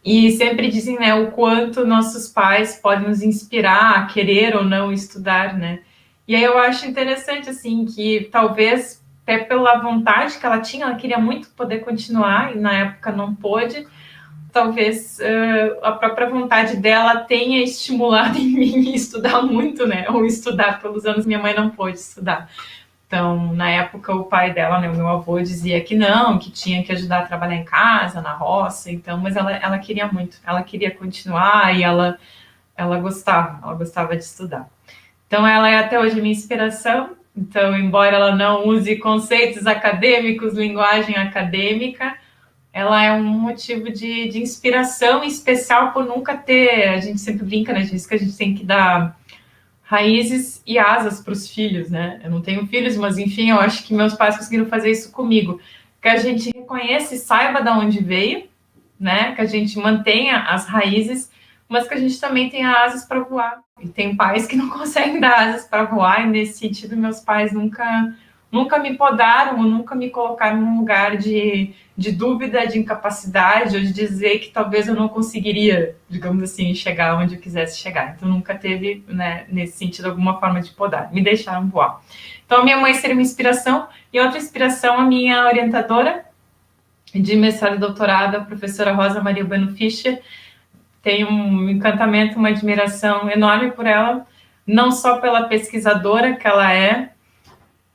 e sempre dizem, né, o quanto nossos pais podem nos inspirar a querer ou não estudar, né? E aí eu acho interessante, assim, que talvez até pela vontade que ela tinha, ela queria muito poder continuar e na época não pôde. Talvez a própria vontade dela tenha estimulado em mim estudar muito, né? Ou estudar pelos anos minha mãe não pôde estudar. Então, na época, o pai dela, né, o meu avô, dizia que não, que tinha que ajudar a trabalhar em casa, na roça, então, mas ela queria muito, ela queria continuar e ela gostava de estudar. Então, ela é até hoje minha inspiração. Então, embora ela não use conceitos acadêmicos, linguagem acadêmica, ela é um motivo de inspiração especial por nunca ter, a gente sempre brinca, né, diz que a gente tem que dar raízes e asas para os filhos, né? Eu não tenho filhos, mas enfim, eu acho que meus pais conseguiram fazer isso comigo. que a gente reconheça e saiba de onde veio, né? Que a gente mantenha as raízes, mas que a gente também tenha asas para voar. E tem pais que não conseguem dar asas para voar, e nesse sentido, meus pais nunca me podaram, nunca me colocaram num lugar de dúvida, de incapacidade, ou de dizer que talvez eu não conseguiria, digamos assim, chegar onde eu quisesse chegar. Então, nunca teve, né, nesse sentido, alguma forma de podar. Me deixaram voar. Então, a minha mãe seria uma inspiração, e outra inspiração, a minha orientadora de mestrado e doutorado, a professora Rosa Maria Bueno Fischer. Tenho um encantamento, uma admiração enorme por ela, não só pela pesquisadora que ela é,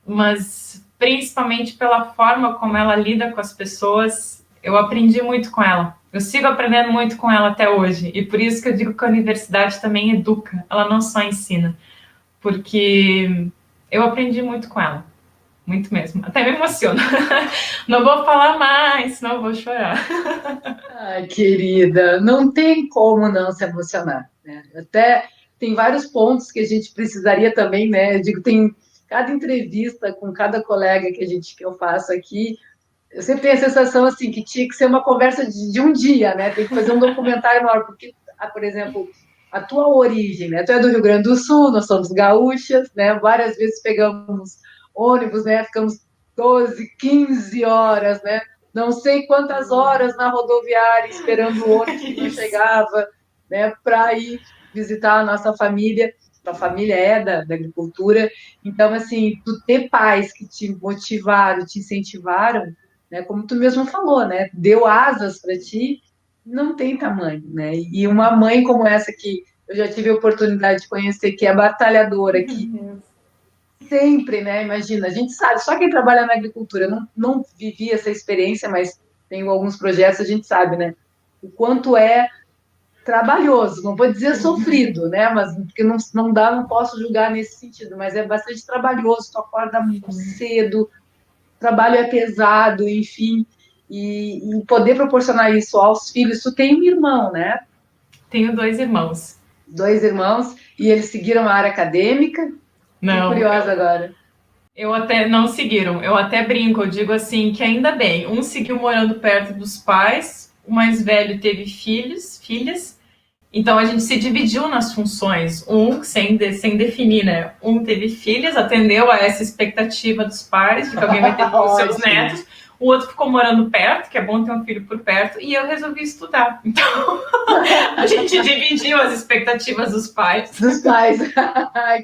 mas principalmente pela forma como ela lida com as pessoas. Eu aprendi muito com ela. Eu sigo aprendendo muito com ela até hoje. E por isso que eu digo que a universidade também educa. Ela não só ensina. Porque eu aprendi muito com ela. Muito mesmo. Até me emociono. Não vou falar mais, senão eu vou chorar. Ai, querida, não tem como não se emocionar, né? Até tem vários pontos que a gente precisaria também, né? Eu digo, tem cada entrevista com cada colega que eu faço aqui, eu sempre tenho a sensação assim que tinha que ser uma conversa de um dia, né? Tem que fazer um documentário maior, porque, por exemplo, a tua origem, né? Tu é do Rio Grande do Sul, nós somos gaúchas, né? Várias vezes pegamos ônibus, né? Ficamos 12, 15 horas, né? Não sei quantas horas na rodoviária esperando o ônibus que não chegava, né? Para ir visitar a nossa família. A família é da agricultura. Então, assim, tu ter pais que te motivaram, te incentivaram, né? Como tu mesmo falou, né? Deu asas para ti, não tem tamanho, né? E uma mãe como essa que eu já tive a oportunidade de conhecer, que é batalhadora, que sempre, né? Imagina, a gente sabe, só quem trabalha na agricultura, eu não vivi essa experiência, mas tenho alguns projetos, a gente sabe, né? O quanto é trabalhoso, não vou dizer sofrido, né? Mas porque não dá, não posso julgar nesse sentido, mas é bastante trabalhoso, tu acorda muito cedo, o trabalho é pesado, enfim, e poder proporcionar isso aos filhos. Tu tem um irmão, né? Tenho 2 irmãos. 2 irmãos, e eles seguiram a área acadêmica? Fiquei Não, curiosa agora. eu até não seguiram. Eu até brinco, eu digo assim que ainda bem. Um seguiu morando perto dos pais, o mais velho teve filhas. Então a gente se dividiu nas funções. Um sem definir, né? Um teve filhas, atendeu a essa expectativa dos pais de que alguém vai ter os seus netos. O outro ficou morando perto, que é bom ter um filho por perto, e eu resolvi estudar. Então, a gente dividiu as expectativas dos pais. Dos pais.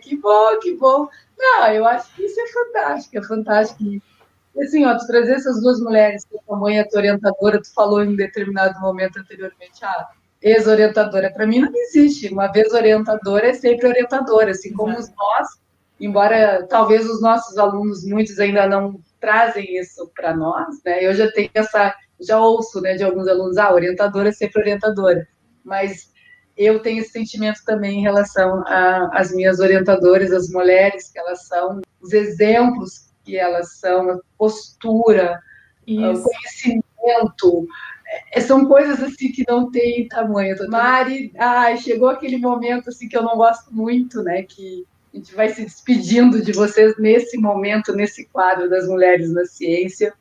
Que bom, que bom. Não, eu acho que isso é fantástico. E assim, ó, tu trazer essas duas mulheres, que tua mãe é tua orientadora, tu falou em determinado momento anteriormente, ex-orientadora. Para mim não existe. Uma vez orientadora é sempre orientadora, assim como nós, embora talvez os nossos alunos, muitos ainda não trazem isso para nós, né? Eu já tenho já ouço, né, de alguns alunos, orientadora é sempre orientadora. Mas eu tenho esse sentimento também em relação às minhas orientadoras, as mulheres que elas são, os exemplos que elas são, a postura, o conhecimento, são coisas assim que não tem tamanho. Mari, chegou aquele momento assim que eu não gosto muito, né? Que a gente vai se despedindo de vocês nesse momento, nesse quadro das mulheres na ciência.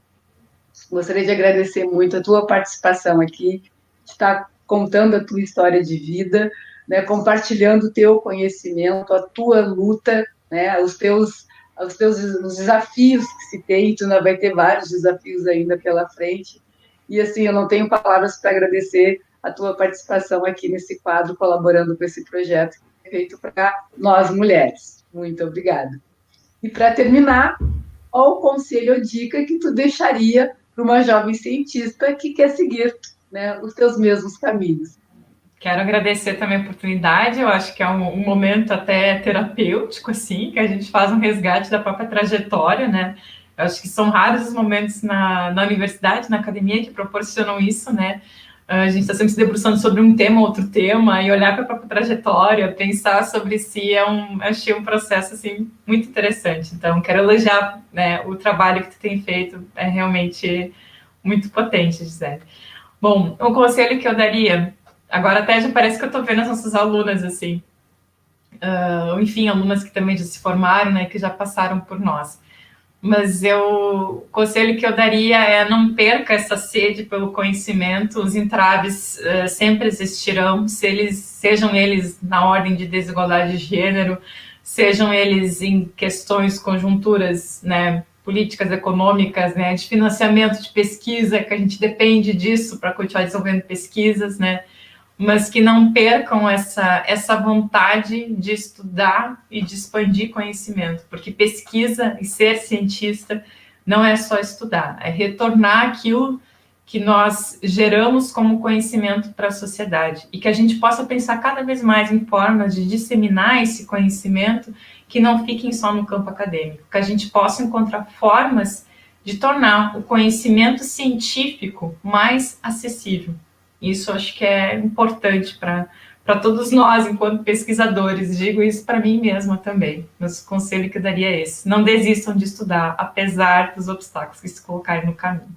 Gostaria de agradecer muito a tua participação aqui, de estar contando a tua história de vida, né? Compartilhando o teu conhecimento, a tua luta, né? Os desafios que se tem, tu ainda vai ter vários desafios ainda pela frente. E assim, eu não tenho palavras para agradecer a tua participação aqui nesse quadro, colaborando com esse projeto feito para nós mulheres. Muito obrigada. E para terminar, qual o conselho ou dica que tu deixaria para uma jovem cientista que quer seguir, né, os teus mesmos caminhos? Quero agradecer também a oportunidade. Eu acho que é um momento até terapêutico, assim, que a gente faz um resgate da própria trajetória, né? Eu acho que são raros os momentos na universidade, na academia, que proporcionam isso, né? A gente está sempre se debruçando sobre um tema, outro tema, e olhar para a própria trajetória, pensar sobre si, achei um processo, assim, muito interessante. Então, quero elogiar, né, o trabalho que tu tem feito, é realmente muito potente, Gisele. Bom, o conselho que eu daria, agora até já parece que eu estou vendo as nossas alunas, assim, enfim, alunas que também já se formaram, né, que já passaram por nós. mas o conselho que eu daria é não perca essa sede pelo conhecimento. Os entraves sempre existirão, sejam eles na ordem de desigualdade de gênero, sejam eles em questões, conjunturas, né, políticas econômicas, né, de financiamento de pesquisa, que a gente depende disso para continuar desenvolvendo pesquisas, né, mas que não percam essa vontade de estudar e de expandir conhecimento, porque pesquisa e ser cientista não é só estudar, é retornar aquilo que nós geramos como conhecimento para a sociedade, e que a gente possa pensar cada vez mais em formas de disseminar esse conhecimento que não fiquem só no campo acadêmico, que a gente possa encontrar formas de tornar o conhecimento científico mais acessível. Isso acho que é importante para todos nós, enquanto pesquisadores. Digo isso para mim mesma também. Mas o conselho que eu daria é esse: não desistam de estudar, apesar dos obstáculos que se colocarem no caminho.